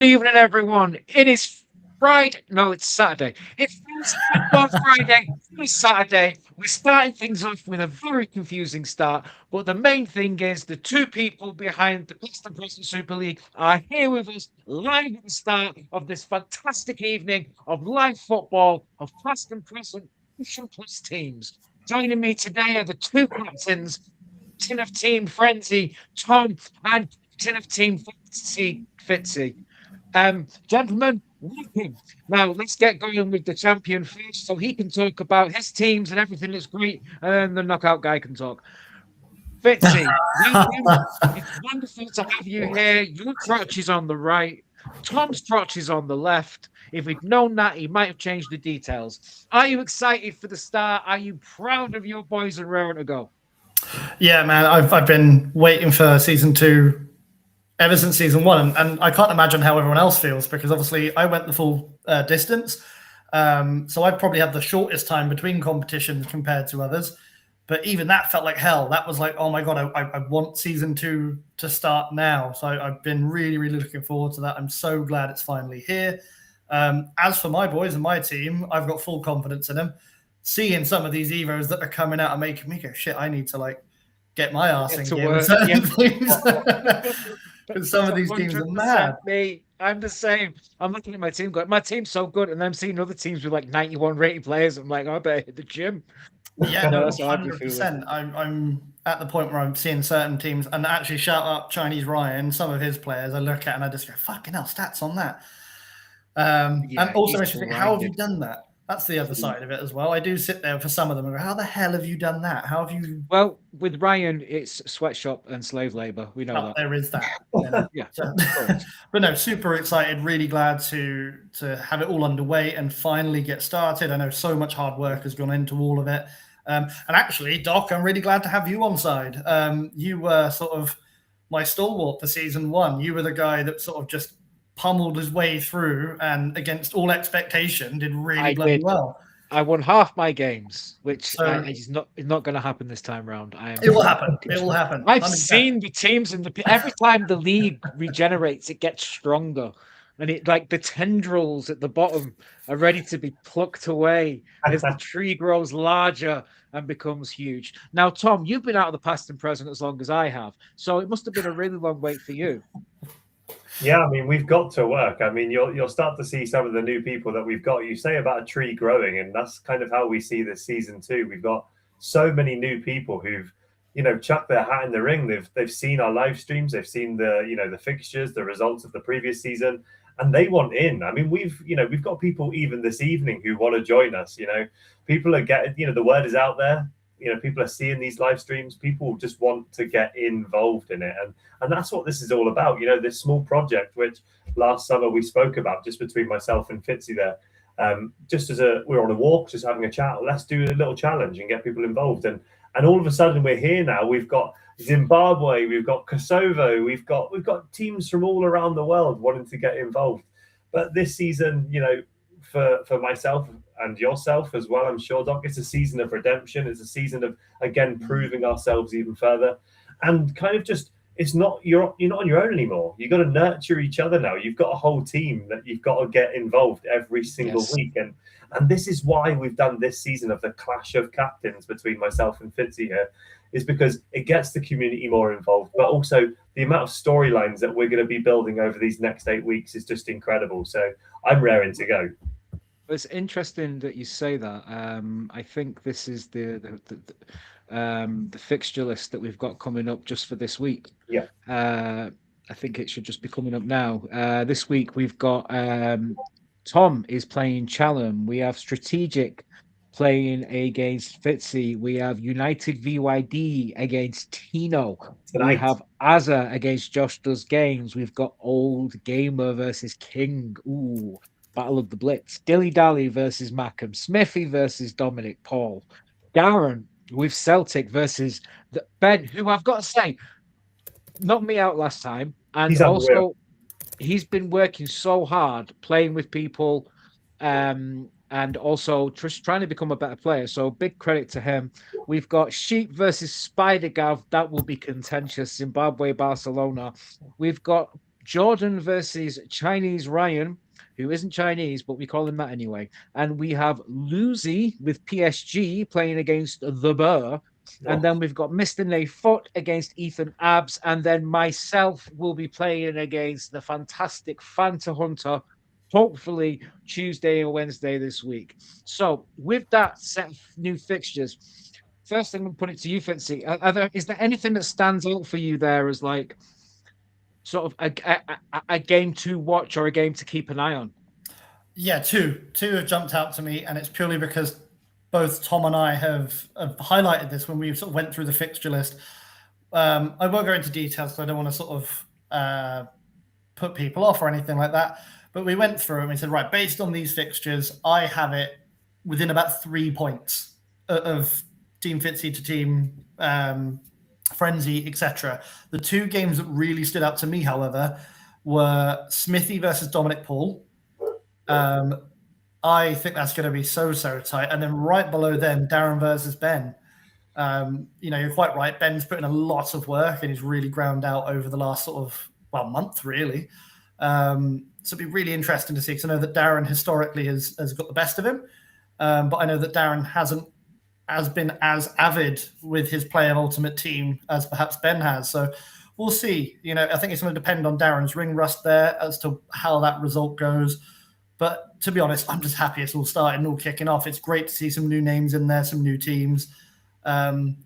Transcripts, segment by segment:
Evening, everyone. It is Friday. No, it's Saturday. It's football Friday. It's Saturday. We're starting things off with a very confusing start, but the main thing is the two people behind the Past and Present Super League are here with us live at the start of this fantastic evening of live football of past and present Christian Plus teams. Joining me today are the two captains, captain of Team Frenzy, Tom, and captain of Team Fitzy. Gentlemen, welcome. Now let's get going with the champion first, so he can talk about his teams and everything that's great, and then the knockout guy can talk. Fitzy, welcome. It's wonderful to have you here. Your crotch is on the right. Tom's crotch is on the left. If we'd known that, he might have changed the details. Are you excited for the start? Are you proud of your boys and raring to go? Yeah, man, I've been waiting for season two ever since season one, and I can't imagine how everyone else feels because obviously I went the full distance. So I probably had the shortest time between competitions compared to others. But even that felt like hell. That was like, oh my God, I want season two to start now. So I've been really, really looking forward to that. I'm so glad it's finally here. As for my boys and my team, I've got full confidence in them. Seeing some of these Evos that are coming out are making me go, shit, I need to like get my ass Get in to gear with work. certain Yeah. things. Because some It's of these teams are 100% mad. me. I'm the same. I'm looking at my team going, my team's so good. And I'm seeing other teams with like 91 rated players. I'm like, oh, I better hit the gym. Yeah, No, no, that's how I'd be feeling. 100%. I'm at the point where I'm seeing certain teams, and actually shout out Chinese Ryan, some of his players I look at and I just go, fucking hell, stats on that. And Yeah, also he's makes you think, how have you grinded. done that? That's the other side of it as well. I do sit there for some of them and go, how the hell have you done that? How have you? Well, with Ryan, it's sweatshop and slave labor. We know Oh, that. there is that. You know? Yeah, So, of course. but no, super excited. Really glad to have it all underway and finally get started. I know so much hard work has gone into all of it. And actually, Doc, I'm really glad to have you on side. You were sort of my stalwart for season one. You were the guy that sort of just pummeled his way through and against all expectation did really I bloody did. well. I won half my games, which So is not going to happen this time round. I it am. will happen. It will happen. I've 100%. seen the teams and every time the league regenerates, it gets stronger, and it like the tendrils at the bottom are ready to be plucked away as the tree grows larger and becomes huge. Now, Tom, you've been out of the past and present as long as I have, so it must have been a really long wait for you. Yeah, I mean, we've got to work. I mean, you'll start to see some of the new people that we've got. You say about a tree growing, and that's kind of how we see this season too. We've got so many new people who've, chucked their hat in the ring. They've seen our live streams, they've seen the fixtures, the results of the previous season, and they want in. I mean, we've got people even this evening who want to join us. People are getting, the word is out there. People are seeing these live streams. People just want to get involved in it, and that's what this is all about. This small project, which last summer we spoke about, just between myself and Fitzy there. Just as we're on a walk, just having a chat. Let's do a little challenge and get people involved. And all of a sudden we're here now. We've got Zimbabwe, we've got Kosovo, we've got teams from all around the world wanting to get involved. But this season, for myself and yourself as well, I'm sure, Doc, it's a season of redemption. It's a season of, again, proving ourselves even further, and kind of just, it's not, you're not on your own anymore. You've got to nurture each other now. You've got a whole team that you've got to get involved every single Yes. week, and this is why we've done this season of the clash of captains between myself and Fitzy here, is because it gets the community more involved, but also the amount of storylines that we're going to be building over these next 8 weeks is just incredible. So I'm raring to go. It's interesting that you say that. I think this is the fixture list that we've got coming up just for this week. Yeah. I think it should just be coming up now. This week we've got Tom is playing Challam. We have Strategic playing against Fitzy. We have United VYD against Tino. Tonight. We have Azza against Josh Does Games. We've got Old Gamer versus King. Ooh. Battle of the Blitz. Dilly Dally versus Mackham. Smithy versus Dominic Paul. Darren with Celtic versus Ben, who I've got to say, knocked me out last time. And He's also, unreal. he's been working so hard playing with people and also just trying to become a better player. So big credit to him. We've got Sheep versus Spider Gav. That will be contentious. Zimbabwe, Barcelona. We've got Jordan versus Chinese Ryan, who isn't Chinese, but we call him that anyway. And we have Lucy with PSG playing against the Burr. And then we've got Mr. Nay Foot against Ethan Abs. And then myself will be playing against the fantastic Fanta Hunter, hopefully Tuesday or Wednesday this week. So, with that set of new fixtures, first thing I'm going to put it to you, Fitzy. Is there anything that stands out for you there as like sort of a game to watch or a game to keep an eye on? Yeah, two have jumped out to me, and it's purely because both Tom and I have highlighted this when we sort of went through the fixture list. I won't go into details because I don't want to sort of put people off or anything like that. But we went through and we said, right, based on these fixtures, I have it within about 3 points of Team Fitzy to Team Frenzy, etc. The two games that really stood out to me, however, were Smithy versus Dominic Paul. I think that's going to be so tight. And then right below them, Darren versus Ben. You're quite right. Ben's put in a lot of work and he's really ground out over the last sort of, month, really. So it'd be really interesting to see, because I know that Darren historically has got the best of him. But I know that Darren hasn't been as avid with his Play of Ultimate Team as perhaps Ben has. So we'll see. I think it's going to depend on Darren's ring rust there as to how that result goes. But to be honest, I'm just happy it's all starting, all kicking off. It's great to see some new names in there, some new teams. And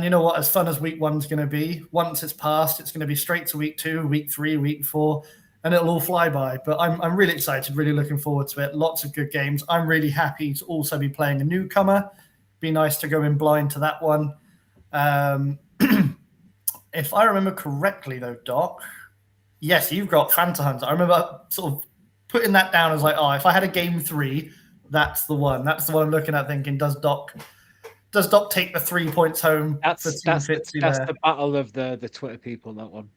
you know what? As fun as week one's going to be, once it's passed, it's going to be straight to week 2, week 3, week 4, and it'll all fly by. But I'm really excited, really looking forward to it. Lots of good games. I'm really happy to also be playing a newcomer. Be nice to go in blind to that one. If I remember correctly, though, Doc, yes, you've got Fanta Hunter. I remember sort of putting that down as like, if I had a game 3, that's the one. That's the one I'm looking at thinking, does Doc take the 3 points home? That's the battle of the Twitter people, that one.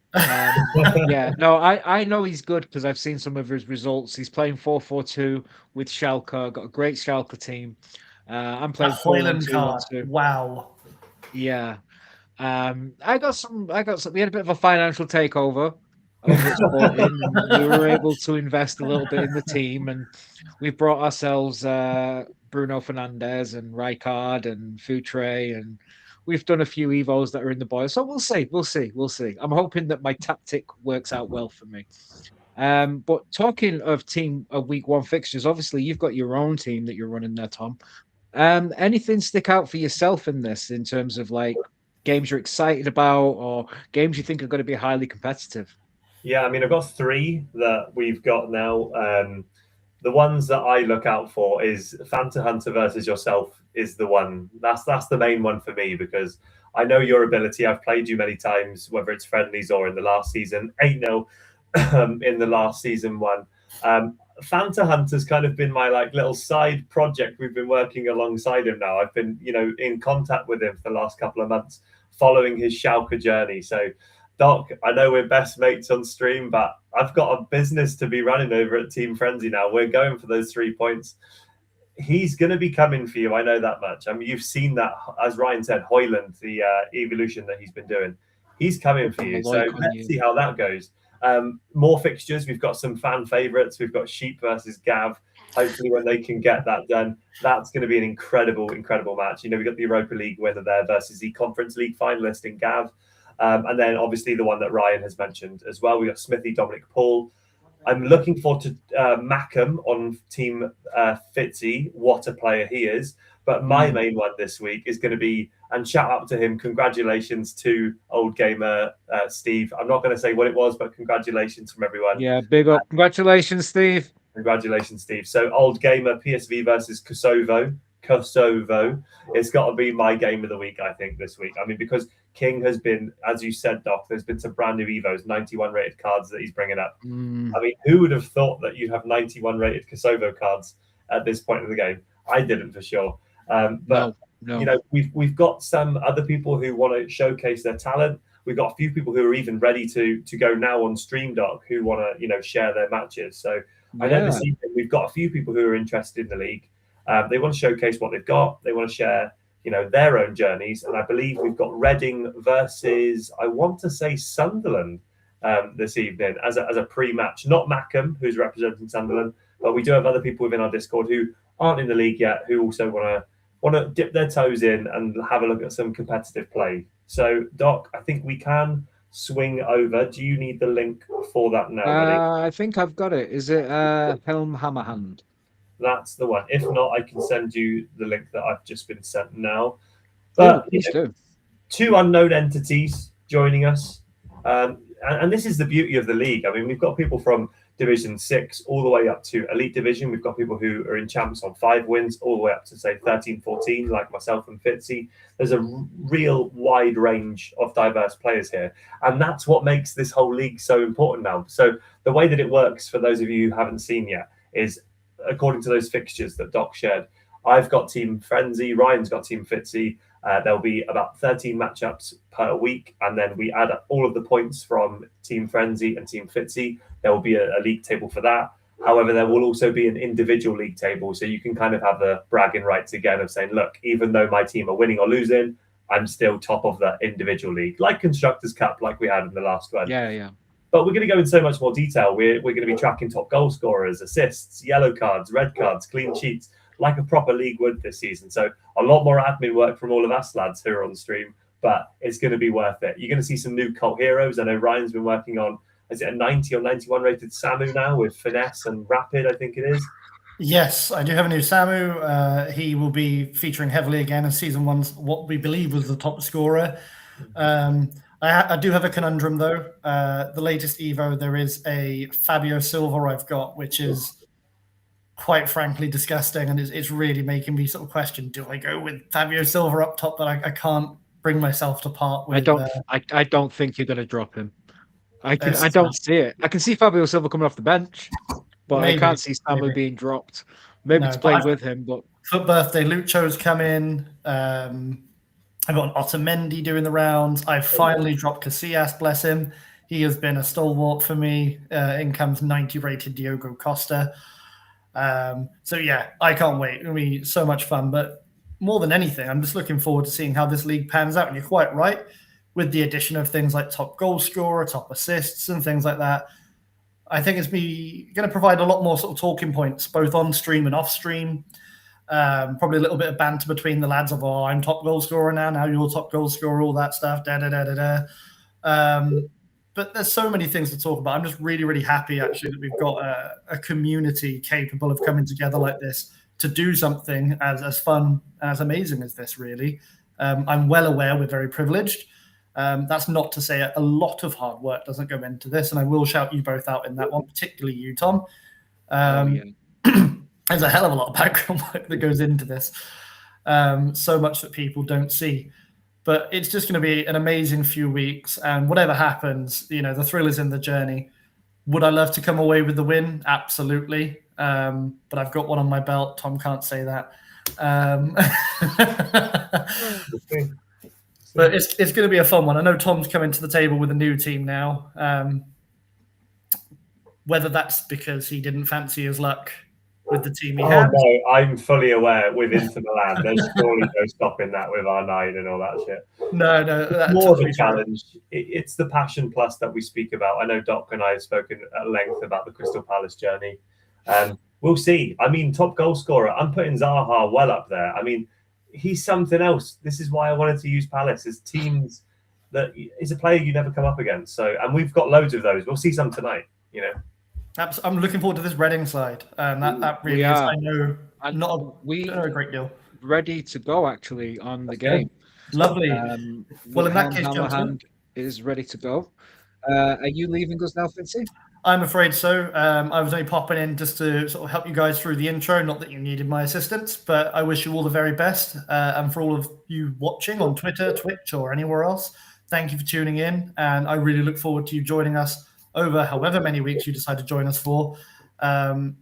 Yeah, no, I know he's good because I've seen some of his results. He's playing 4-4-2 with Schalke, got a great Schalke team. I'm playing 4-1-2-1-2. Wow. Yeah. I got some. We had a bit of a financial takeover over at Sporting, and we were able to invest a little bit in the team, and we brought ourselves Bruno Fernandes and Rijkaard and Futre, and we've done a few Evos that are in the boys. So we'll see. I'm hoping that my tactic works out well for me. But talking of week 1 fixtures, obviously you've got your own team that you're running there, Tom. Anything stick out for yourself in this in terms of like games you're excited about or games you think are going to be highly competitive? Yeah, I mean, I've got 3 that we've got now. The ones that I look out for is Fanta Hunter versus yourself is the one. That's the main one for me, because I know your ability. I've played you many times, whether it's friendlies or in the last season, 8-0 in the last season one. Fanta Hunter's kind of been my like little side project. We've been working alongside him now. I've been, in contact with him for the last couple of months, following his Schalke journey. So, Doc, I know we're best mates on stream, but I've got a business to be running over at Team Frenzy now. We're going for those 3 points. He's going to be coming for you. I know that much. I mean, you've seen that, as Ryan said, Hoyland, the evolution that he's been doing. He's coming for you. So let's see how that goes. More fixtures. We've got some fan favourites. We've got Sheep versus Gav. Hopefully, when they can get that done, that's going to be an incredible match. We've got the Europa League winner there versus the Conference League finalist in Gav. And then obviously the one that Ryan has mentioned as well. We got Smithy, Dominic Paul. I'm looking forward to Mackham on Team Fitzy. What a player he is. But my main one this week is going to be, and shout out to him, congratulations to Old Gamer Steve. I'm not going to say what it was, but congratulations from everyone. Yeah, big up. Congratulations, Steve. Congratulations, Steve. So Old Gamer, PSV versus Kosovo. It's got to be my game of the week, I think, this week. I mean, because King has been, as you said, Doc, there's been some brand new Evos, 91 rated cards that he's bringing up. I mean, who would have thought that you'd have 91 rated Kosovo cards at this point of the game? I didn't, for sure. But no. We've got some other people who want to showcase their talent. We've got a few people who are even ready to go now on Stream, Doc, who want to share their matches. So I know this evening we've got a few people who are interested in the league. They want to showcase what they've got. They want to share, their own journeys. And I believe we've got Reading versus, I want to say, Sunderland this evening as a pre-match. Not Mackham, who's representing Sunderland, but we do have other people within our Discord who aren't in the league yet, who also want to dip their toes in and have a look at some competitive play. So, Doc, I think we can swing over. Do you need the link for that now, buddy? I think I've got it. Is it Helm Hammerhand? That's the one. If not, I can send you the link that I've just been sent now. But Please do. Two unknown entities joining us. And this is the beauty of the league. I mean, we've got people from Division 6 all the way up to Elite Division. We've got people who are in champs on 5 wins all the way up to, say, 13, 14, like myself and Fitzy. There's a real wide range of diverse players here. And that's what makes this whole league so important now. So the way that it works, for those of you who haven't seen yet, is according to those fixtures that Doc shared. I've got Team Frenzy, Ryan's got Team Fitzy. There'll be about 13 matchups per week, and then we add up all of the points from Team Frenzy and Team Fitzy. There will be a league table for that. However, there will also be an individual league table, so you can kind of have the bragging rights again of saying, look, even though my team are winning or losing, I'm still top of the individual league, like Constructors' Cup, like we had in the last one. Yeah. But we're going to go in so much more detail. We're going to be tracking top goal scorers, assists, yellow cards, red cards, clean sheets, like a proper league would this season. So a lot more admin work from all of us lads who are on stream, but it's going to be worth it. You're going to see some new cult heroes. I know Ryan's been working on, is it a 90 or 91 rated Samu now with finesse and rapid, I think it is. Yes, I do have a new Samu. He will be featuring heavily again in season 1's what we believe was the top scorer. I do have a conundrum though. The latest Evo, there is a Fabio Silva I've got, which is quite frankly disgusting, and it's really making me sort of question: do I go with Fabio Silva up top? But I can't bring myself to part with. I don't think you're going to drop him. I don't see it. I can see Fabio Silva coming off the bench, but maybe, I can't see Samu being dropped. Maybe to play with him, but for birthday, Lucho's come in. I've got an Otamendi doing the rounds. I finally dropped Casillas, bless him. He has been a stalwart for me. In comes 90 rated Diogo Costa. So yeah, I can't wait. It'll be so much fun. But more than anything, I'm just looking forward to seeing how this league pans out. And you're quite right, with the addition of things like top goal scorer, top assists, and things like that. I think it's going to provide a lot more sort of talking points, both on stream and off stream. Probably a little bit of banter between the lads of, oh, I'm top goal scorer now you're top goal scorer, all that stuff, but there's so many things to talk about. I'm just really, really happy actually that we've got a community capable of coming together like this to do something as fun and as amazing as this, really. I'm well aware we're very privileged. That's not to say a lot of hard work doesn't go into this, and I will shout you both out in that one, particularly you, Tom. There's a hell of a lot of background work that goes into this. So much that people don't see. But it's just going to be an amazing few weeks. And whatever happens, the thrill is in the journey. Would I love to come away with the win? Absolutely. But I've got one on my belt. Tom can't say that. But it's going to be a fun one. I know Tom's coming to the table with a new team now. Whether that's because he didn't fancy his luck with the team he had. No, I'm fully aware with Inter Milan. There's surely no stopping that with R9 and all that shit. No, it's more of a challenge. It's the passion plus that we speak about. I know Doc and I have spoken at length about the Crystal Palace journey. We'll see. I mean, top goal scorer, I'm putting Zaha well up there. I mean, he's something else. This is why I wanted to use Palace as teams that is a player you never come up against. So, and we've got loads of those. We'll see some tonight, I'm looking forward to this Reading side. That really is. I know not a great deal. Ready to go actually on the game. Lovely. Well, in that case, Hammerhand is ready to go. Are you leaving us now, Fitzy? I'm afraid so. I was only popping in just to sort of help you guys through the intro. Not that you needed my assistance, but I wish you all the very best. And for all of you watching on Twitter, Twitch, or anywhere else, thank you for tuning in. And I really look forward to you joining us over however many weeks you decide to join us for, to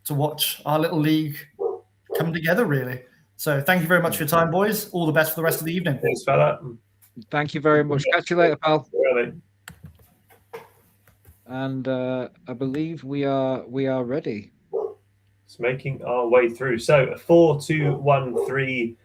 watch our little league come together, really. So thank you very much for your time, boys. All the best for the rest of the evening. Thanks, fella. Thank you very much. Catch you later, pal. Really. And I believe we are ready. It's making our way through. So a 4-2-1-3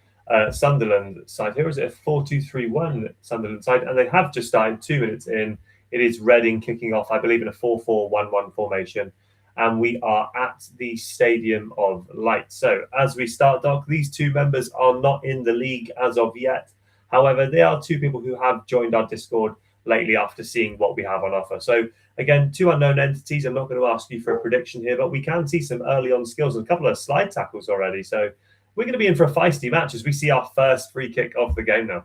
Sunderland side. Here is it a 4-2-3-1 Sunderland side, and they have just started 2 minutes in It is Reading kicking off, I believe, in a 4-4-1-1 formation. And we are at the Stadium of Light. So as we start, Doc, these two members are not in the league as of yet. However, they are two people who have joined our Discord lately after seeing what we have on offer. So again, two unknown entities. I'm not going to ask you for a prediction here, but we can see some early on skills and a couple of slide tackles already. So we're going to be in for a feisty match as we see our first free kick of the game now.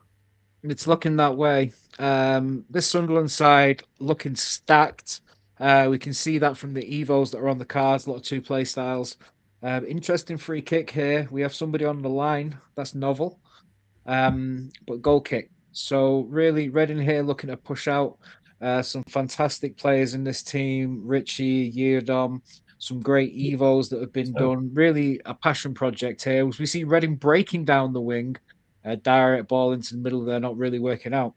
It's looking that way. This Sunderland side looking stacked. We can see that from the evos that are on the cards, a lot of two play styles. Interesting free kick here. We have somebody on the line. That's novel. But goal kick. So really, Reading here looking to push out some fantastic players in this team. Richie, Yeardom, some great evos that have been done. Really a passion project here. As we see Reading breaking down the wing, direct ball into the middle. They're not really working out.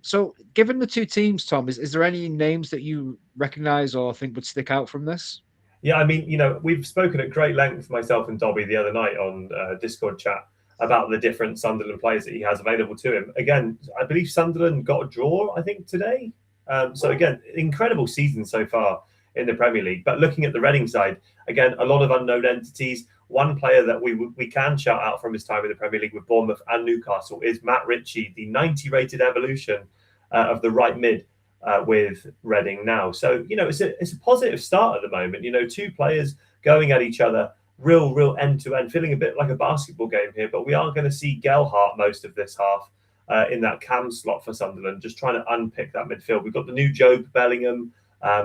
So given the two teams, Tom, is there any names that you recognize or think would stick out from this? Yeah, I mean, we've spoken at great length, myself and Dobby, the other night on Discord chat about the different Sunderland players that he has available to him. Again, I believe Sunderland got a draw, I think, today. So again, incredible season so far in the Premier League. But looking at the Reading side, again, a lot of unknown entities. One player that we can shout out from his time in the Premier League with Bournemouth and Newcastle is Matt Ritchie, the 90 rated evolution of the right mid with Reading now. So, it's a positive start at the moment. Two players going at each other, real end to end, feeling a bit like a basketball game here. But we are going to see Gelhardt most of this half in that cam slot for Sunderland, just trying to unpick that midfield. We've got the new Job Bellingham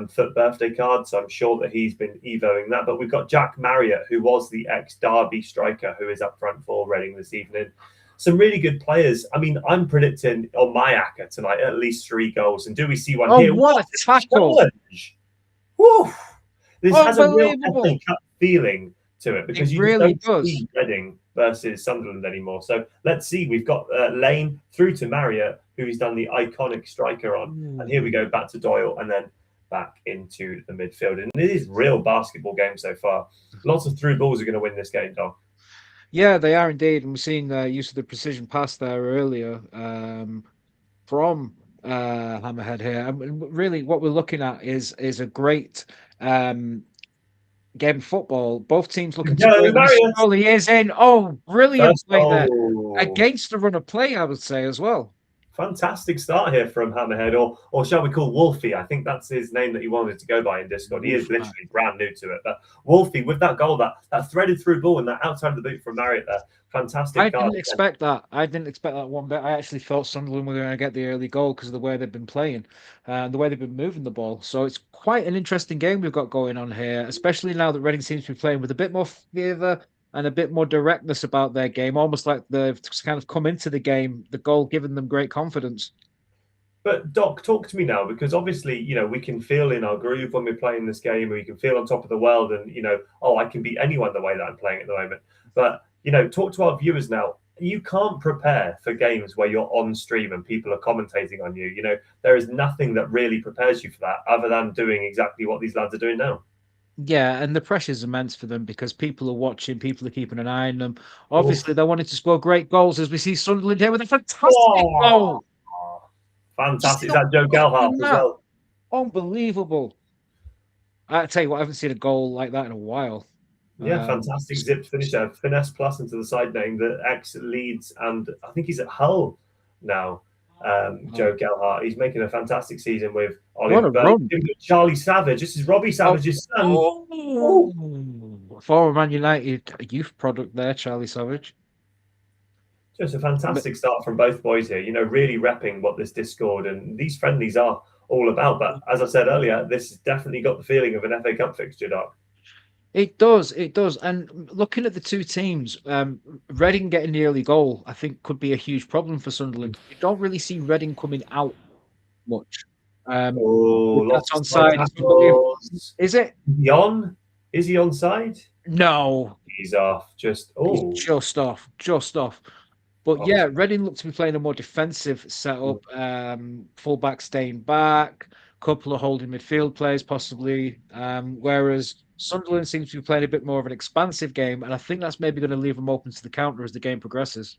for birthday card, so I'm sure that he's been evoing that. But we've got Jack Marriott, who was the ex-Derby striker, who is up front for Reading this evening. Some really good players. I mean, I'm predicting on my ACCA tonight at least 3 goals. And do we see one here? What a tackle! Challenge. Woo! This has a real Unbelievable. FA Cup feeling to it because It you really don't does. see Reading versus Sunderland anymore. So let's see. We've got Lane through to Marriott, who he's done the iconic striker on. And here we go back to Doyle and then back into the midfield. And it is real basketball game so far. Lots of through balls are going to win this game, Dom. Yeah, they are indeed. And we've seen the use of the precision pass there earlier from Hammerhead here. And really, what we're looking at is a great game of football. Both teams looking to Marriott. Oh, he is in. Oh, brilliant First play there. goal. Against the run of play, I would say, as well. Fantastic start here from Hammerhead, or shall we call Wolfie? I think that's his name that he wanted to go by in Discord. He is literally brand new to it. But Wolfie, with that goal, that threaded through ball and that outside of the boot from Marriott there, fantastic. I didn't expect that. I didn't expect that one bit. I actually thought Sunderland were going to get the early goal because of the way they've been playing and the way they've been moving the ball. So it's quite an interesting game we've got going on here, especially now that Reading seems to be playing with a bit more fever and a bit more directness about their game, almost like they've kind of come into the game, the goal giving them great confidence. But Doc, talk to me now, because obviously, we can feel in our groove when we're playing this game, or you can feel on top of the world and, I can beat anyone the way that I'm playing at the moment. But, talk to our viewers now. You can't prepare for games where you're on stream and people are commentating on you. There is nothing that really prepares you for that other than doing exactly what these lads are doing now. Yeah, and the pressure's immense for them because people are watching, people are keeping an eye on them. Obviously, they're wanting to score great goals as we see Sunderland here with a fantastic goal. Fantastic. Is that Joe Gelhardt as well? Unbelievable. I tell you what, I haven't seen a goal like that in a while. Yeah, fantastic zipped finish there. Finesse plus into the side name. The ex Leeds, and I think he's at Hull now. Joe Gelhardt. He's making a fantastic season with What a run. Charlie Savage. This is Robbie Savage's son. Former Man United youth product there, Charlie Savage. Just a fantastic start from both boys here. Really repping what this Discord and these friendlies are all about. But as I said earlier, this has definitely got the feeling of an FA Cup fixture, Doc. It does. And looking at the two teams, Reading getting the early goal, I think, could be a huge problem for Sunderland. You don't really see Reading coming out much. That's on side. Is it? Is he on side? No. He's off. He's just off. But yeah, Reading look to be playing a more defensive setup. Fullback staying back, couple of holding midfield players possibly. Whereas Sunderland seems to be playing a bit more of an expansive game, and I think that's maybe going to leave them open to the counter as the game progresses.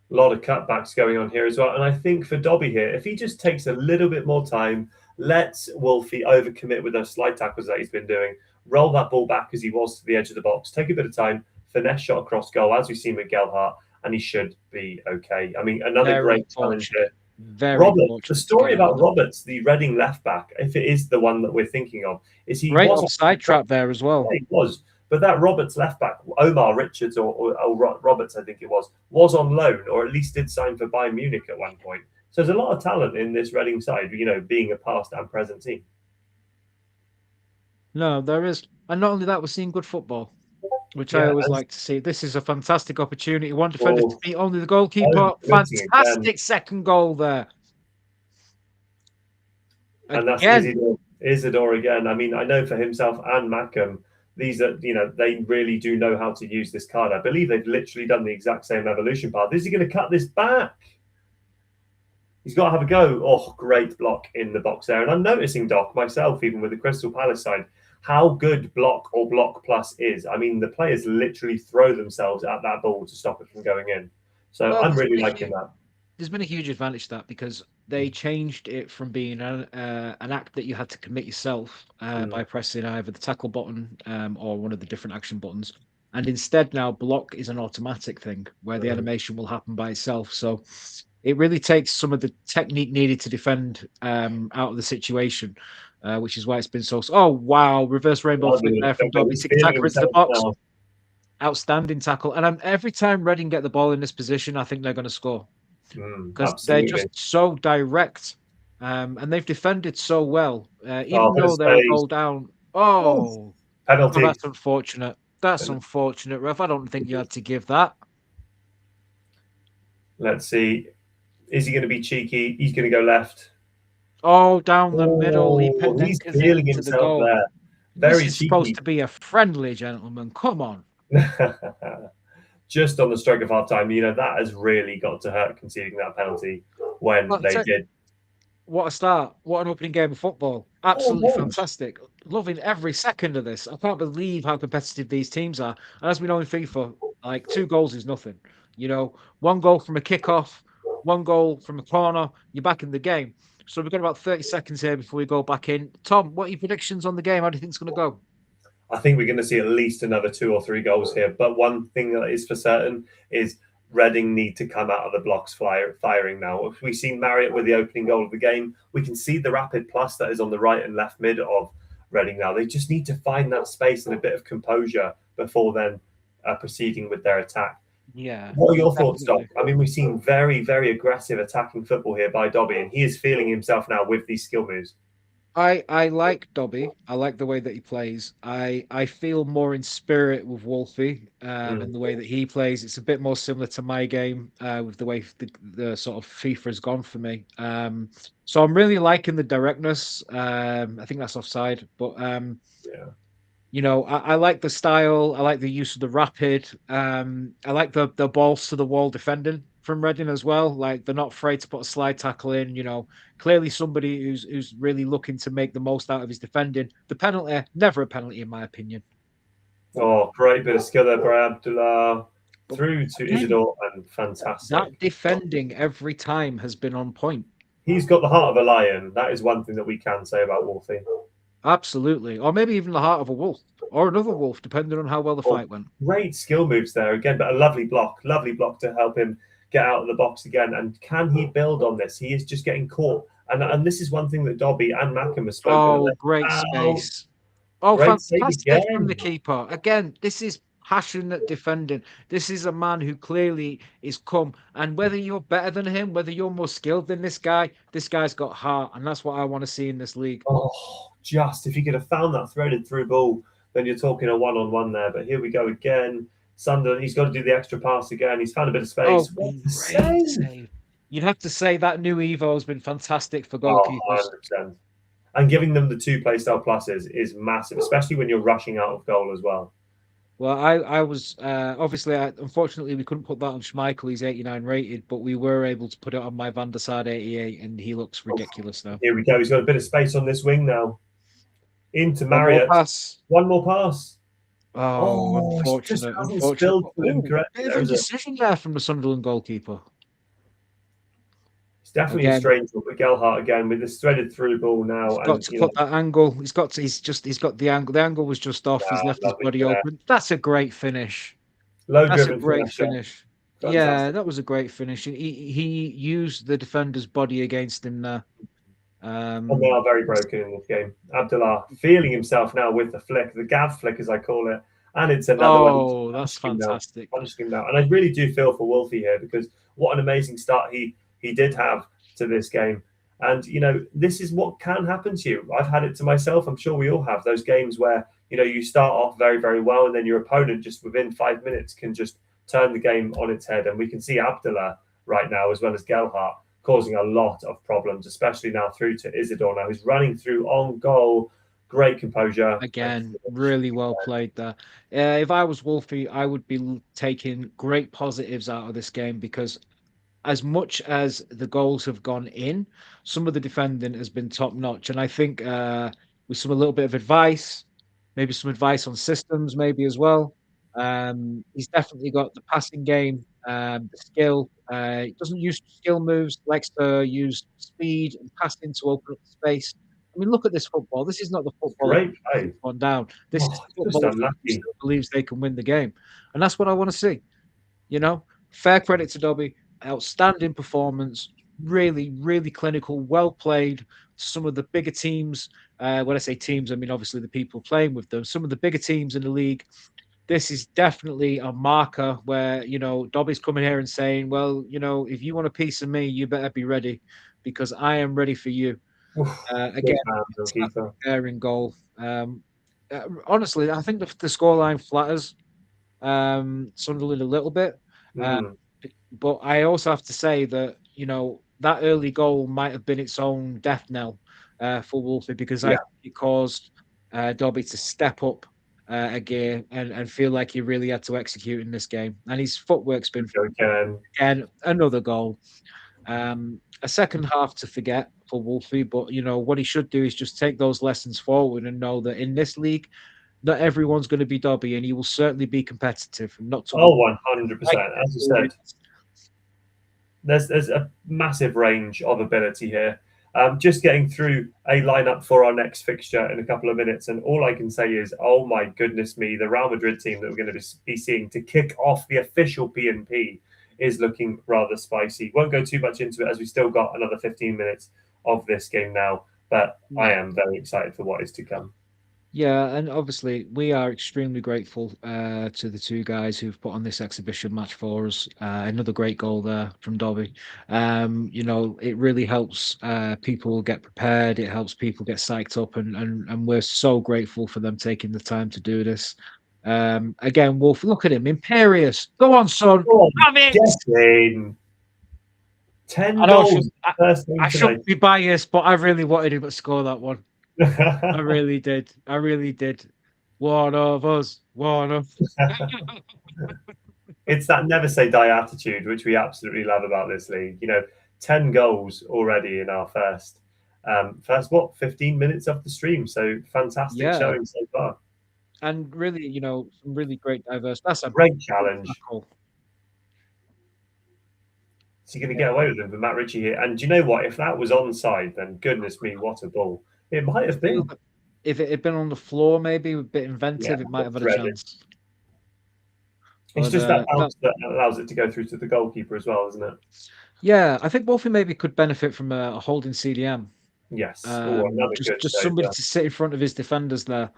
A lot of cutbacks going on here as well. And I think for Dobby here, if he just takes a little bit more time, lets Wolfie overcommit with those slide tackles that he's been doing, roll that ball back as he was to the edge of the box, take a bit of time, finesse shot across goal, as we've seen with Gelhardt, and he should be okay. I mean, another Very great challenge fortunate. here. Very Robert, fortunate the to story get out about of that. Roberts, the Reading left back, if it is the one that we're thinking of, is he Great was offside trap there as well. yeah, he was. But that Roberts left back, Omar Richards or Roberts, I think it was on loan, or at least did sign for Bayern Munich at one point. So there's a lot of talent in this Reading side, being a past and present team. No, there is. And not only that, we're seeing good football, which I always like to see. This is a fantastic opportunity. One defender to beat only the goalkeeper. Fantastic second goal there. And that's Isidore again. I mean, I know for himself and Mackham, these are, they really do know how to use this card. I believe they've literally done the exact same evolution path. Is he going to cut this back? He's got to have a go. Oh, great block in the box there. And I'm noticing, Doc, myself, even with the Crystal Palace side, how good block or block plus is. I mean, the players literally throw themselves at that ball to stop it from going in. So I'm really liking that. There's been a huge advantage to that because they changed it from being an act that you had to commit yourself by pressing either the tackle button or one of the different action buttons. And instead now block is an automatic thing where the animation will happen by itself. So it really takes some of the technique needed to defend out of the situation, which is why it's been so... Oh, wow. Reverse rainbow flick there from Dobby. Tiki-taka into the box. Now. Outstanding tackle. And every time Reading get the ball in this position, I think they're going to score. Because they're just so direct, and they've defended so well, even though they're a goal down. Oh, penalty! That's unfortunate. That's unfortunate, ref. I don't think you had to give that. Let's see. Is he going to be cheeky? He's going to go left. Oh, down the middle. He's feeling himself there. Very this is cheeky. Supposed to be a friendly gentleman. Come on. Just on the stroke of half time, that has really got to hurt conceding that penalty when they did. What a start. What an opening game of football. Absolutely fantastic. Loving every second of this. I can't believe how competitive these teams are. And as we know in FIFA, like 2 goals is nothing. 1 goal from a kickoff, 1 goal from a corner, you're back in the game. So we've got about 30 seconds here before we go back in. Tom, what are your predictions on the game? How do you think it's going to go? I think we're going to see at least another 2 or 3 goals here. But one thing that is for certain is Reading need to come out of the blocks firing now. If we see Marriott with the opening goal of the game, we can see the rapid plus that is on the right and left mid of Reading now. They just need to find that space and a bit of composure before then proceeding with their attack. Yeah. What are your thoughts, Doc? I mean, we've seen very, very aggressive attacking football here by Dobby, and he is feeling himself now with these skill moves. I like Dobby. I like the way that he plays. I feel more in spirit with Wolfie and the way that he plays. It's a bit more similar to my game with the way the sort of FIFA has gone for me. So I'm really liking the directness. I think that's offside, but I like the style. I like the use of the rapid. I like the balls to the wall defending from Reading as well. Like they're not afraid to put a slide tackle in. Clearly somebody who's really looking to make the most out of his defending. The penalty, never a penalty in my opinion. Oh, great bit of skill there by Abdullah through to Isidore, and fantastic. That defending every time has been on point. He's got the heart of a lion. That is one thing that we can say about Wolfie. Absolutely. Or maybe even the heart of a wolf or another wolf, depending on how well the fight went. Great skill moves there again, but a lovely block to help him get out of the box again. And can he build on this? He is just getting caught. And this is one thing that Dobby and Mackham have spoken about. Great space. Oh, great fantastic from the keeper. Again, this is passionate defending. This is a man who clearly is come. And whether you're better than him, whether you're more skilled than this guy's got heart. And that's what I want to see in this league. Oh, just if you could have found that threaded through ball, then you're talking a one-on-one there. But here we go again. Sunderland, he's got to do the extra pass again. He's found a bit of space. Oh, great save. You'd have to say that new Evo has been fantastic for goalkeepers. 100%. And giving them the 2 playstyle pluses is massive, especially when you're rushing out of goal as well. Well, I was obviously, unfortunately, we couldn't put that on Schmeichel. He's 89 rated, but we were able to put it on my Van der Sar 88, and he looks ridiculous now. Here we go. He's got a bit of space on this wing now. Into Marriott. One more pass. Oh, unfortunate. Bit of a decision there from the Sunderland goalkeeper. Definitely a Again, strange one, but Gelhardt again with this threaded through ball now, he's got and to put that angle. He's got to. He's got the angle. The angle was just off. He's left his lovely, body open. That's a great finish. low That's a driven great finisher, finish. Yeah, fantastic. that was a great finish. He used the defender's body against him there. And they are very broken in this game. Abdullah feeling himself now with the flick, the Gav flick as I call it, and it's another one. He's Oh, that's fantastic. punishing him now, and I really do feel for Wolfie here because what an amazing start he did have to this game. And this is what can happen to you. I've had it to myself. I'm sure we all have those games where you start off very, very well, and then your opponent just within 5 minutes can just turn the game on its head. And we can see Abdullah right now as well as Gelhardt causing a lot of problems, especially now through to Isidore. Now he's running through on goal. Great composure. Again, really well played there. If I was Wolfie, I would be taking great positives out of this game because as much as the goals have gone in, some of the defending has been top notch. And I think with a little bit of advice, maybe some advice on systems, maybe as well. He's definitely got the passing game, the skill. He doesn't use skill moves, likes to use speed and passing to open up space. I mean, look at this football. This is not the football Great play. gone down. This is the Just football that unlucky. still believes they can win the game. And that's what I want to see. Fair credit to Dobby. Outstanding performance. Really, really clinical. Well played. Some of the bigger teams. When I say teams, I mean obviously the people playing with them. Some of the bigger teams in the league. This is definitely a marker where Dobby's coming here and saying, "Well, if you want a piece of me, you better be ready, because I am ready for you." Again, in goal. Honestly, I think the scoreline flatters Sunderland a little bit. But I also have to say that that early goal might have been its own death knell for Wolfie, because I think it caused Dobby to step up a gear and feel like he really had to execute in this game. And his footwork's been again another goal. A second half to forget for Wolfie, but what he should do is just take those lessons forward and know that in this league, not everyone's going to be Dobby, and he will certainly be competitive. Not to 100%. As you said, there's a massive range of ability here. Just getting through a lineup for our next fixture in a couple of minutes, and all I can say is, oh my goodness me, the Real Madrid team that we're going to be seeing to kick off the official P&P is looking rather spicy. Won't go too much into it as we still got another 15 minutes of this game now, but I am very excited for what is to come. Yeah, and obviously we are extremely grateful to the two guys who've put on this exhibition match for us. Another great goal there from Dobby. It really helps people get prepared. It helps people get psyched up, and we're so grateful for them taking the time to do this. Again, Wolf, look at him, imperious. Go on, son. Have it. 10 goals. I shouldn't be biased, but I really wanted him to score that one. I really did. One of us. It's that never say die attitude, which we absolutely love about this league. 10 goals already in our first 15 minutes of the stream. So fantastic showing so far. And really, some really great diverse. That's a great challenge. Is he going to get away with it for Matt Ritchie here? And do you know what? If that was onside, then goodness me, what a ball. It might have been. If it had been on the floor, maybe a bit inventive, it might have had a chance. It's just that bounce that allows it to go through to the goalkeeper as well, isn't it? Yeah, I think Wolfie maybe could benefit from a holding CDM. Yes, just somebody to sit in front of his defenders there,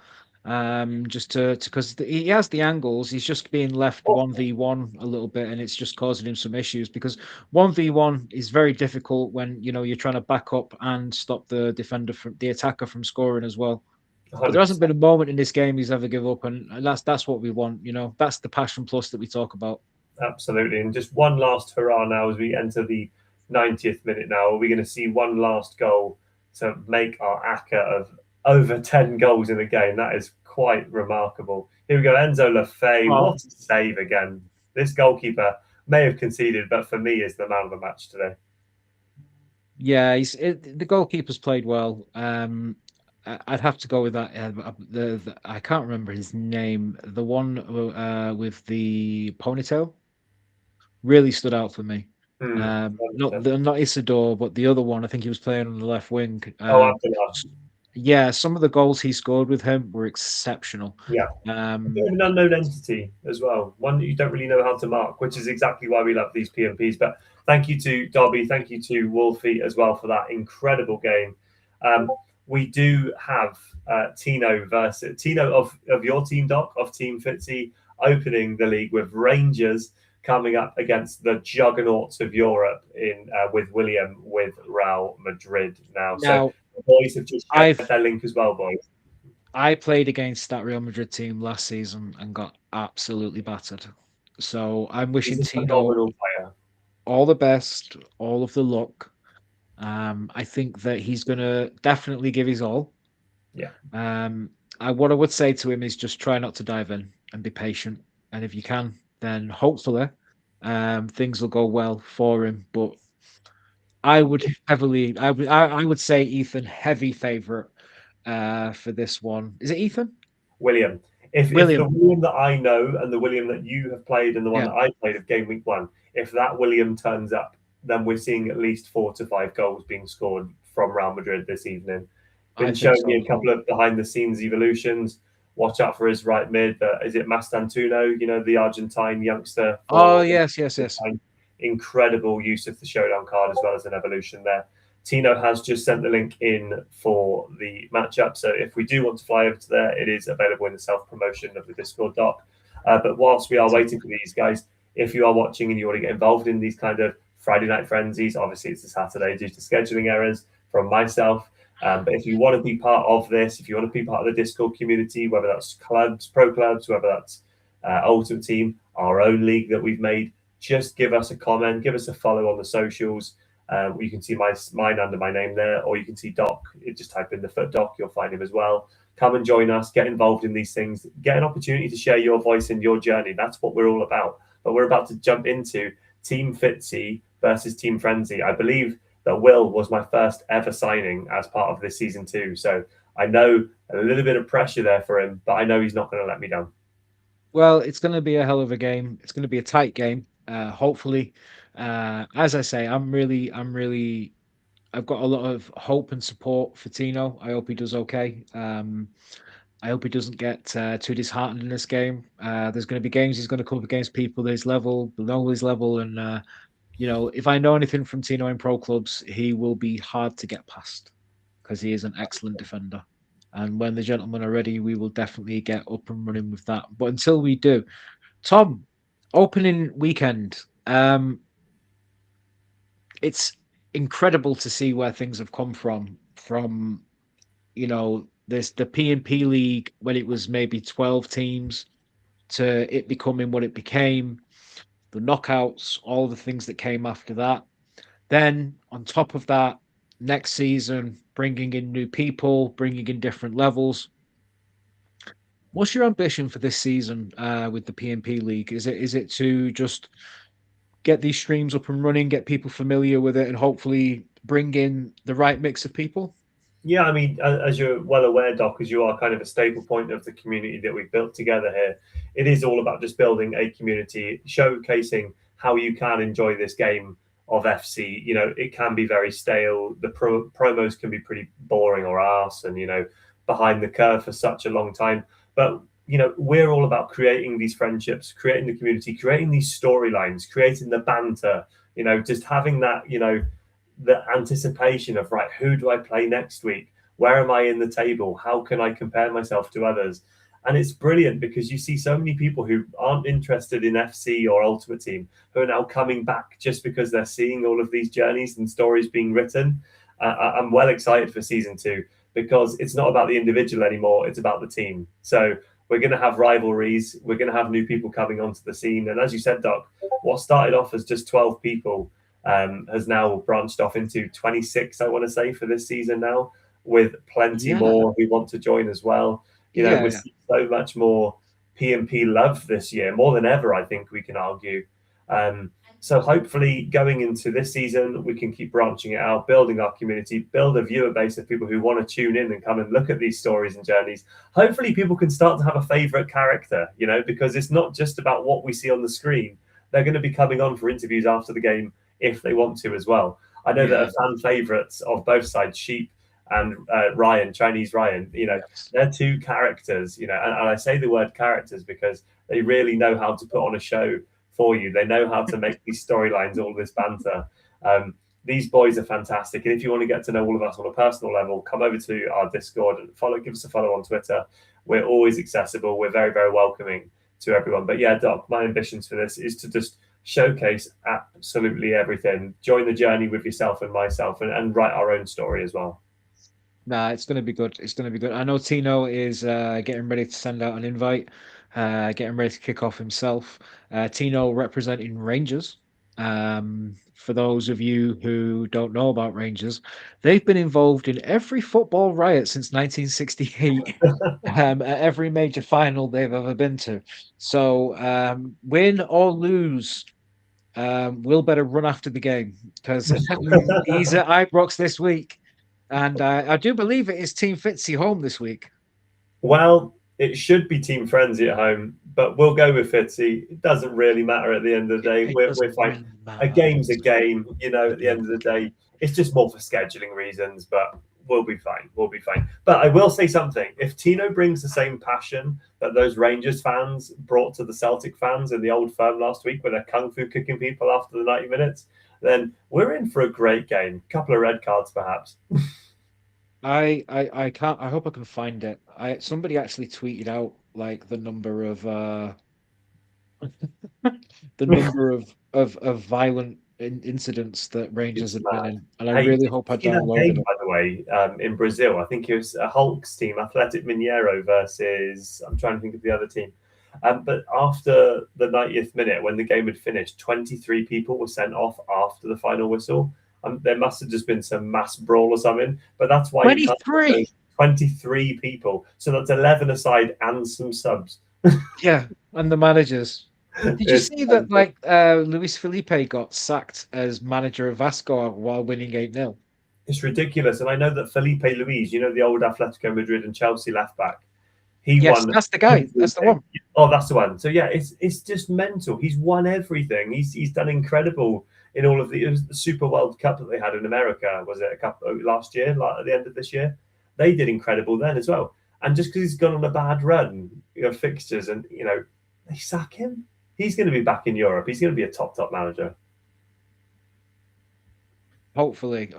because he has the angles. He's just being left 1v1 a little bit, and it's just causing him some issues, because 1v1 is very difficult when you're trying to back up and stop the defender from the attacker from scoring as well. But there hasn't been a moment in this game he's ever give up, and that's what we want. That's the passion plus that we talk about. Absolutely, and just one last hurrah now as we enter the 90th minute. Now, are we going to see one last goal to make our ACCA of over 10 goals in a game? That is quite remarkable. Here we go, Enzo Lefebvre. What a save again. This goalkeeper may have conceded, but for me is the man of the match today. Yeah, the goalkeeper's played well. I'd have to go with that. I can't remember his name. The one with the ponytail really stood out for me. Not Isidore, but the other one. I think he was playing on the left wing. Abdullah. Yeah, some of the goals he scored with him were exceptional. Yeah. A bit of an unknown entity as well, one that you don't really know how to mark, which is exactly why we love these PMPs. But thank you to Dobby, thank you to Wolfie as well for that incredible game. We do have Tino of your team, Doc, of Team Fitzy, opening the league with Rangers coming up against the juggernauts of Europe with William with Real Madrid now. So the boys have just shared their link as well, boys. I played against that Real Madrid team last season and got absolutely battered. So I'm wishing Tino all the best, all of the luck. I think that he's going to definitely give his all. Yeah. What I would say to him is just try not to dive in and be patient. And if you can, then hopefully things will go well for him. But I would say Ethan, heavy favorite for this one. Is it Ethan? William. If the William that I know and the William that you have played and the one that I played of game week 1, if that William turns up, then we're seeing at least 4 to 5 goals being scored from Real Madrid this evening. Been showing me a couple of behind the scenes evolutions. Watch out for his right mid. Is it Mastantuono? You know, the Argentine youngster. Oh yes. Incredible use of the showdown card as well as an evolution there. Tino has just sent the link in for the matchup. So if we do want to fly over to there, it is available in the self-promotion of the Discord doc. But whilst we are waiting for these guys, if you are watching and you want to get involved in these kind of Friday night frenzies, obviously it's a Saturday due to scheduling errors from myself. But if you want to be part of this, if you want to be part of the Discord community, whether that's clubs, pro clubs, whether that's Ultimate Team, our own league that we've made, just give us a comment, give us a follow on the socials. You can see mine under my name there, or you can see Doc. Just type in the Foot Doc, you'll find him as well. Come and join us, get involved in these things, get an opportunity to share your voice and your journey. That's what we're all about. But we're about to jump into Team Fitzy versus Team Frenzy. I believe that Will was my first ever signing as part of this season 2. So I know a little bit of pressure there for him, but I know he's not going to let me down. Well, it's going to be a hell of a game. It's going to be a tight game. Hopefully, as I say, I've got a lot of hope and support for Tino. I hope he does okay. I hope he doesn't get too disheartened in this game. There's going to be games he's going to come up against people at his level, below his level, and if I know anything from Tino in pro clubs, he will be hard to get past because he is an excellent defender. And when the gentlemen are ready, we will definitely get up and running with that. But until we do, Tom, opening weekend. It's incredible to see where things have come from. There's the P&P League when it was maybe 12 teams to it becoming what it became, the knockouts, all the things that came after that. Then on top of that, next season, bringing in new people, bringing in different levels. What's your ambition for this season with the P&P League? Is it to just get these streams up and running, get people familiar with it, and hopefully bring in the right mix of people? Yeah, I mean, as you're well aware, Doc, as you are kind of a staple point of the community that we've built together here, it is all about just building a community, showcasing how you can enjoy this game of FC. It can be very stale. The promos can be pretty boring or arse and, behind the curve for such a long time. But, we're all about creating these friendships, creating the community, creating these storylines, creating the banter, just having that, the anticipation of, right, who do I play next week? Where am I in the table? How can I compare myself to others? And it's brilliant because you see so many people who aren't interested in FC or Ultimate Team who are now coming back just because they're seeing all of these journeys and stories being written. I'm well excited for season 2 because it's not about the individual anymore. It's about the team. So we're going to have rivalries. We're going to have new people coming onto the scene. And as you said, Doc, what started off as just 12 people has now branched off into 26, I want to say, for this season now, with plenty more who want to join as well. We're seeing so much more P&P love this year, more than ever, I think we can argue. So hopefully going into this season, we can keep branching it out, building our community, build a viewer base of people who want to tune in and come and look at these stories and journeys. Hopefully people can start to have a favorite character, because it's not just about what we see on the screen. They're going to be coming on for interviews after the game if they want to as well. I know that fan favourites of both sides, Sheep and Ryan, Chinese Ryan, they're two characters, and I say the word characters because they really know how to put on a show for you. They know how to make these storylines, all this banter. These boys are fantastic. And if you want to get to know all of us on a personal level, come over to our Discord and give us a follow on Twitter. We're always accessible. We're very, very welcoming to everyone. But yeah, Doc, my ambitions for this is to just showcase absolutely everything. Join the journey with yourself and myself and write our own story as well. Nah, it's going to be good. It's going to be good. I know Tino is getting ready to send out an invite, getting ready to kick off himself. Tino representing Rangers. For those of you who don't know about Rangers, they've been involved in every football riot since 1968, at every major final they've ever been to. So, win or lose, Will better run after the game because he's at Ibrox this week. And I do believe it is Team Fitzy home this week. Well, it should be Team Frenzy at home, but we'll go with Fitzy. It doesn't really matter at the end of the day. We're fine. A game's a game, at the end of the day. It's just more for scheduling reasons, but we'll be fine. We'll be fine. But I will say something. If Tino brings the same passion that those Rangers fans brought to the Celtic fans in the Old Firm last week, where they're kung fu kicking people after the 90 minutes, then we're in for a great game. Couple of red cards, perhaps. I can't. I hope I can find it. Somebody actually tweeted out like the number of of violent incidents that Rangers have been in, and I really hope I downloaded it. By the way, in Brazil, I think it was a Hulk's team, Athletic Mineiro versus, I'm trying to think of the other team. But after the 90th minute, when the game had finished, 23 people were sent off after the final whistle. There must have just been some mass brawl or something, but that's why 23 people. So that's 11 aside and some subs. Yeah, and the managers. Did you see that Luis Felipe got sacked as manager of Vasco while winning 8-0? It's ridiculous. And I know that Felipe Luis, the old Atletico Madrid and Chelsea left back, he won. That's the guy. That's the one. Oh, that's the one. So yeah, it's just mental. He's won everything. He's done incredible in all of the Super World Cup that they had in America. Was it a couple last year, at the end of this year? They did incredible then as well. And just because he's gone on a bad run, fixtures, and they sack him, he's going to be back in Europe. He's going to be a top manager. Hopefully.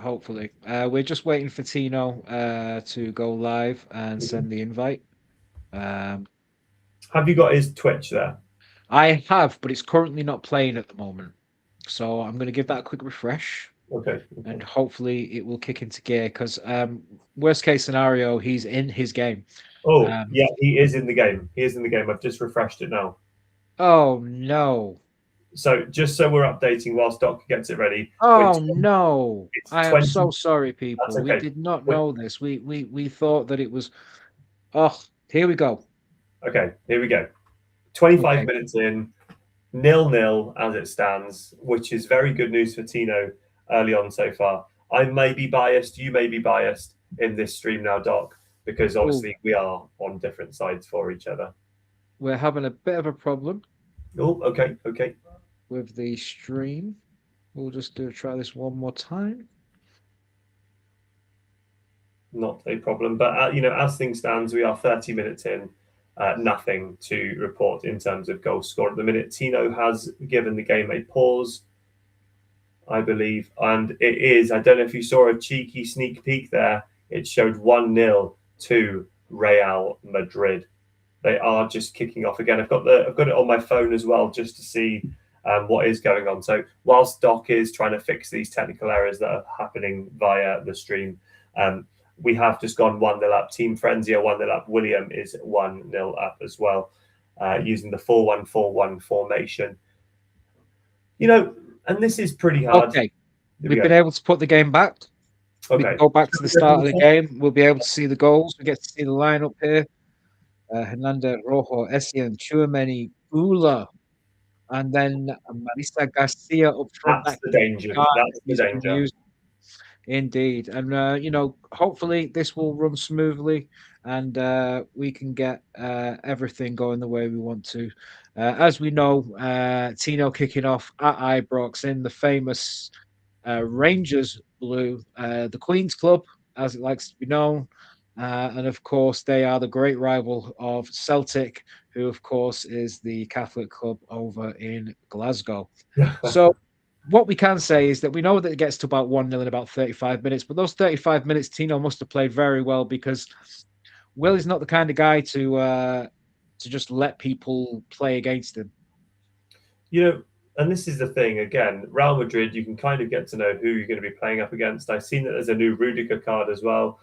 We're just waiting for Tino to go live and send the invite. Have you got his Twitch there? I have, but it's currently not playing at the moment. So I'm going to give that a quick refresh. Okay. And hopefully it will kick into gear because worst case scenario, he's in his game. Oh, yeah, he is in the game. I've just refreshed it now. Oh, no. So just so we're updating whilst Doc gets it ready. Oh, no. I am so sorry, people. Okay. We did not know this. We thought that it was... Oh, here we go. Okay, here we go. 25 minutes in, 0-0 as it stands, which is very good news for Tino early on so far. I may be biased, you may be biased in this stream now, Doc, because obviously we are on different sides for each other. We're having a bit of a problem. Oh, okay. With the stream. We'll just try this one more time. Not a problem. But, as things stands, we are 30 minutes in. Nothing to report in terms of goal score at the minute. Tino has given the game a pause, I believe. And it is, I don't know if you saw a cheeky sneak peek there. It showed 1-0 to Real Madrid. They are just kicking off again. I've got it on my phone as well, just to see what is going on. So whilst Doc is trying to fix these technical errors that are happening via the stream, we have just gone 1-0 up. Team Frenzy are 1-0 up. William is 1-0 up as well, using the 4-1-4-1 formation. And this is pretty hard. Okay, we've been able to put the game back. Okay. We can go back to the start of the game. We'll be able to see the goals. We get to see the lineup here. Hernando, Rojo, Essien, Chouameni, Ula, and then Marisa Garcia up front. That's the danger. That's the danger. Indeed. And, hopefully this will run smoothly and we can get everything going the way we want to. As we know, Tino kicking off at Ibrox in the famous Rangers blue, the Queen's Club, as it likes to be known. And of course, they are the great rival of Celtic, who, of course, is the Catholic club over in Glasgow. So, what we can say is that we know that it gets to about 1-0 in about 35 minutes, but those 35 minutes, Tino must have played very well because Will is not the kind of guy to just let people play against him. And this is the thing again, Real Madrid, you can kind of get to know who you're going to be playing up against. I've seen that there's a new Rudiger card as well.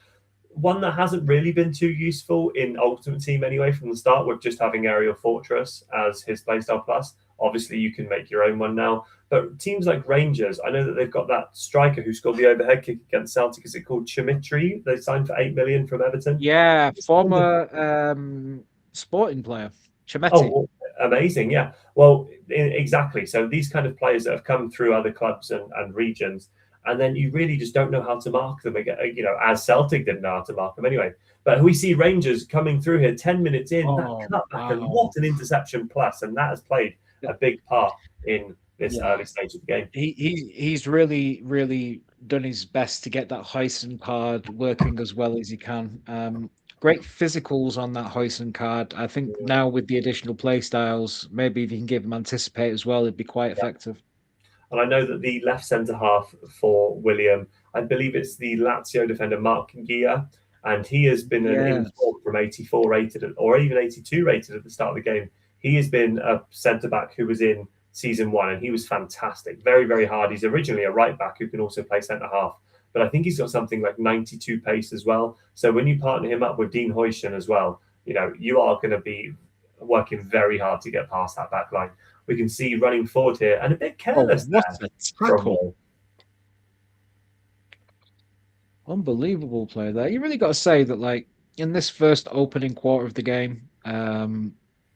One that hasn't really been too useful in Ultimate Team anyway from the start, with just having Aerial Fortress as his playstyle plus. Obviously, you can make your own one now. But teams like Rangers, I know that they've got that striker who scored the overhead kick against Celtic. Is it called Chimitri? They signed for 8 million from Everton. Yeah, former Sporting player, Chimetti. Oh, amazing. Yeah. Well, exactly. So these kind of players that have come through other clubs and regions, and then you really just don't know how to mark them again, as Celtic didn't know how to mark them anyway. But we see Rangers coming through here 10 minutes in, that cutback, and what an interception plus. And that has played a big part in this early stage of the game. He's really, really done his best to get that Heisen card working as well as he can. Great physicals on that Heisen card. I think now with the additional play styles, maybe if you can give him anticipate as well, it'd be quite effective. And I know that the left centre half for William, I believe it's the Lazio defender Mark Gia, and he has been an import from 84 rated or even 82 rated at the start of the game. He has been a centre back who was in season 1, and he was fantastic. Very, very hard. He's originally a right back who can also play centre half, but I think he's got something like 92 pace as well. So when you partner him up with Dean Huijsen as well, you are going to be working very hard to get past that back line. We can see running forward here and a bit careless. What a tackle. Unbelievable play there. You really got to say that, like, in this first opening quarter of the game,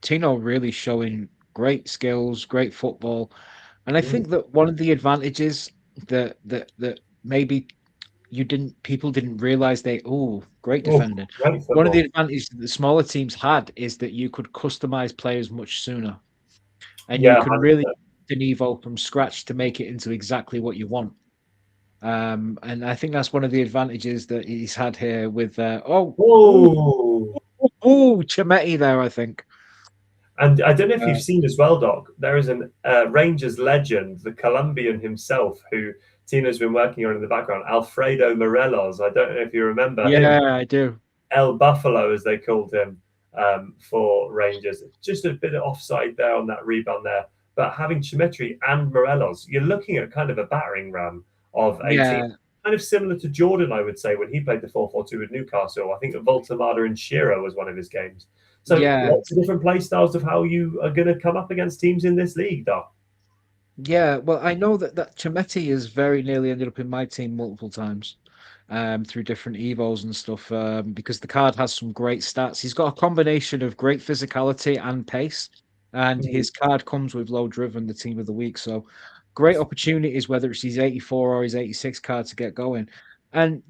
Tino really showing great skills, great football. And I think that one of the advantages that maybe people didn't realize great defending. One of the advantages that the smaller teams had is that you could customize players much sooner. And you can really an Evo from scratch to make it into exactly what you want. And I think that's one of the advantages that he's had here with Chimetti there, I think. And I don't know if you've seen as well, Doc, there is an Rangers legend, the Colombian himself, who Tino's been working on in the background, Alfredo Morelos. I don't know if you remember him. Yeah, I do. El Buffalo, as they called him, for Rangers. Just a bit of offside there on that rebound there. But having Chimetri and Morelos, you're looking at kind of a battering ram of 18. Yeah. Kind of similar to Jordan, I would say, when he played the 4-4-2 with Newcastle. I think that Voltemada and Shearer was one of his games. So lots of different play styles of how you are going to come up against teams in this league, Doc. Yeah, well, I know that Chimetti has very nearly ended up in my team multiple times through different Evos and stuff because the card has some great stats. He's got a combination of great physicality and pace, and his card comes with low driven, the team of the week. So great opportunities, whether it's his 84 or his 86 card to get going. And,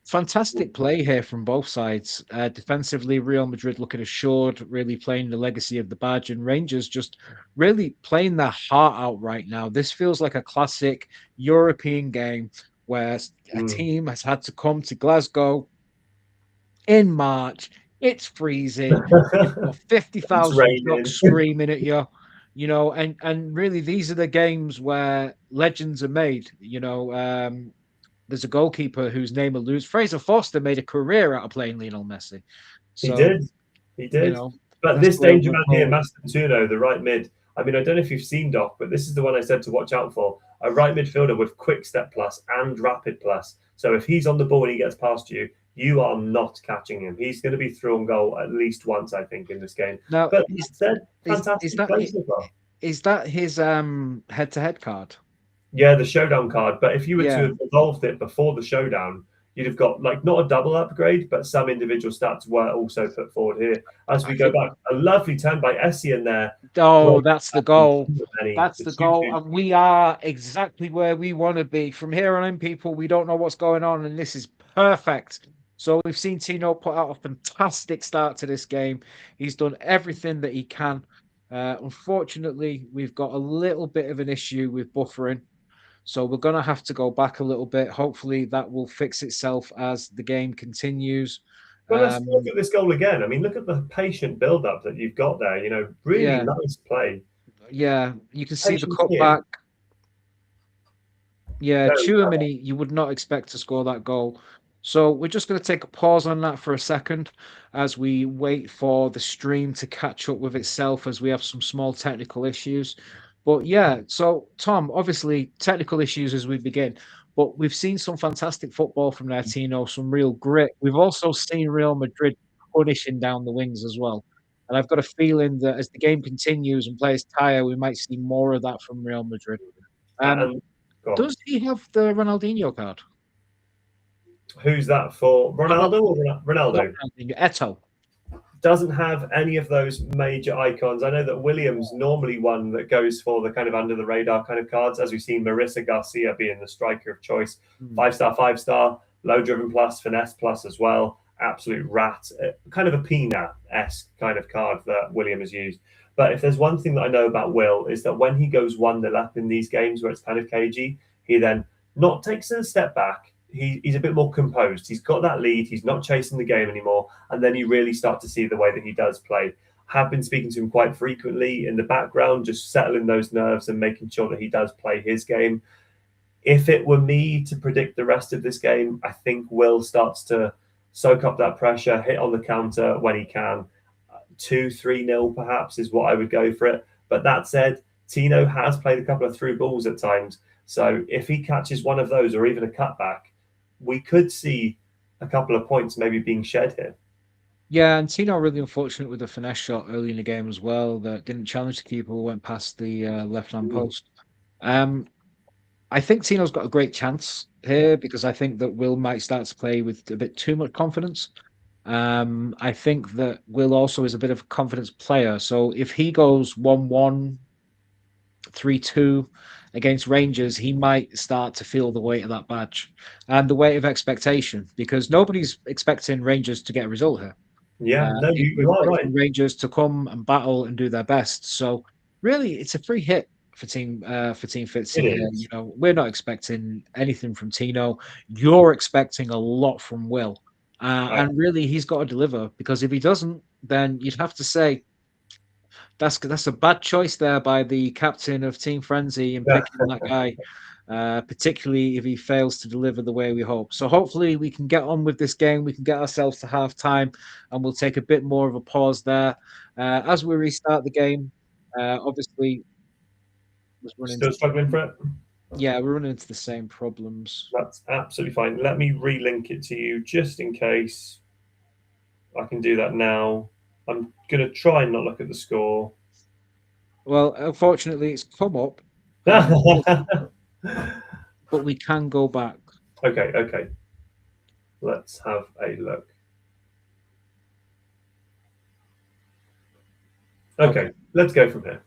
fantastic play here from both sides. Defensively, Real Madrid looking assured, really playing the legacy of the badge, and Rangers just really playing their heart out right now. This feels like a classic European game where a team has had to come to Glasgow in March. It's freezing. You've got 50,000 ducks screaming at you. And really, these are the games where legends are made. There's a goalkeeper whose name eludes. Fraser Foster made a career out of playing Lionel Messi. So, he did. But this danger man here, Mastantuono, the right mid. I mean, I don't know if you've seen, Doc, but this is the one I said to watch out for. A right midfielder with quick step plus and rapid plus. So if he's on the ball and he gets past you, you are not catching him. He's going to be through on goal at least once, I think, in this game. Now, but is that his head-to-head card? Yeah, the showdown card. But if you were to have evolved it before the showdown, you'd have got like not a double upgrade, but some individual stats were also put forward here. As we go back, a lovely turn by Essie in there. Oh, that's the goal. That's the goal. 2-2. And we are exactly where we want to be. From here on in, people, we don't know what's going on, and this is perfect. So we've seen Tino put out a fantastic start to this game. He's done everything that he can. Unfortunately, we've got a little bit of an issue with buffering. So we're going to have to go back a little bit. Hopefully that will fix itself as the game continues. Well, let's look at this goal again. I mean, look at the patient build-up that you've got there. You know, really Yeah. nice play. Yeah, you can see the Patience cutback. Yeah, Very Chouamini, you would not expect to score that goal. So we're just going to take a pause on that for a second as we wait for the stream to catch up with itself as we have some small technical issues. But yeah, so Tom, obviously technical issues as we begin, but we've seen some fantastic football from their Tino, some real grit. We've also seen Real Madrid punishing down the wings as well. And I've got a feeling that as the game continues and players tire, we might see more of that from Real Madrid. and Does he have the Ronaldinho card? who's that for? Ronaldo or Ronaldo? Eto. Doesn't have any of those major icons. I know that Williams normally one that goes for the kind of under the radar kind of cards, as we've seen Marissa Garcia being the striker of choice. 5-star, 5-star, low driven plus, finesse plus as well. Absolute rat, kind of a Pina-esque kind of card that William has used. But if there's one thing that I know about Will is that when he goes 1-0 up in these games where it's kind of cagey, he then not takes a step back. He's a bit more composed. He's got that lead. He's not chasing the game anymore. And then you really start to see the way that he does play. Have been speaking to him quite frequently in the background, just settling those nerves and making sure that he does play his game. If it were me to predict the rest of this game, I think Will starts to soak up that pressure, hit on the counter when he can. 2-3-0 perhaps is what I would go for it. But that said, Tino has played a couple of through balls at times. So if he catches one of those or even a cutback, we could see a couple of points maybe being shed here. Yeah, and Tino really unfortunate with the finesse shot early in the game as well that didn't challenge the keeper, went past the left-hand post. I think Tino's got a great chance here because I think that Will might start to play with a bit too much confidence. I think that Will also is a bit of a confidence player. So if he goes 1-1, 3-2 against Rangers, he might start to feel the weight of that badge and the weight of expectation because nobody's expecting Rangers to get a result here. Yeah, no, you are right. Rangers to come and battle and do their best. So really, it's a free hit for Team Fitzy here. You know, we're not expecting anything from Tino. You're expecting a lot from Will, and really, he's got to deliver because if he doesn't, then you'd have to say that's a bad choice there by the captain of Team Frenzy and picking that guy. Particularly if he fails to deliver the way we hope. So hopefully we can get on with this game. We can get ourselves to half time and we'll take a bit more of a pause there. As we restart the game, obviously... Still struggling for it? Yeah, we're running into the same problems. That's absolutely fine. Let me relink it to you just in case. I can do that now. I'm going to try and not look at the score. Well, unfortunately, it's come up. But we can go back. Okay. Let's have a look. Okay, let's go from here.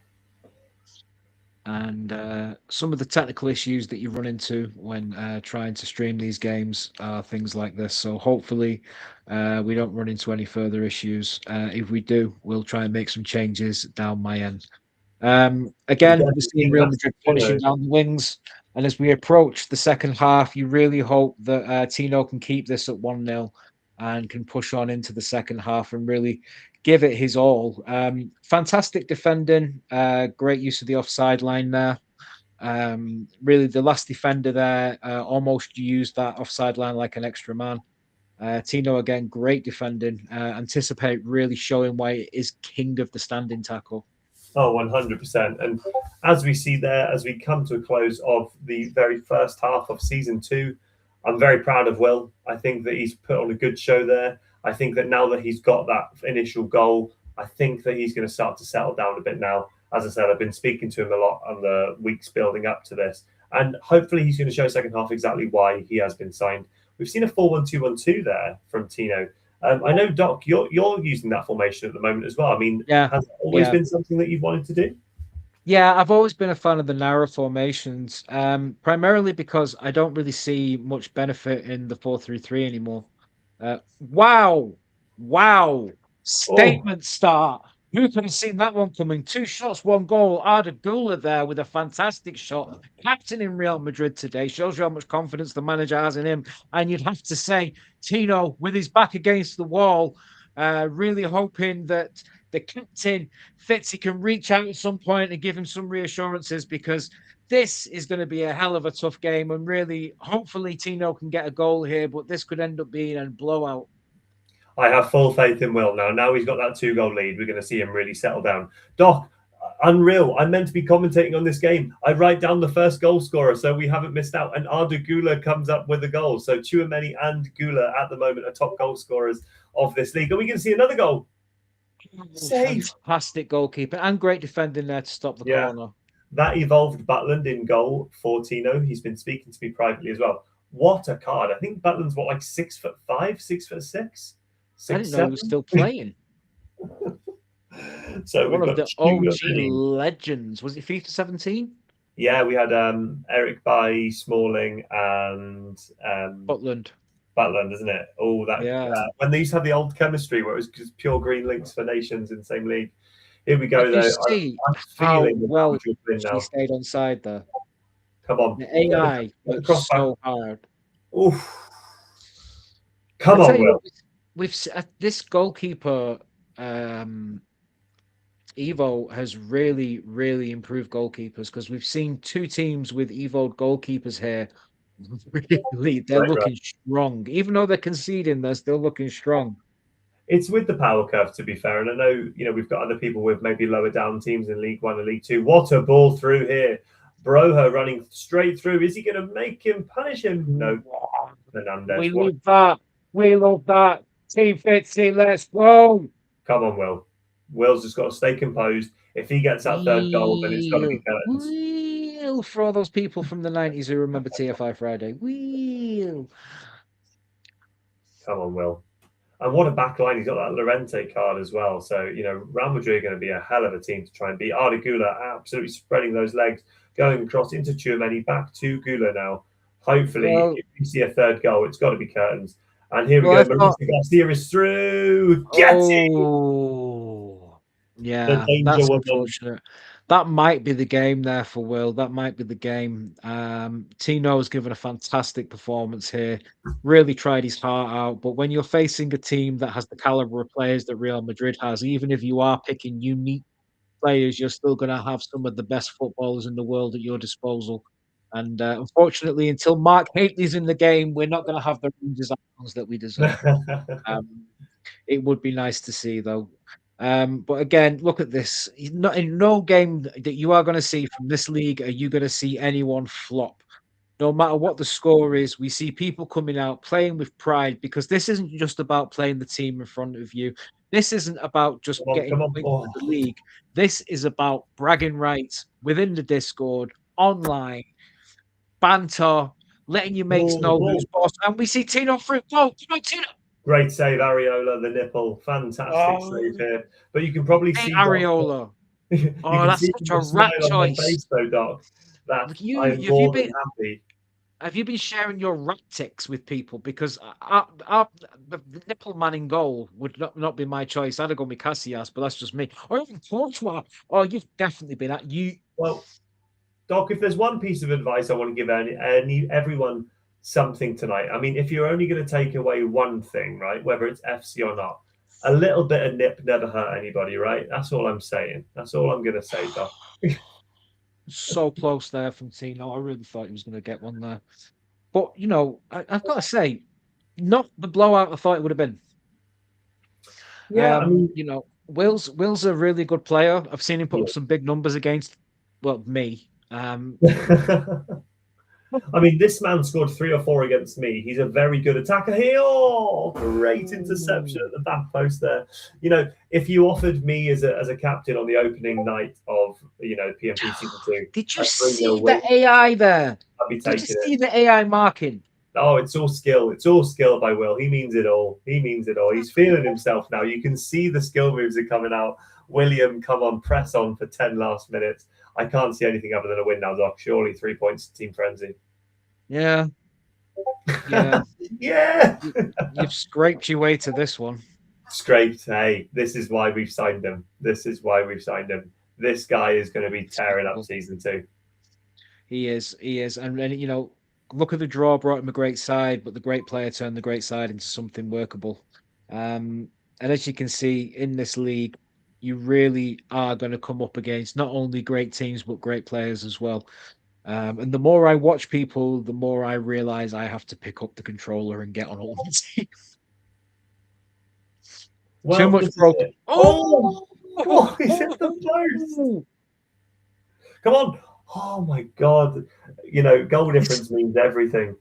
And some of the technical issues that you run into when trying to stream these games are things like this. So hopefully we don't run into any further issues. If we do, we'll try and make some changes down my end. Again, we're seeing Real Madrid punishing down the wings. And as we approach the second half, you really hope that Tino can keep this at 1-0 and can push on into the second half and really give it his all. Fantastic defending, great use of the offside line there. Really, the last defender there almost used that offside line like an extra man. Tino, again, great defending. Anticipate really showing why it is king of the standing tackle. Oh, 100%. And as we see there, as we come to a close of the very first half of season 2, I'm very proud of Will. I think that he's put on a good show there. I think that now that he's got that initial goal, I think that he's going to start to settle down a bit now. As I said, I've been speaking to him a lot on the weeks building up to this. And hopefully he's going to show second half exactly why he has been signed. We've seen a 4-1-2-1-2 there from Tino. I know, Doc, you're using that formation at the moment as well. I mean, has it always been something that you've wanted to do? Yeah, I've always been a fan of the narrow formations, primarily because I don't really see much benefit in the 4-3-3 anymore. Wow. Oh, Statement start. Who could have seen that one coming? 2 shots, 1 goal. Arda Güler there with a fantastic shot. Captain in Real Madrid today. Shows you how much confidence the manager has in him. And you'd have to say, Tino, with his back against the wall, really hoping that the captain Fitzy can reach out at some point and give him some reassurances, because this is going to be a hell of a tough game. And really, hopefully, Tino can get a goal here, but this could end up being a blowout. I have full faith in Will now. Now he's got that 2-goal lead. We're going to see him really settle down. Doc, unreal. I'm meant to be commentating on this game. I write down the first goal scorer, so we haven't missed out. And Arda Güler comes up with a goal. So Tchouaméni and Güler at the moment are top goal scorers of this league. Are we going to see another goal? Safe. Fantastic goalkeeper and great defending there to stop the corner. That evolved Butland in goal for Tino. He's been speaking to me privately as well. What a card. I think Butland's what, like 6'5", 6'6"? I didn't know he was still playing. So one of the OG legends. Was it FIFA 17? Yeah, we had Eric Bailly, Smalling, and Butland, isn't it? Oh, that when they used to have the old chemistry where it was just pure green links for nations in the same league. Here we go, though. See how well she stayed on side there. Come on, the AI works so hard. Oof. Come on, Will. We've this goalkeeper Evo has really, really improved goalkeepers, because we've seen 2 teams with Evo goalkeepers here. Really, they're looking strong. Even though they're conceding, they're still looking strong. It's with the power curve, to be fair. And I know, we've got other people with maybe lower down teams in League One and League Two. What a ball through here. Broho running straight through. Is he going to make him, punish him? No. Fernandez. We love that. We love that. Team Fitzy, let's go. Come on, Will. Will's just got to stay composed. If he gets that 3rd goal, then it's got to be curtains. Wheel for all those people from the 90s who remember TFI Friday. Wheel. Come on, Will. And what a back line. He's got that Lorente card as well. So, Real Madrid are going to be a hell of a team to try and beat. Arda Güler absolutely spreading those legs, going across into Tchouaméni, back to Güler now. Hopefully, if we see a 3rd goal, it's got to be curtains. And here we go. Marisa Garcia is through. Get it! Yeah, that's unfortunate. That might be the game there for Will. That might be the game. Tino has given a fantastic performance here. Really tried his heart out. But when you're facing a team that has the caliber of players that Real Madrid has, even if you are picking unique players, you're still going to have some of the best footballers in the world at your disposal. And unfortunately, until Mark Hateley's in the game, we're not going to have the Rangers icons that we deserve. It would be nice to see, though. But again, look at this. Not in no game that you are going to see from this league are you going to see anyone flop. No matter what the score is, we see people coming out playing with pride, because this isn't just about playing the team in front of you. This isn't about just getting points for the league. This is about bragging rights within the Discord, online, banter, letting your mates know who's boss. And we see Tino through. Go, come on, Tino. Great save, Areola, the nipple. Fantastic save here. But you can probably see Areola. That's such a rat choice. Face, though, Doc. That happy. Have you been sharing your rat tics with people? Because the nipple man in goal would not be my choice. I'd have gone with Casillas, but that's just me. Or even Courtois. Oh, you've definitely been at you. Well, Doc, if there's one piece of advice I want to give everyone something tonight. I mean, if you're only going to take away one thing, right, whether it's FC or not, a little bit of nip never hurt anybody, right? That's all I'm saying. That's all I'm going to say, Doc. So close there from Tino. I really thought he was going to get one there. But, I've got to say, not the blowout I thought it would have been. Yeah, Will's a really good player. I've seen him put up some big numbers against, me. I mean, this man scored 3 or 4 against me. He's a very good attacker here. Oh, great interception at the back post there. If you offered me as a captain on the opening night of, PMP Season 2. Did you see the AI there? I'd be taking Did you see the AI marking? Oh, it's all skill. It's all skill by Will. He means it all. He means it all. He's feeling himself now. You can see the skill moves are coming out. William, come on, press on for 10 last minutes. I can't see anything other than a win now, Doc. Surely 3 points to Team Frenzy. Yeah, yeah. Yeah. You've scraped your way to this one. Scraped. Hey, this is why we've signed him. This is why we've signed him. This guy is going to be tearing up season 2. He is. He is. And you know, look at the draw brought him a great side, but the great player turned the great side into something workable. And as you can see in this league, you really are going to come up against not only great teams but great players as well. And the more I watch people, the more I realize I have to pick up the controller and get on all the team. Well, Too much this is broken. it. Oh, oh, he's hit the post. Come on. Oh my God. You know, goal difference means everything.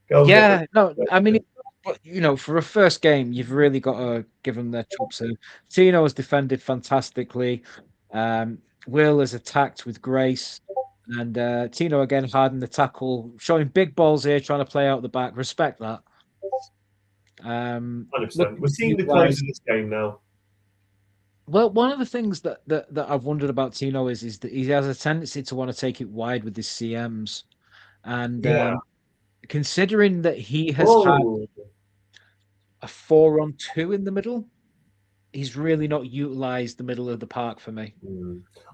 Goal Yeah, difference. no, I mean, but you know, for a first game, you've really got to give them their chops. So Tino has defended fantastically. Will has attacked with grace, and Tino again hardened the tackle, showing big balls here, trying to play out the back. Respect that. 100%. Looking We're to seeing the utilize. close of this game now. Well, one of the things that I've wondered about Tino is that he has a tendency to want to take it wide with his CMs, and Yeah. considering that he has had Oh, a 4-on-2 in the middle, he's really not utilized the middle of the park for me.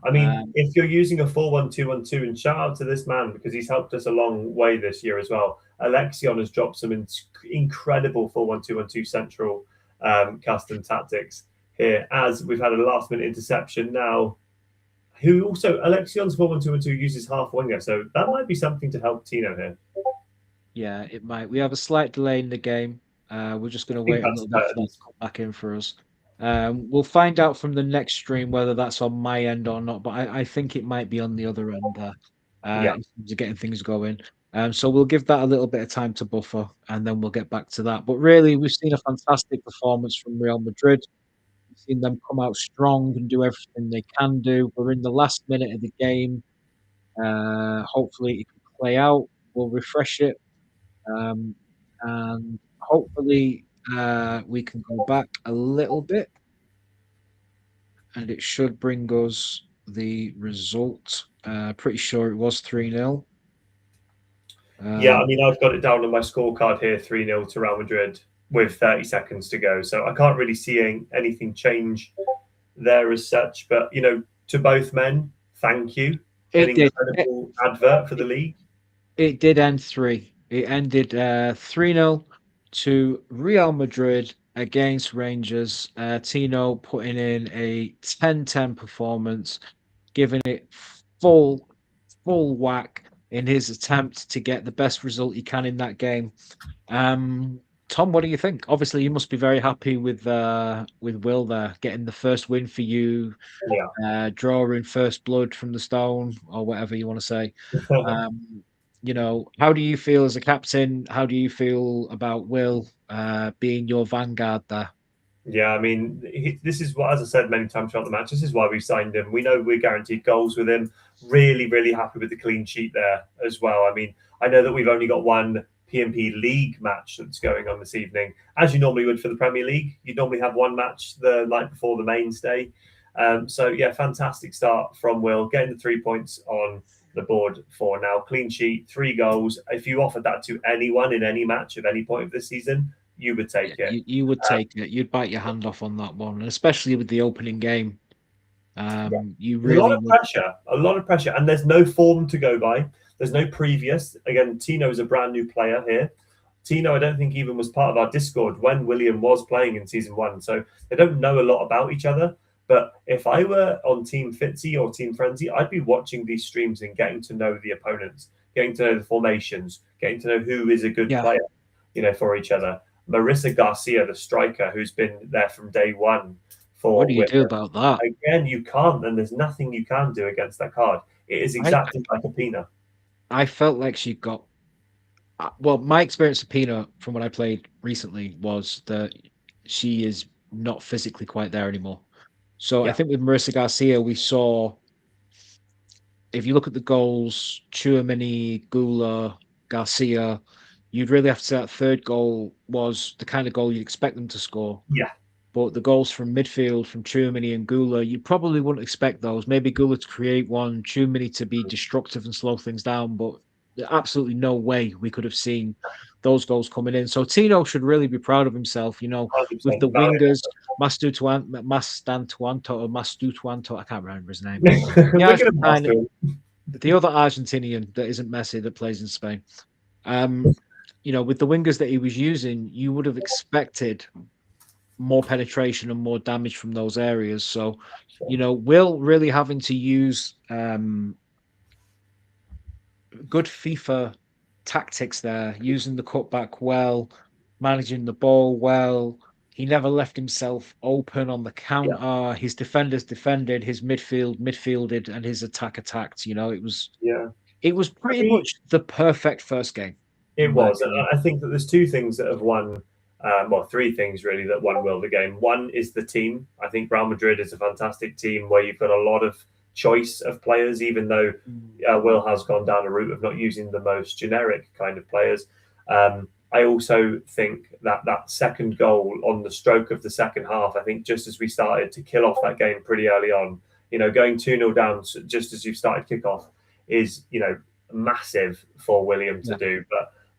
I mean, Um, if you're using a 4-1-2-1-2, and shout out to this man because he's helped us a long way this year as well. Alexion has dropped some incredible 4-1-2-1-2 central custom tactics here, as we've had a last minute interception now. Who also Alexion's 4-1-2-1-2 uses half winger, so that might be something to help Tino here. yeah, it might. We have a slight delay in the game. We're just going to I think wait a that's little bit for that curtains. to come back in for us. We'll find out from the next stream whether that's on my end or not, but I think it might be on the other end there Yeah. in terms of getting things going. So we'll give that a little bit of time to buffer, and then we'll get back to that. But really, we've seen a fantastic performance from Real Madrid. We've seen them come out strong and do everything they can do. We're in the last minute of the game. Hopefully, it can play out. We'll refresh it, um, and hopefully, we can go back a little bit, and it should bring us the result. Pretty sure it was 3-0. Yeah, I mean, I've got it down on my scorecard here 3-0 to Real Madrid with 30 seconds to go. So I can't really see anything change there as such. But, you know, to both men, thank you. An It did. incredible advert for the league. It did end 3. It ended 3-0 to Real Madrid against Rangers. Tino putting in a 10-10 performance, giving it full whack in his attempt to get the best result he can in that game. Tom, what do you think? Obviously, you must be very happy with Will there getting the first win for you, drawing first blood from the stone, or whatever you want to say. Yeah. You know, how do you feel as a captain? How do you feel about Will being your vanguard there? Yeah, I mean, this is what, as I said many times throughout the match, this is why we signed him. We know we're guaranteed goals with him. Really, really happy with the clean sheet there as well. I mean, I know that we've only got one PMP League match that's going on this evening, as you normally would for the Premier League. You'd normally have one match the night before the mainstay. So, yeah, fantastic start from Will, getting the 3 points on the board for now. Clean sheet, 3 goals. If you offered that to anyone in any match at any point of this season, you would take it. You would take it. You'd bite your hand off on that one, and especially with the opening game. You There's a lot really of pressure, and there's no form to go by. There's no previous. Again, Tino is a brand new player here. Tino, I don't think even was part of our Discord when William was playing in season 1, so they don't know a lot about each other. But if I were on Team Fitzy or Team Frenzy, I'd be watching these streams and getting to know the opponents, getting to know the formations, getting to know who is a good player, you know, for each other. Marissa Garcia, the striker, who's been there from day one. What do you do about that? Again, you can't, and there's nothing you can do against that card. It is exactly like a Pina. I felt like she got. Well, my experience of Pina from when I played recently was that she is not physically quite there anymore. So I think with Marissa Garcia, we saw, if you look at the goals, Chouameni, Gula, Garcia, you'd really have to say that third goal was the kind of goal you'd expect them to score. Yeah. But the goals from midfield, from Tchouaméni and Gula, you probably wouldn't expect those. Maybe Gula to create one, Tchouaméni to be destructive and slow things down, but absolutely no way we could have seen those goals coming in. So Tino should really be proud of himself, with 100% the valid. wingers, Mastuanto, I can't remember his name. The We're gonna master Argentine, him. the other Argentinian that isn't Messi that plays in Spain. Um, with the wingers that he was using, you would have expected more penetration and more damage from those areas. So, Will really having to use good FIFA tactics there, using the cutback well, managing the ball well. He never left himself open on the Yeah. counter. His defenders defended, his midfielded, and his attack attacked. Yeah. It was I pretty mean, much the perfect first game. it In my was. opinion. I think that there's two things that have won. Well, three things really that won Will the game. One is the team. I think Real Madrid is a fantastic team where you've got a lot of choice of players, even though Will has gone down a route of not using the most generic kind of players. I also think that that second goal on the stroke of the second half, I think just as we started to kill off that game pretty early on, going 2-0 down just as you've started kickoff is, massive for William to do.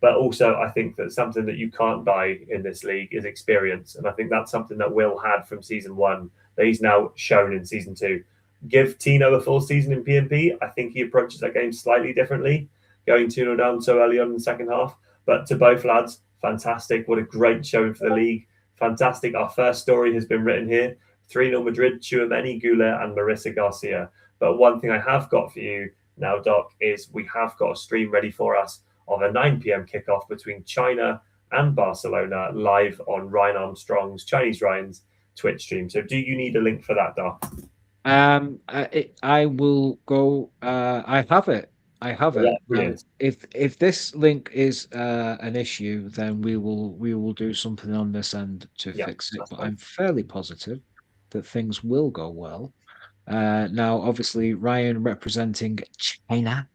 But also, I think that something that you can't buy in this league is experience. And I think that's something that Will had from season one that he's now shown in season two. Give Tino a full season in PMP. I think he approaches that game slightly differently, going 2-0 down so early on in the second half. But to both lads, fantastic. What a great showing for the league. Fantastic. Our first story has been written here. 3-0 Madrid, Tchouaméni, Goulet, and Marissa Garcia. But one thing I have got for you now, Doc, is we have got a stream ready for us of a 9 p.m. kickoff between China and Barcelona live on Ryan Armstrong's, Chinese Ryan's Twitch stream. So do you need a link for that, Doc? I will go. I have it. I have it. Brilliant. If this link is an issue, then we will do something on this end to fix it. But fine. I'm fairly positive that things will go well. Now, obviously, Ryan representing China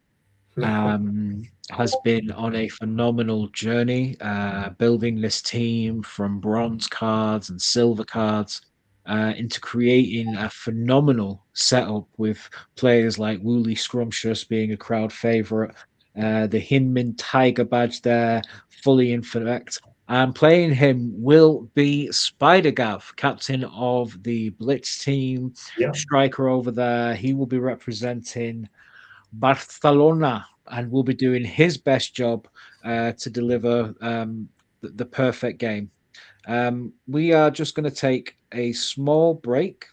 has been on a phenomenal journey, building this team from bronze cards and silver cards into creating a phenomenal setup with players like Wooly Scrumptious being a crowd favorite, the Hinman Tiger badge there, fully in effect. And playing him will be Spider Gav, captain of the Blitz team, Yeah. striker over there. He will be representing Barcelona and will be doing his best job to deliver the perfect game. We are just going to take a small break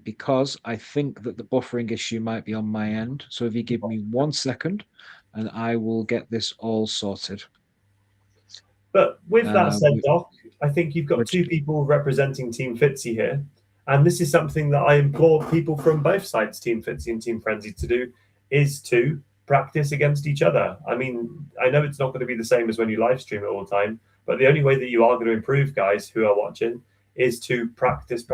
because I think that the buffering issue might be on my end. So if you give me 1 second, and I will get this all sorted. But with that said, Doc, I think you've got Which- two people representing Team Fitzy here. And this is something that I implore people from both sides, Team Fitzy and Team Frenzy, to do, is to practice against each other. I mean, I know it's not going to be the same as when you live stream it all the time, but the only way that you are going to improve, guys who are watching, is to practice,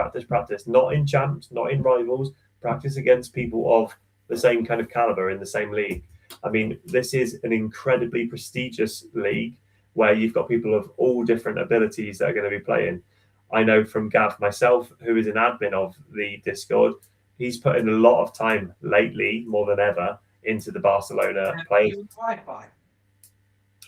not in champs, not in rivals, practice against people of the same kind of caliber in the same league. I mean, this is an incredibly prestigious league where you've got people of all different abilities that are going to be playing. I know from Gav myself, who is an admin of the Discord, he's put in a lot of time lately, more than ever, into the Barcelona play.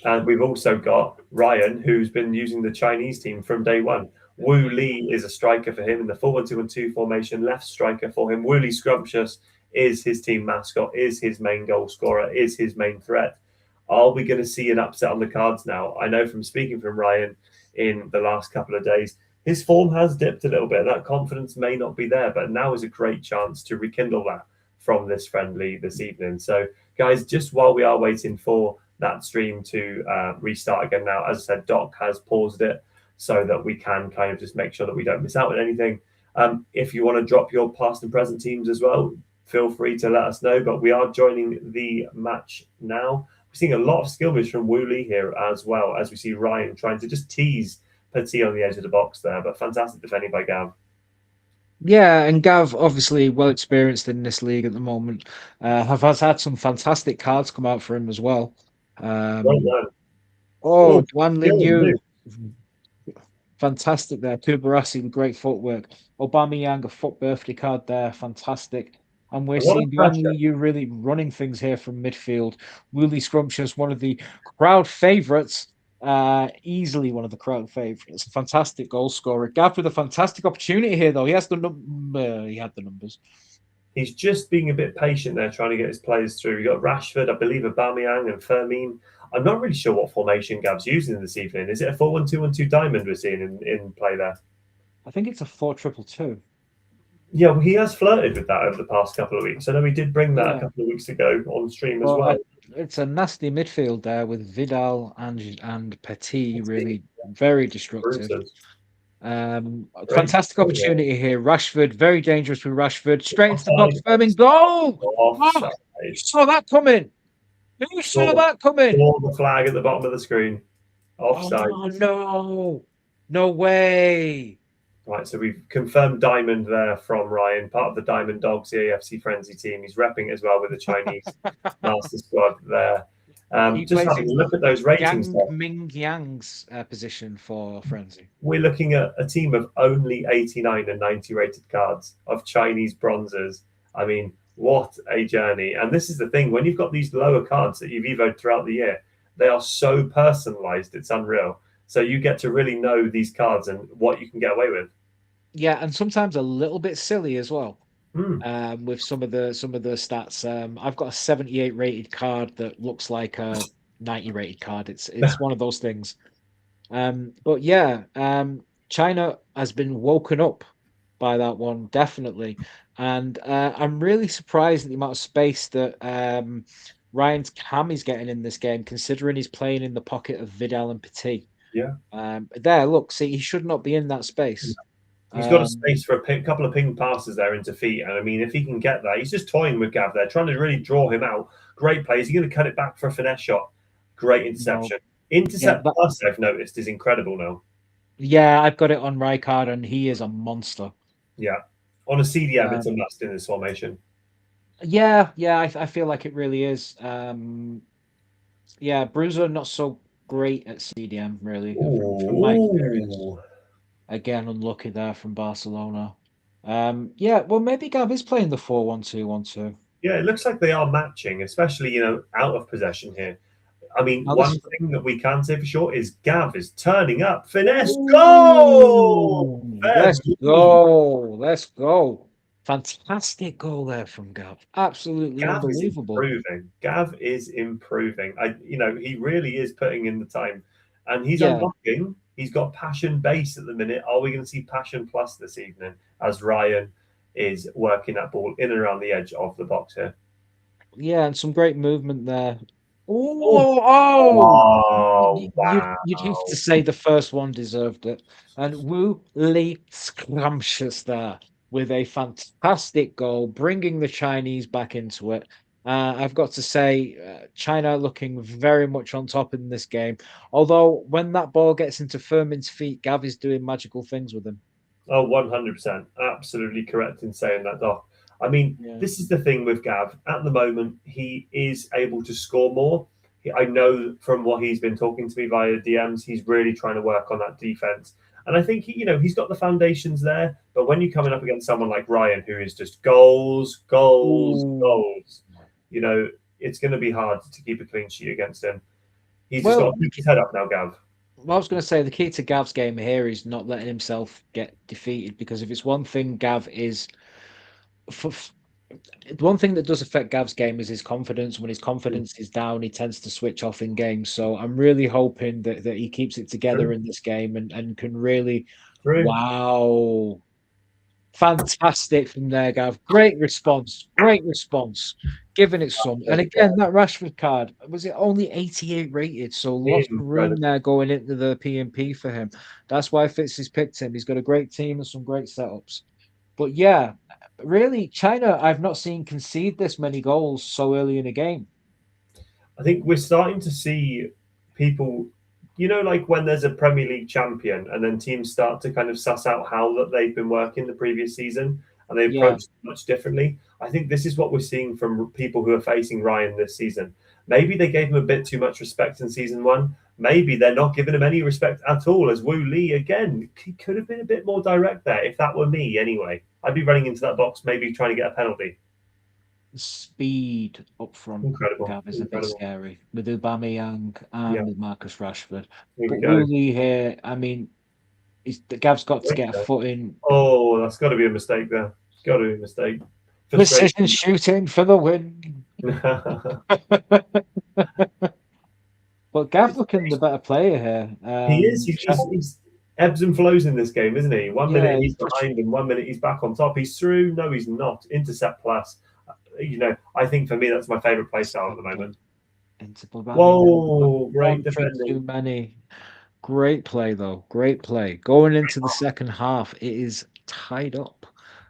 And we've also got Ryan, who's been using the Chinese team from day one. Wu Li is a striker for him in the 4-1-2-1-2 formation, left striker for him. Wooly Scrumptious is his team mascot, is his main goal scorer, is his main threat. Are we going to see an upset on the cards now? I know from speaking from Ryan in the last couple of days, his form has dipped a little bit. That confidence may not be there, but now is a great chance to rekindle that from this friendly this evening. So, guys, just while we are waiting for that stream to restart again now, as I said, Doc has paused it so that we can kind of just make sure that we don't miss out on anything. If you want to drop your past and present teams as well, feel free to let us know. But we are joining the match now. We're seeing a lot of skill moves from Wooly here as well, as we see Ryan trying to just tease Petit on the edge of the box there. But fantastic defending by Gav. Yeah, and Gav, obviously well experienced in this league at the moment, has had some fantastic cards come out for him as well. Well done. Oh, Oh, Duan Ling still new. Yu. Fantastic there. Kubarasi with great footwork. Aubameyang, a foot birthday card there. Fantastic. And we're And what a seeing Duan pressure. Ling Yu really running things here from midfield. Really scrumptious, one of the crowd favourites. Easily one of the crowd favourites. Fantastic goal scorer. Gav with a fantastic opportunity here, though. He has he had the numbers. He's just being a bit patient there, trying to get his players through. You got Rashford, I believe, Aubameyang and Firmine. I'm not really sure what formation Gav's using this evening. Is it a 4-1-2-1-2 diamond we're seeing in play there? I think it's a 4-2-2. Yeah, well, he has flirted with that over the past couple of weeks. I know he did bring that a Yeah. couple of weeks ago on stream as Well, well. it's a nasty midfield there with Vidal and Petit, really very destructive. Brutus. Great. Fantastic Oh, yeah. opportunity here. Rashford, very dangerous with Rashford. Straight into the box. Offside. Firming goal. Offside. Oh, who saw that coming? Who saw that coming? Saw the flag at the bottom of the screen. Offside. Oh, no. No way. Right, so we've confirmed Diamond there from Ryan, part of the Diamond Dogs, the AFC Frenzy team. He's repping as well with the Chinese master squad there. He Just plays having a in look at those ratings Yang there. Ming Yang's position for Frenzy. We're looking at a team of only 89 and 90 rated cards of Chinese bronzes. I mean, what a journey. And this is the thing, when you've got these lower cards that you've evoed throughout the year, they are so personalized, it's unreal. So you get to really know these cards and what you can get away with. Yeah, and sometimes a little bit silly as well. Mm. With some of the stats. I've got a 78 rated card that looks like a 90 rated card. It's one of those things. But yeah, China has been woken up by that one, definitely. And I'm really surprised at the amount of space that Ryan's Cam is getting in this game, considering he's playing in the pocket of Vidal and Petit. Yeah. There, look, see, he should not be in that space. He's got a space for a couple of ping passes there into feet. And I mean, if he can get that, he's just toying with Gav there, trying to really draw him out. Great play. Is he going to cut it back for a finesse shot? Great interception. No. Intercept plus, I've noticed, is incredible now. Yeah, I've got it on Rijkaard, and he is a monster. Yeah. On a CDM, it's a must in this formation. Yeah, I feel like it really is. Yeah, Bruiser not so great at CDM, really, from my experience. Again, unlucky there from Barcelona. Yeah, well, maybe Gav is playing the 4-1-2-1-2. Yeah, it looks like they are matching, especially, out of possession here. I mean, one thing that we can say for sure is Gav is turning up. Finesse goal! Let's go. Let's go. Fantastic goal there from Gav. Absolutely unbelievable. Gav is improving. He really is putting in the time. And he's unlocking. He's got passion base at the minute. Are we going to see passion plus this evening as Ryan is working that ball in and around the edge of the box here? Yeah, and some great movement there. Wow. You'd have to say the first one deserved it. And Wu Li scrumptious there with a fantastic goal, bringing the Chinese back into it. I've got to say, China looking very much on top in this game. Although when that ball gets into Firmin's feet, Gav is doing magical things with him. Oh, 100%. Absolutely correct in saying that, Doc. I mean, This is the thing with Gav. At the moment, he is able to score more. I know from what he's been talking to me via DMs, he's really trying to work on that defense. And I think, he's got the foundations there. But when you're coming up against someone like Ryan, who is just goals, it's going to be hard to keep a clean sheet against him. He's just got to keep his head up now, Gav. Well, I was going to say the key to Gav's game here is not letting himself get defeated, because if it's one thing Gav is... one thing that does affect Gav's game is his confidence. When his confidence is down, he tends to switch off in games. So I'm really hoping that he keeps it together in this game and can really... Wow. Fantastic from there, Gav. Great response. Giving it some. And again, that Rashford card, was it only 88 rated? So lots of room there going into the P&P for him. That's why Fitz has picked him. He's got a great team and some great setups. But yeah, really, China, I've not seen concede this many goals so early in a game. I think we're starting to see people, like when there's a Premier League champion and then teams start to kind of suss out how that they've been working the previous season. and they Yeah. approach much differently. I think this is what we're seeing from people who are facing Ryan this season. Maybe they gave him a bit too much respect in season one. Maybe they're not giving him any respect at all. As Wu Lee, again, he could have been a bit more direct there. If that were me, anyway, I'd be running into that box, maybe trying to get a penalty. Speed up front, Incredible, Gav, is a bit incredible. scary with Aubameyang Yeah, and with Marcus Rashford. here we But go. Woolley here, I mean, Gav's got to Great get a save. foot in. Oh, that's got to be a mistake there. Got to be a mistake. Precision shooting for the win. But Gav looking the better player here. He is. He's ebbs and flows in this game, isn't he? One minute he's just behind, and 1 minute he's back on top. He's through. No, he's not. Intercept plus. I think for me that's my favourite play style at the moment. Whoa, great defending. Too many. Great play though. Great play. Going into the second half, it is tied up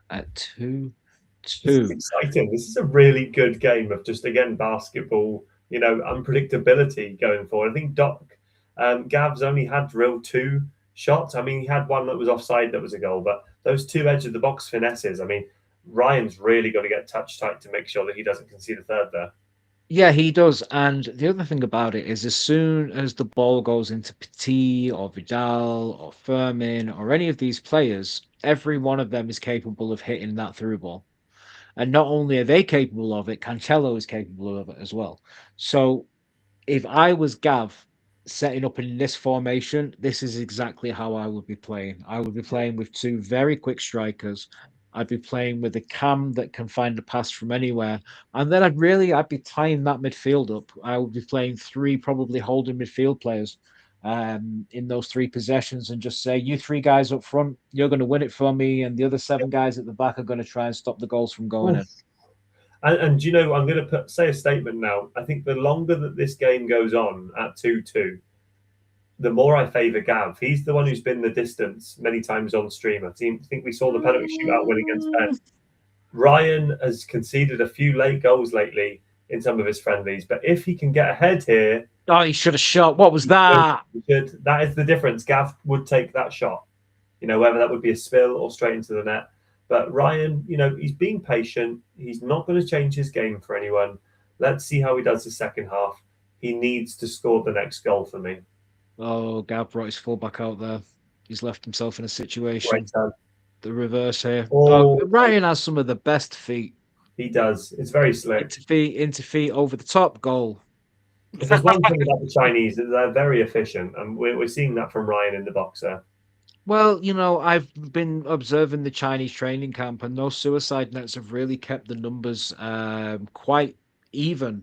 at 2-2. This is exciting. This is a really good game of just again basketball. Unpredictability going forward. I think Gav's only had real 2 shots. I mean, he had one that was offside that was a goal, but those 2 edge of the box finesses. I mean, Ryan's really got to get touch tight to make sure that he doesn't concede a third there. Yeah, he does. And the other thing about it is as soon as the ball goes into Petit or Vidal or Furman or any of these players, every one of them is capable of hitting that through ball. And not only are they capable of it, Cancelo is capable of it as well. So if I was Gav setting up in this formation, this is exactly how I would be playing. I would be playing with 2 very quick strikers. I'd be playing with a cam that can find a pass from anywhere. And then I'd be tying that midfield up. I would be playing 3 probably holding midfield players in those 3 possessions and just say, you 3 guys up front, you're going to win it for me. And the other 7 guys at the back are going to try and stop the goals from going in. And I'm going to say a statement now. I think the longer that this game goes on at 2-2, the more I favour Gav. He's the one who's been the distance many times on stream. I think we saw the penalty shootout win against Ben. Ryan has conceded a few late goals lately in some of his friendlies, but if he can get ahead here... Oh, he should have shot. What was that? That is the difference. Gav would take that shot, whether that would be a spill or straight into the net. But Ryan, he's being patient. He's not going to change his game for anyone. Let's see how he does the second half. He needs to score the next goal for me. Oh, Gav brought his fullback out there. He's left himself in a situation. The reverse here. Ryan has some of the best feet. He does. It's very slick. Into feet, over the top, goal. If there's one thing about the Chinese, they're very efficient, and we're seeing that from Ryan in the boxer. Well, I've been observing the Chinese training camp, and those suicide nets have really kept the numbers quite even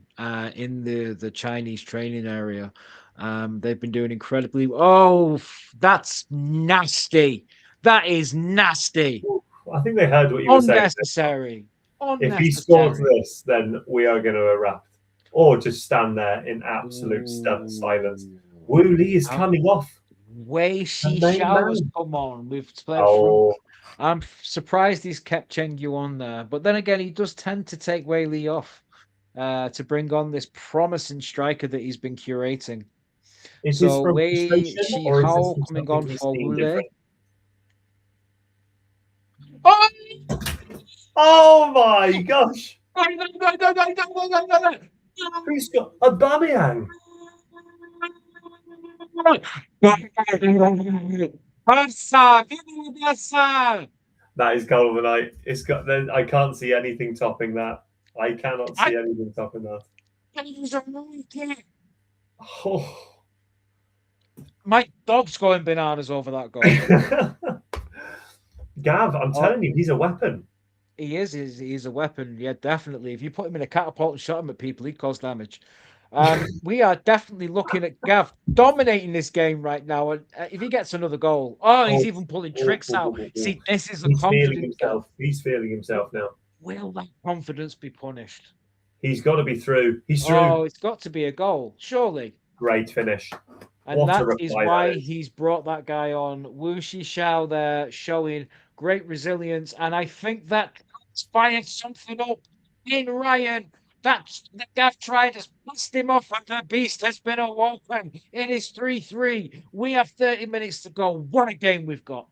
in the Chinese training area. They've been doing incredibly. Oh, that's nasty. That is nasty. I think they heard what you were saying. Unnecessary. If he scores this, then we are going to erupt. Or just stand there in absolute stunned silence. Wu Lee is coming off. Wei Xiao's come on. We've played I'm surprised he's kept Cheng Yu on there. But then again, he does tend to take Wei Li off to bring on this promising striker that he's been curating. So Wei Xiao coming on for Wu Li. Oh my gosh! Who's got Aubameyang? That is goal of the night. It's got. I can't see anything topping that. I cannot see anything topping that. Oh. My dog's going bananas over that goal. Gav, I'm telling you, he's a weapon. He is. He's a weapon. Yeah, definitely. If you put him in a catapult and shot him at people, he'd cause damage. We are definitely looking at Gav dominating this game right now. And if he gets another goal, he's even pulling tricks out. See, this is the confidence. He's feeling himself now. Will that confidence be punished? He's got to be through. He's through. Oh, it's got to be a goal, surely. Great finish. And that is why he's brought that guy on. Wu Xiao there showing great resilience. And I think that fired something up in Ryan. That the Gav tried to bust him off, and the beast has been awoken. It is 3-3. We have 30 minutes to go. What a game we've got.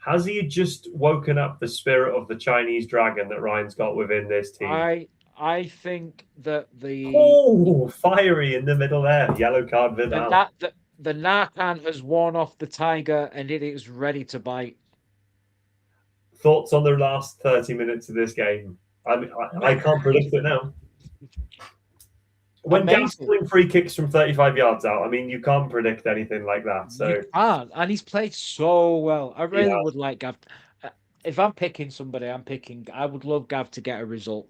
Has he just woken up the spirit of the Chinese dragon that Ryan's got within this team? I think that Oh, fiery in the middle there. Yellow card Vidal. the Narcan has worn off the tiger and it is ready to bite. Thoughts on the last 30 minutes of this game? I can't predict it now. When Gav's pulling free kicks from 35 yards out, I mean, you can't predict anything like that. So you can't, and he's played so well. I really would like Gav. If I'm picking somebody, I would love Gav to get a result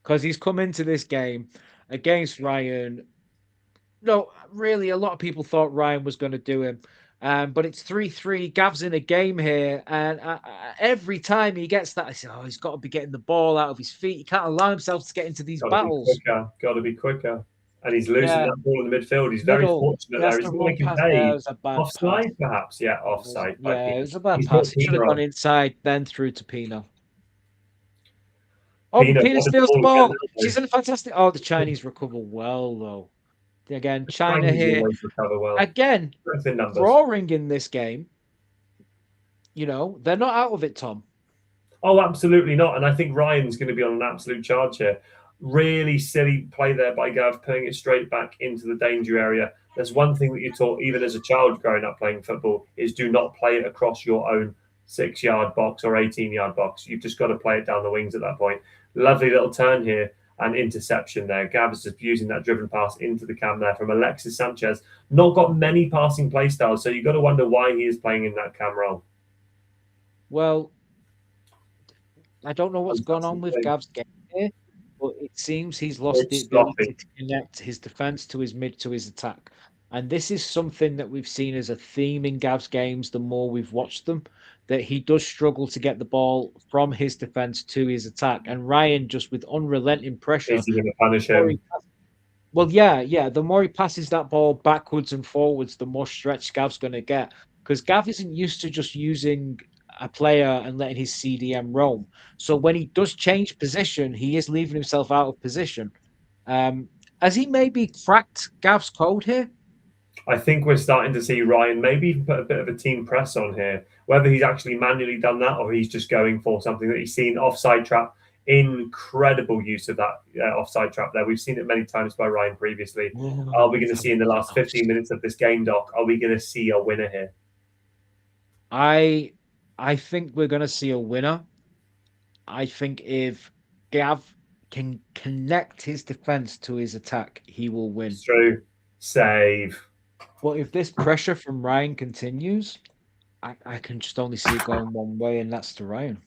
because he's come into this game against Ryan. No, really, a lot of people thought Ryan was going to do him. But it's 3-3. Gav's in a game here, and every time he gets that, I say, "Oh, he's got to be getting the ball out of his feet. He can't allow himself to get into these battles. Got to be quicker." And he's losing that ball in the midfield. He's very fortunate there. He's going to pay offside, perhaps. Yeah, offside. Yeah, it was a bad pass. He should have gone inside, then through to Pino. Oh, Pino steals the ball. She's in a fantastic. Oh, the Chinese recover well, though. Again, China here. Well. Again, roaring in this game. You know, they're not out of it, Tom. Oh, absolutely not. And I think Ryan's going to be on an absolute charge here. Really silly play there by Gav, putting it straight back into the danger area. There's one thing that you taught, even as a child growing up playing football, is do not play it across your own 6-yard box or 18-yard box. You've just got to play it down the wings at that point. Lovely little turn here and interception there. Gav is just using that driven pass into the cam there from Alexis Sanchez. Not got many passing play styles, so you've got to wonder why he is playing in that cam role. Well, I don't know what's gone on with Gav's game here, but it seems he's lost the ability to connect his defense to his mid to his attack. And this is something that we've seen as a theme in Gav's games the more we've watched them, that he does struggle to get the ball from his defense to his attack. And Ryan, just with unrelenting pressure, is he going to punish him? Well, yeah. The more he passes that ball backwards and forwards, the more stretch Gav's going to get. Because Gav isn't used to just using a player and letting his CDM roam. So when he does change position, he is leaving himself out of position. Has he maybe cracked Gav's code here? I think we're starting to see Ryan maybe even put a bit of a team press on here. Whether he's actually manually done that or he's just going for something that he's seen. Offside trap, incredible use of that offside trap there. We've seen it many times by Ryan previously. Are we going to see in the last 15 minutes of this game, Doc, are we going to see a winner here? I think we're going to see a winner. I think if Gav can connect his defense to his attack, he will win. It's true. Save. But if this pressure from Ryan continues, I can just only see it going one way, and that's to Ryan.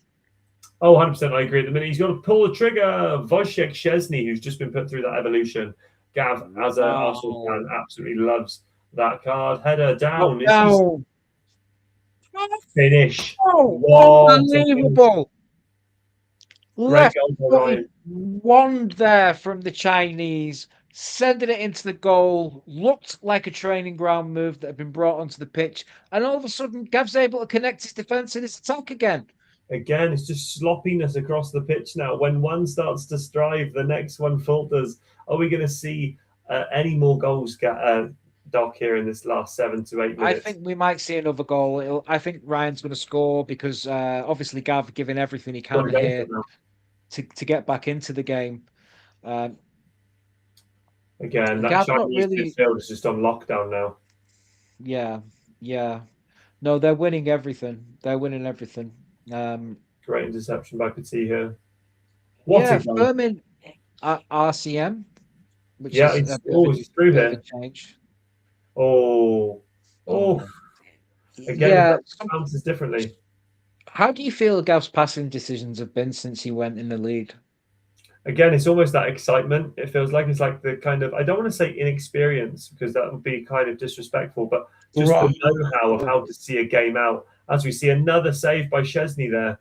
Oh, 100%. I agree. At the minute, he's got to pull the trigger. Wojciech Szczesny, who's just been put through that evolution. Gav, as an Arsenal fan, absolutely loves that card. Header down. Finish. Oh, unbelievable. Left wand there from the Chinese, sending it into the goal. Looked like a training ground move that had been brought onto the pitch. And all of a sudden, Gav's able to connect his defence and his attack again. Again, it's just sloppiness across the pitch now. When one starts to strive, the next one falters. Are we going to see any more goals, Doc, here in this last 7 to 8 minutes? I think we might see another goal. I think Ryan's going to score because obviously Gav giving everything he can here to get back into the game. Again, that Chinese midfield is just on lockdown now. Yeah. No, they're winning everything. Great interception by Petit here. Furman RCM. Which is he's through here. Change. Oh. Again, bounces differently. How do you feel Gav's passing decisions have been since he went in the lead? Again, it's almost that excitement. It feels like it's like the kind of, I don't want to say inexperience because that would be kind of disrespectful, but just the know-how of how to see a game out. As we see another save by Szczesny there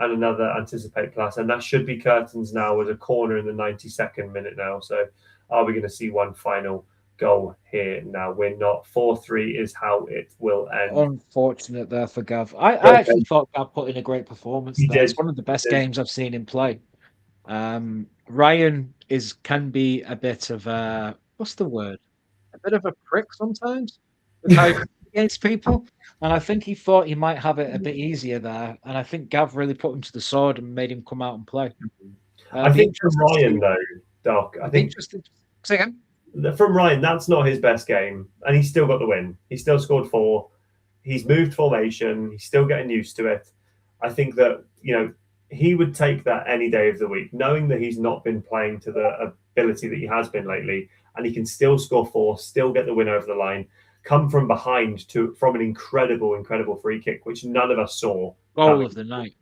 and another anticipate pass. And that should be curtains now with a corner in the 92nd minute now. So are we going to see one final goal here now? We're not. 4-3 is how it will end. Unfortunate there for Gav. I actually thought Gav put in a great performance. It's one of the best games I've seen him play. Ryan can be a bit of a, what's the word? A bit of a prick sometimes with how he against people, and I think he thought he might have it a bit easier there. And I think Gav really put him to the sword and made him come out and play. I Be think from interested to see- Ryan, though, Doc, I be think interested. Say again. from Ryan, that's not his best game, and he's still got the win. He still scored 4. He's moved formation. He's still getting used to it. I think that he would take that any day of the week, knowing that he's not been playing to the ability that he has been lately, and he can still score 4, still get the win over the line, come from behind from an incredible free kick, which none of us saw. Goal of the night.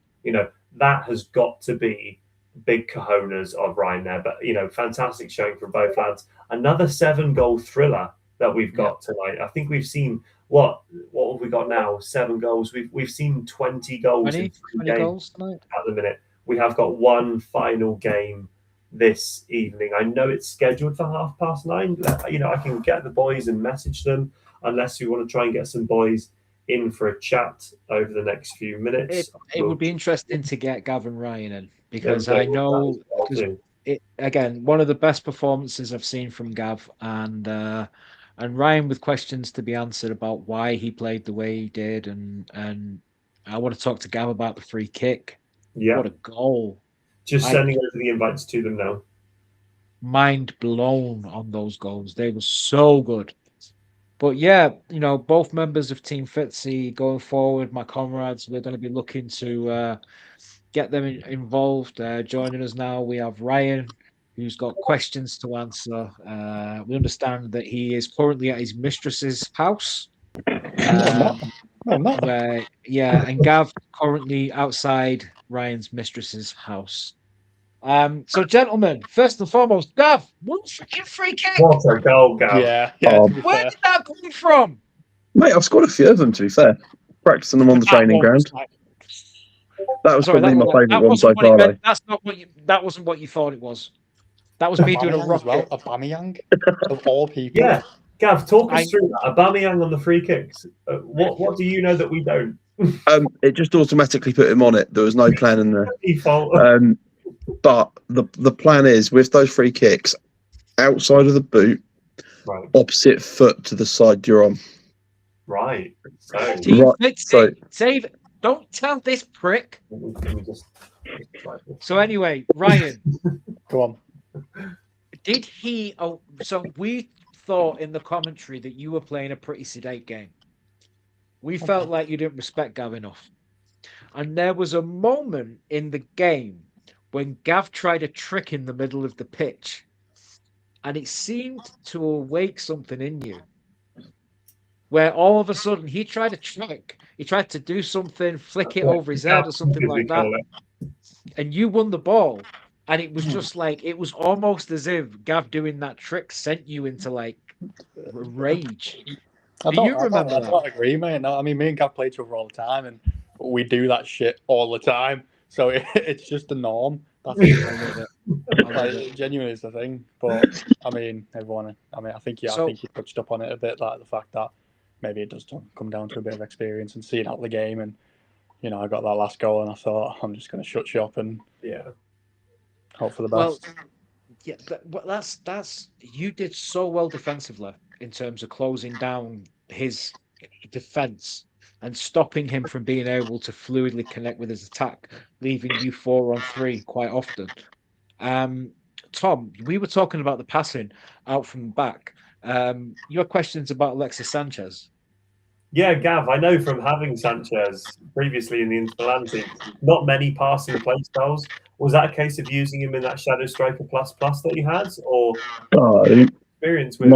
That has got to be big cojones of Ryan there. But fantastic showing from both lads. Another 7-goal thriller that we've got tonight. I think we've seen what have we got now? 7 goals. We've seen 20 goals 20 in 3 games goals tonight at the minute. We have got one final game this evening. I know it's scheduled for 9:30. I can get the boys and message them, unless we want to try and get some boys in for a chat over the next few minutes. It would be interesting to get Gavin Ryan in, because I know again, one of the best performances I've seen from Gav, and Ryan with questions to be answered about why he played the way he did, and I want to talk to Gav about the free kick. Yeah, what a goal! Just sending over the invites to them now. Mind blown on those goals. They were so good. But yeah, both members of Team Fitzy going forward, my comrades, we're going to be looking to get them involved. Joining us now, we have Ryan, who's got questions to answer. We understand that he is currently at his mistress's house. No, I'm not. And Gav currently outside Ryan's mistress's house. So, gentlemen, first and foremost, Gav, what freaking free kick! What a goal, Gav! Yeah. Where did that come from? Mate, I've scored a few of them, to be fair. Practicing them on the training ground. That was probably my favourite one so far, though. That wasn't what you thought it was. That was me doing a rocket. Well, Aubameyang, of all people. Yeah. Gav, talk us through that. Aubameyang on the free kicks. What do you know that we don't? It just automatically put him on it. There was no plan in there. Default. But the plan is, with those free kicks, outside of the boot, right. Opposite foot to the side you're on. Right. Save. Don't tell this prick. So anyway, Ryan. Go on. Did he... Oh, so we thought in the commentary that you were playing a pretty sedate game. We felt like you didn't respect Gav enough. And there was a moment in the game when Gav tried a trick in the middle of the pitch, and it seemed to awake something in you, where all of a sudden he tried a trick. He tried to do something, flick it over his head or something like that, and you won the ball. And it was just like, it was almost as if Gav doing that trick sent you into like rage. I remember that? I don't agree, mate. No, I mean, me and Gav play each other all the time, and we do that shit all the time. So it's just the norm. That's it. Genuinely is the thing. But I mean, I think you touched up on it a bit, like the fact that maybe it does come down to a bit of experience and seeing out the game. And I got that last goal, and I thought I'm just going to shut shop and hope for the best. That's you did so well defensively in terms of closing down his defense and stopping him from being able to fluidly connect with his attack, leaving you 4-on-3 quite often. Tom, we were talking about the passing out from the back. Your questions about Alexis Sanchez? Yeah, Gav, I know from having Sanchez previously in the Interland team, not many passing play styles. Was that a case of using him in that Shadow Striker plus that he has, or experience with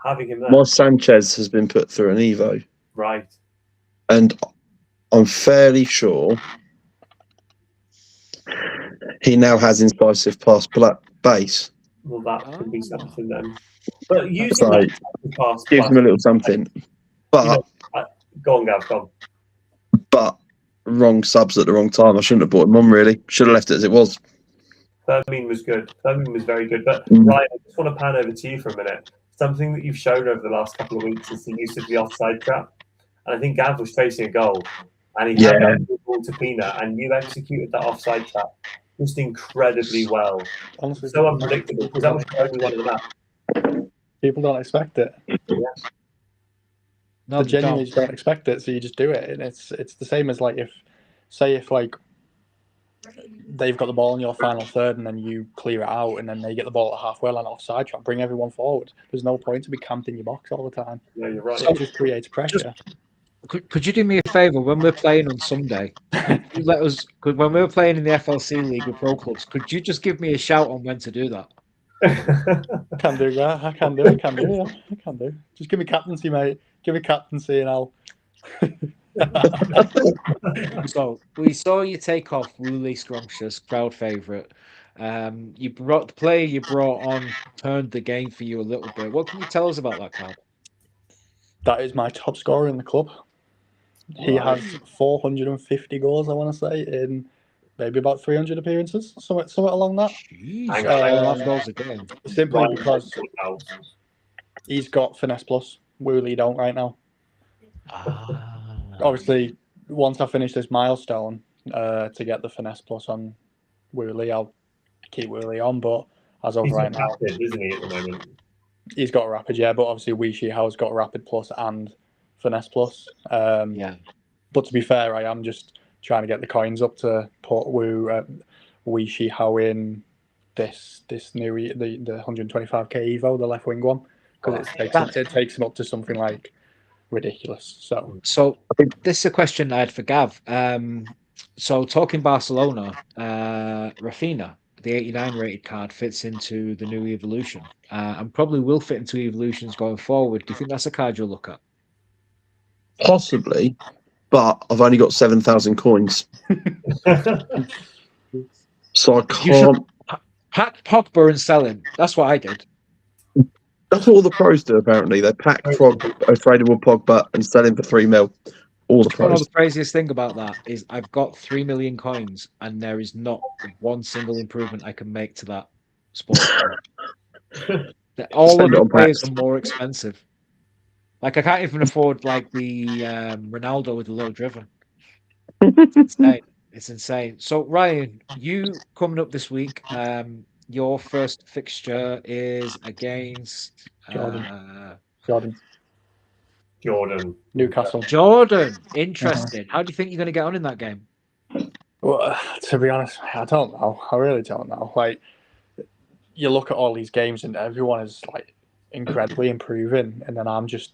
having him there? My Sanchez has been put through an Evo. Right. And I'm fairly sure he now has incisive pass base. Well, that could be something then. But using So, that pass gives him a little something. But go on, Gav, go on. But wrong subs at the wrong time. I shouldn't have brought him on, really. Should have left it as it was. Firmine was good. Firmine was very good. But Ryan, I just want to pan over to you for a minute. Something that you've shown over the last couple of weeks is the use of the offside trap. And I think Gav was chasing a goal, and he had that ball to Pina, and you executed that offside trap just incredibly well. Honestly, so unpredictable, because that was the only one of the map. People don't expect it. No, the they genuinely don't. just don't expect it, so you just do it, and it's the same as like if like they've got the ball in your final third and then you clear it out and then they get the ball at halfway line offside, try and bring everyone forward. There's no point to be camped in your box all the time. Yeah, you're right. It just creates pressure. Could you do me a favour when we're playing on Sunday? Could you let us? When we were playing in the FLC League with pro clubs, could you just give me a shout on when to do that? Can do that. I can do. Yeah. I can do. Just give me captaincy, mate. Give me captaincy, and I'll. So we saw you take off Woolley Scrumptious, crowd favourite. You brought the player you brought on, turned the game for you a little bit. What can you tell us about that card? That is my top scorer in the club. He has 450 goals, I want to say, in maybe about 300 appearances, somewhat along that. Jeez, Hang four on. half goals a game. Simply Right, because he's got finesse plus. Woolley don't right now. Obviously, once I finish this milestone to get the finesse plus on Woolley, I'll keep Woolley on. But as of he's right now, rapid, isn't he, at the moment? he's got rapid, yeah. But obviously, Weishi has got rapid plus and finesse plus. Yeah. But to be fair, I am just trying to get the coins up to put Weishi Hao in this new the 125k Evo, the left wing one, because it takes him up to something like ridiculous. So this is a question I had for Gav. So talking Barcelona, Rafinha, the 89 rated card, fits into the new evolution, and probably will fit into evolutions going forward. Do you think that's a card you'll look at? Possibly, but I've only got 7,000 coins, so I You should can't. pack Pogba and sell him. That's what I did. That's what all the pros do. Apparently, they pack tradable Pogba and sell him for 3 mil. All the You know, pros. the craziest thing about that is I've got 3 million coins, and there is not one single improvement I can make to that sport. All of Spend it the on players packs. are more expensive. Like I can't even afford like the Ronaldo with the low driven. It's insane. It's insane. So Ryan, you coming up this week? Your first fixture is against Jordan, Newcastle. Jordan. Interesting. How do you think you're going to get on in that game? Well, to be honest, I don't know. I really don't know. Like, you look at all these games and everyone is like incredibly improving, and then I'm just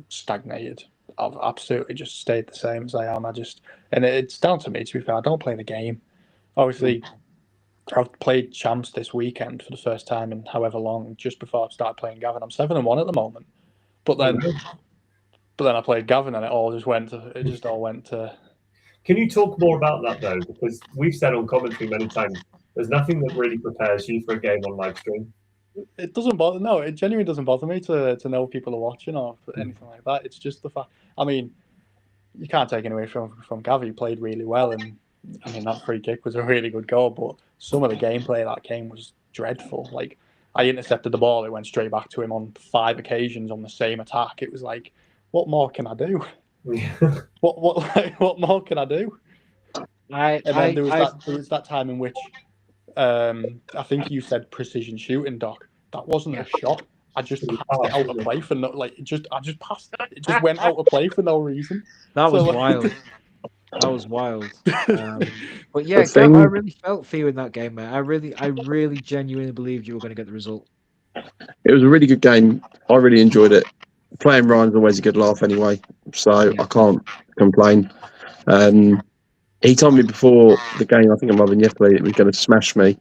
stagnated. I've absolutely just stayed the same as I am. And it's down to me. To be fair, I don't play the game. Obviously, I've played champs this weekend for the first time in however long. Just before I started playing Gavin, I'm 7-1 at the moment. But then I played Gavin, and it just all went to. Can you talk more about that though? Because we've said on commentary many times, there's nothing that really prepares you for a game on live stream. It doesn't bother. No, it genuinely doesn't bother me to know people are watching or anything like that. It's just the fact. I mean, you can't take anything away from Gavi. He played really well, and I mean that free kick was a really good goal. But some of the gameplay of that game was dreadful. Like, I intercepted the ball, it went straight back to him on 5 occasions on the same attack. It was like, what more can I do? What more can I do? And then there was that time in which I think you said precision shooting, Doc. That wasn't a shot. I just passed it out of play for I just passed it. It just went out of play for no reason. That was wild. That was wild. But yeah, Gav, I really felt for you in that game, man. I really genuinely believed you were going to get the result. It was a really good game. I really enjoyed it. Playing Ryan's always a good laugh anyway, so I can't complain. He told me before the game, I think it might have been yesterday, that he was going to smash me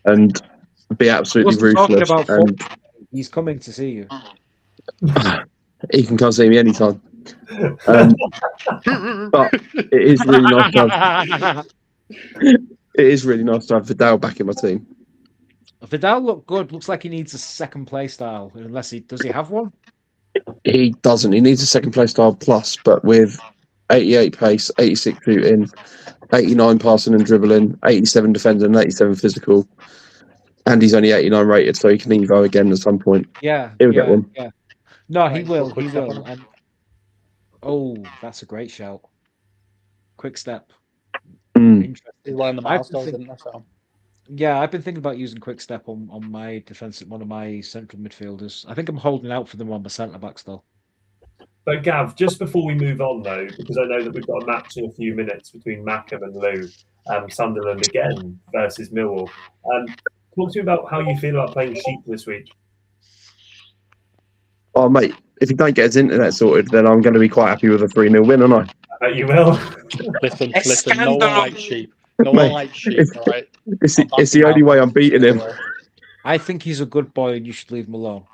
and be absolutely ruthless. And he's coming to see you. He can come see me anytime. But it is really nice to have. It is really nice to have Vidal back in my team. Vidal looked good. Looks like he needs a second play style. Unless does he have one? He doesn't. He needs a second play style plus, but with 88 pace, 86 shooting, 89 passing and dribbling, 87 defending, and 87 physical. And he's only 89 rated, so he can Evo again at some point. Yeah. He'll get one. Yeah. No, he will. He will. And that's a great shout. Quick step. Interesting. He's one of the milestones, isn't there? So. Yeah, I've been thinking about using quick step on my defensive, one of my central midfielders. I think I'm holding out for them on my centre back still. But Gav, just before we move on though, because I know that we've got a match in a few minutes between Mackham and Lou, Sunderland again versus Millwall. Talk to me about how you feel about playing Sheep this week. Oh, mate, if he don't get his internet sorted, then I'm going to be quite happy with a 3-0 win, aren't I? You will. Listen, A listen. No one scandal. likes sheep. No one Mate, likes sheep. All right. It's the only way I'm beating him. I think he's a good boy, and you should leave him alone.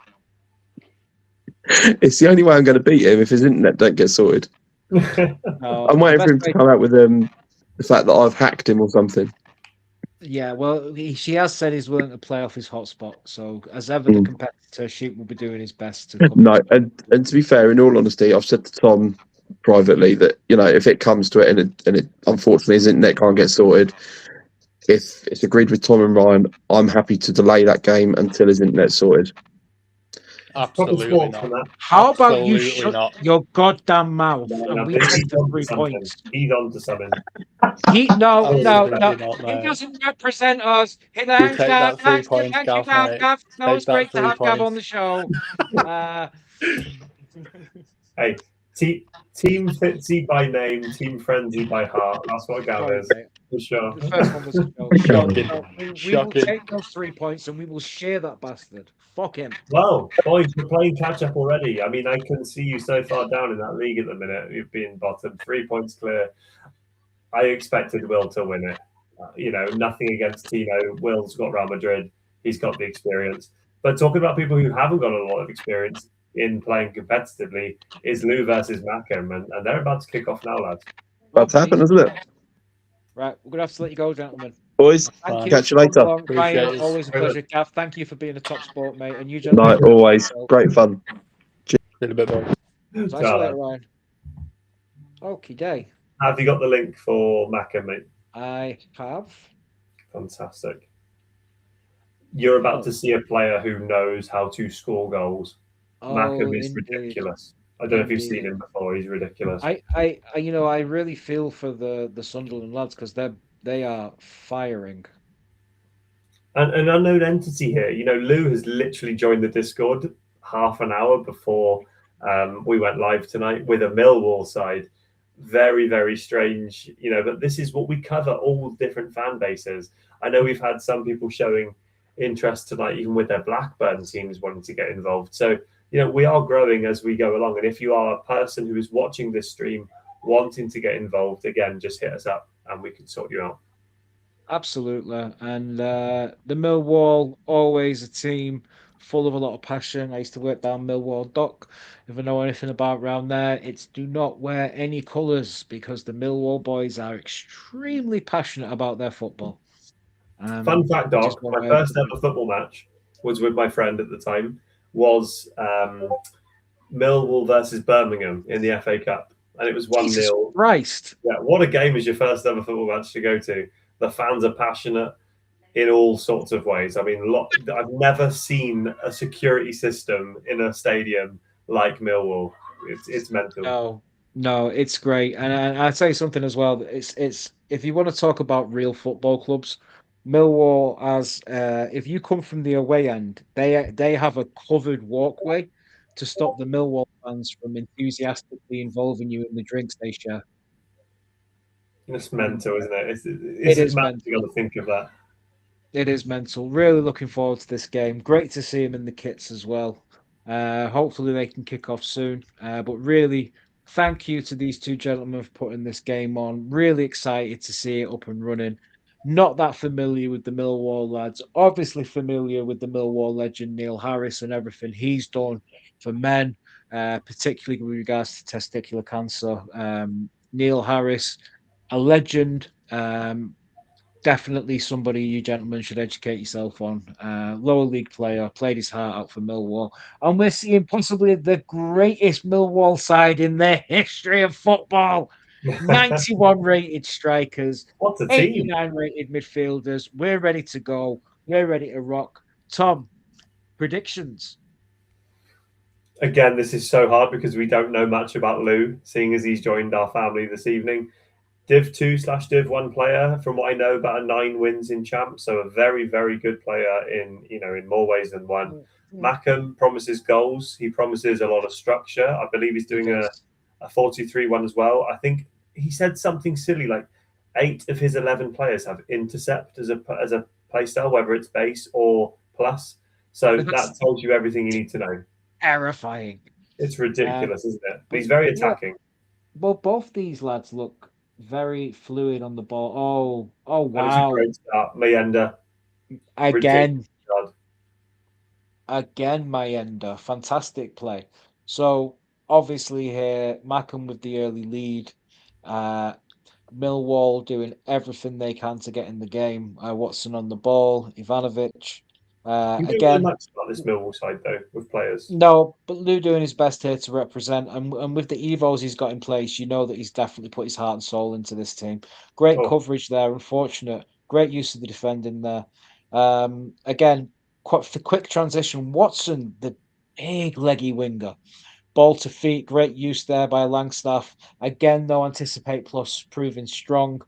It's the only way I'm going to beat him if his internet don't get sorted. No, I'm waiting the for him best to way- come out with the fact that I've hacked him or something. Yeah, well, she has said he's willing to play off his hotspot. So, as ever, the competitor, Sheep will be doing his best to come. No, and to be fair, in all honesty, I've said to Tom privately that, you know, if it comes to it and it unfortunately his internet can't get sorted, if it's agreed with Tom and Ryan, I'm happy to delay that game until his internet's sorted. Absolutely not. How about you Absolutely shut not. your goddamn mouth No, and we he's take the on to 3 something. points? He's on to something. No. Absolutely not, He mate. doesn't represent us. Hey, You thanks, take Gav. that 3 Thanks, points, thank you, Gav, Gav. mate. Gav. No, Take it's great that to 3 have Gav points. on the show. Hey, Team Fitzy by name, Team Frenzy by heart. That's what Gav Sorry, is, mate. for sure. The first one was a joke. Shocking. No, we will Shocking. take those 3 points and we will share that bastard. Fuck him. Well, boys, we're playing catch up already. I mean, I can see you so far down in that league at the minute. You've been bottom, 3 points clear. I expected Will to win it. Nothing against Tino. Will's got Real Madrid. He's got the experience. But talking about people who haven't got a lot of experience in playing competitively is Lou versus Mackham, and they're about to kick off now, lads. That's happened, isn't it? Right, we're gonna have to let you go, gentlemen. Boys, Thank you. catch you later. Appreciate Ryan, it. always a pleasure. Gav, thank you for being a top sport, mate. And you No, gentlemen. always. Great fun. Been a bit more. Catch you later, Ryan. Okie day. Have you got the link for Mackham, mate? I have. Fantastic. You're about to see a player who knows how to score goals. Mackham is indeed. ridiculous. I don't know if you've Indeed. seen him before. He's ridiculous. I really feel for the Sunderland lads because they are firing. An unknown entity here. Lou has literally joined the Discord half an hour before we went live tonight with a Millwall side. Very, very strange, but this is what we cover, all different fan bases. I know we've had some people showing interest tonight, even with their Blackburn teams wanting to get involved. So, we are growing as we go along. And if you are a person who is watching this stream wanting to get involved, again, just hit us up and we can sort you out. Absolutely. And the Millwall, always a team full of a lot of passion. I used to work down Millwall Dock. If I know anything about around there, it's do not wear any colours because the Millwall boys are extremely passionate about their football. Fun fact, Doc, my first ever football match was with my friend at the time, was Millwall versus Birmingham in the FA Cup. And it was 1-0. Christ. Yeah, what a game is your first ever football match to go to. The fans are passionate in all sorts of ways. I mean, I've never seen a security system in a stadium like Millwall. It's mental. No, it's great. And I'll tell you something as well. It's if you want to talk about real football clubs, Millwall if you come from the away end, they have a covered walkway to stop the Millwall fans from enthusiastically involving you in the drinks they share. It's mental, isn't it? It's mental. You got to think of that. It is mental. Really looking forward to this game. Great to see him in the kits as well. Hopefully they can kick off soon. But really, thank you to these two gentlemen for putting this game on. Really excited to see it up and running. Not that familiar with the Millwall lads. Obviously familiar with the Millwall legend Neil Harris and everything he's done for men, particularly with regards to testicular cancer. Neil Harris, a legend. Definitely somebody you gentlemen should educate yourself on. Lower league player, played his heart out for Millwall. And we're seeing possibly the greatest Millwall side in the history of football. 91 rated strikers, What's a team? 89 rated midfielders. We're ready to go. We're ready to rock. Tom, predictions? Again, this is so hard because we don't know much about Lou, seeing as he's joined our family this evening. Div 2/Div 1 player, from what I know, about 9 wins in champ. So a very, very good player in more ways than one. Mackham promises goals. He promises a lot of structure. I believe he's doing a 43 one as well. I think he said something silly like 8 of his 11 players have intercept as a playstyle, whether it's base or plus. So that tells you everything you need to know. Terrifying. It's ridiculous, isn't it? But he's very attacking. Well, both these lads look very fluid on the ball. Oh, And it's a wow. great start. Mayenda. Again, ridiculous. Mayenda. Fantastic play. So, obviously here, Mackham with the early lead. Millwall doing everything they can to get in the game. Watson on the ball. Ivanovic. You don't Again, much about this Millwall side, though, with players. no, but Lou doing his best here to represent, and with the Evos he's got in place, you know that he's definitely put his heart and soul into this team. Great coverage there, unfortunate. Great use of the defending there. Again, the quick transition. Watson, the big leggy winger, ball to feet. Great use there by Langstaff. Again, though, anticipate plus proving strong.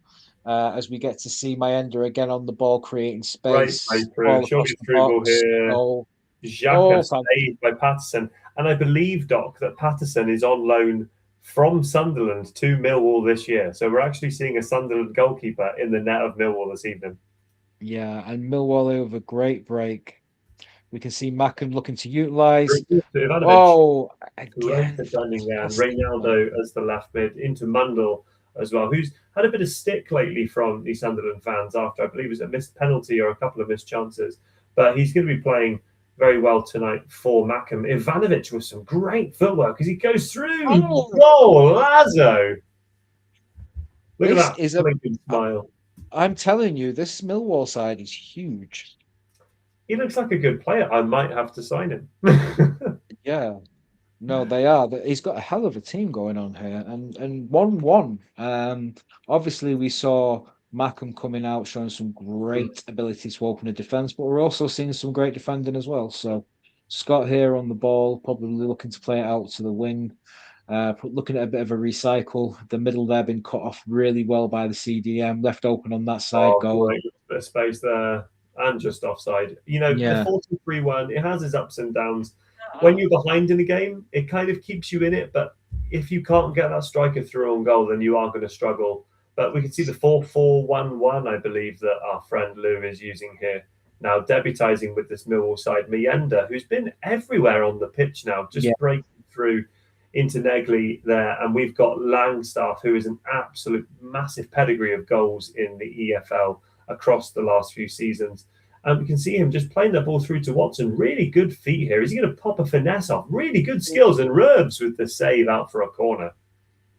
As we get to see Mayenda again on the ball, creating space. Right through. Surely through ball here. Xhaka saved by Patterson. And I believe, Doc, that Patterson is on loan from Sunderland to Millwall this year. So we're actually seeing a Sunderland goalkeeper in the net of Millwall this evening. Yeah, and Millwall over a great break. We can see Mackham looking to utilise. Oh, again. Great defending there. And Reynaldo as the left mid into Mundell as well, who's had a bit of stick lately from the Sunderland fans after, I believe it was a missed penalty or a couple of missed chances. But he's going to be playing very well tonight for Mackham. Ivanovic with some great footwork as he goes through. Oh, Lazo! Look at that. Is a good smile. I'm telling you, this Millwall side is huge. He looks like a good player. I might have to sign him. Yeah. No, they are. He's got a hell of a team going on here, and 1-1. Obviously, we saw Mackham coming out showing some great ability to open a defense, but we're also seeing some great defending as well. So Scott here on the ball, probably looking to play it out to the wing, looking at a bit of a recycle. The middle there been cut off really well by the CDM, left open on that side goal. Great bit of space there, and just offside. The 43-1, it has its ups and downs. When you're behind in a game, it kind of keeps you in it. But if you can't get that striker through on goal, then you are going to struggle. But we can see the 4-4-1-1, I believe, that our friend Lou is using here. Now, debutising with this Millwall side, Mayenda, who's been everywhere on the pitch now, just breaking through into Negley there. And we've got Langstaff, who is an absolute massive pedigree of goals in the EFL across the last few seasons. And we can see him just playing that ball through to Watson. Really good feet here. Is he going to pop a finesse off? Really good skills. And Rurbs with the save out for a corner.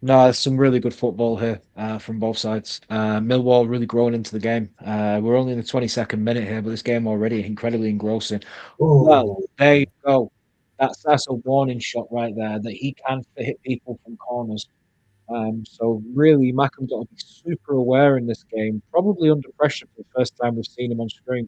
No, there's some really good football here from both sides. Millwall really growing into the game. We're only in the 22nd minute here, but this game already incredibly engrossing. Ooh. Well, there you go. That's a warning shot right there that he can hit people from corners. So really, Mackham's got to be super aware in this game. Probably under pressure for the first time we've seen him on screen.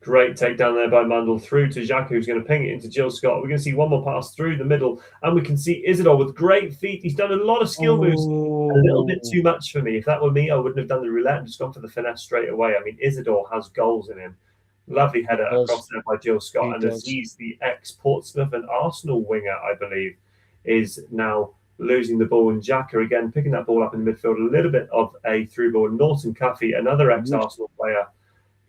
Great takedown there by Mundell through to Xhaka, who's going to ping it into Jill Scott. We're going to see one more pass through the middle, and we can see Isidore with great feet. He's done a lot of skill moves, a little bit too much for me. If that were me, I wouldn't have done the roulette and just gone for the finesse straight away. I mean, Isidore has goals in him. Lovely header across there by Jill Scott. And as he's the ex-Portsmouth and Arsenal winger, I believe, is now losing the ball. And Xhaka, again, picking that ball up in the midfield. A little bit of a through ball. Norton Cuffy, another ex-Arsenal player,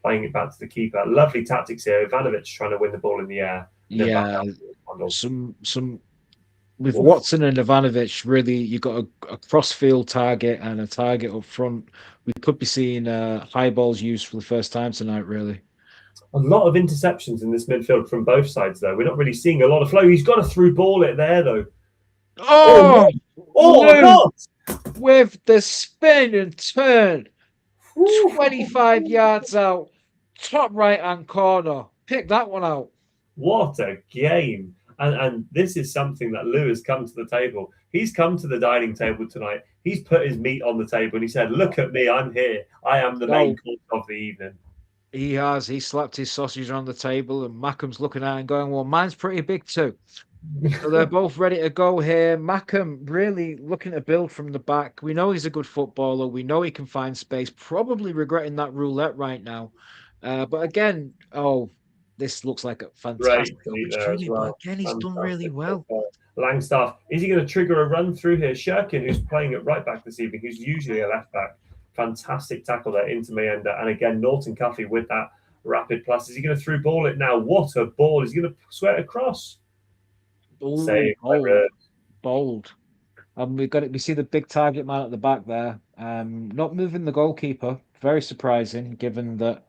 playing it back to the keeper. Lovely tactics here. Ivanovic trying to win the ball in the air. Yeah, some with Watson and Ivanovic, really, you've got a cross-field target and a target up front. We could be seeing high balls used for the first time tonight, really. A lot of interceptions in this midfield from both sides, though. We're not really seeing a lot of flow. He's got a through ball it there, though. Oh my God! With the spin and turn, 25 yards out, top right-hand corner. Pick that one out. What a game. And this is something that Lou has come to the table. He's come to the dining table tonight. He's put his meat on the table and he said, look at me, I'm here. I am the main course of the evening. He has. He slapped his sausage on the table and Mackham's looking at it and going, well, mine's pretty big too. So they're both ready to go here. Mackham really looking to build from the back. We know he's a good footballer. We know he can find space. Probably regretting that roulette right now. But again, this looks like a Great fantastic feet there as opportunity. But well. again, he's done really Fantastic. well. Langstaff, is he going to trigger a run through here? Shirkin, who's playing at right back this evening, who's usually a left back. Fantastic tackle there into Mayenda. And again, Norton Cuffey with that rapid plus. Is he going to through ball it now? What a ball. Is he going to swear it across? Ooh, Save by bold, Rhodes. bold. We see the big target man at the back there. Not moving the goalkeeper. Very surprising, given that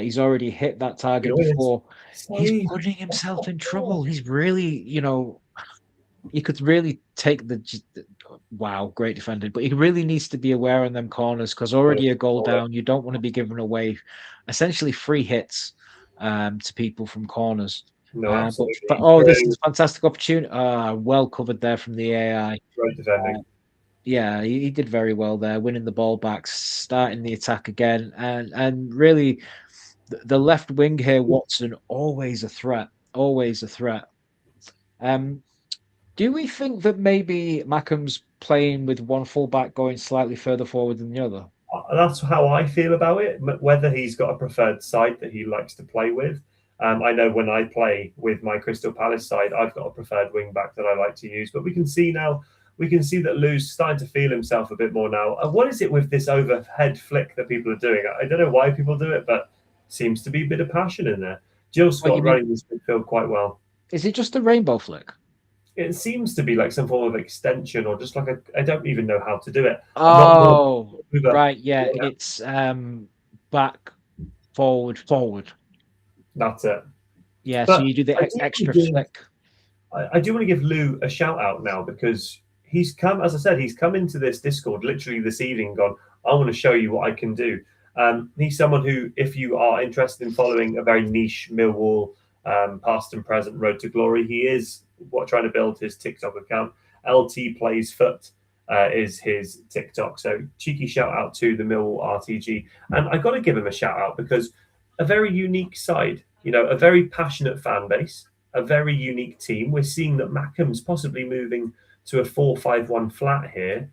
he's already hit that target You know, before. He's save. putting himself in trouble. He's really, he could really take wow, great defended, but he really needs to be aware on them corners because already a goal down. You don't want to be giving away essentially free hits to people from corners. No, absolutely. But this is a fantastic opportunity. Well covered there from the AI. Great defending. Yeah, he did very well there, winning the ball back, starting the attack again, and really the left wing here, Watson, always a threat, always a threat. Do we think that maybe Mackham's playing with one fullback going slightly further forward than the other? That's how I feel about it. Whether he's got a preferred side that he likes to play with. I know when I play with my Crystal Palace side, I've got a preferred wing back that I like to use. But we can see now, that Lou's starting to feel himself a bit more now. What is it with this overhead flick that people are doing? I don't know why people do it, but seems to be a bit of passion in there. Jill Scott running this midfield quite well. Is it just a rainbow flick? It seems to be like some form of extension or just like I don't even know how to do it. Oh, right. Yeah, it's back, forward. That's it. Yeah, so you do the extra flick. I do want to give Lou a shout out now because he's come, as I said, he's come into this Discord literally this evening and gone, I want to show you what I can do. He's someone who, if you are interested in following a very niche Millwall past and present road to glory, he is trying to build his TikTok account. LT Plays Foot is his TikTok. So cheeky shout out to the Millwall RTG. And I got to give him a shout out because a very unique side, a very passionate fan base, a very unique team. We're seeing that Mackham's possibly moving to a 4-5-1 flat here.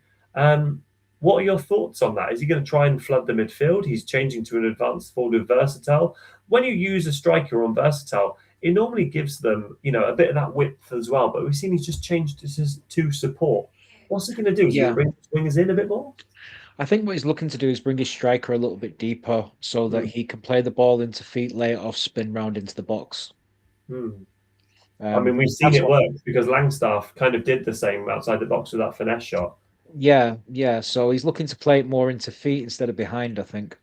What are your thoughts on that? Is he going to try and flood the midfield? He's changing to an advanced forward with Versatile. When you use a striker on Versatile, it normally gives them, a bit of that width as well. But we've seen he's just changed to support. What's he going to do? Is he going to bring his wingers in a bit more? I think what he's looking to do is bring his striker a little bit deeper so that he can play the ball into feet, lay it off, spin round into the box. We've seen it work because Langstaff kind of did the same outside the box with that finesse shot. Yeah. So he's looking to play it more into feet instead of behind, I think.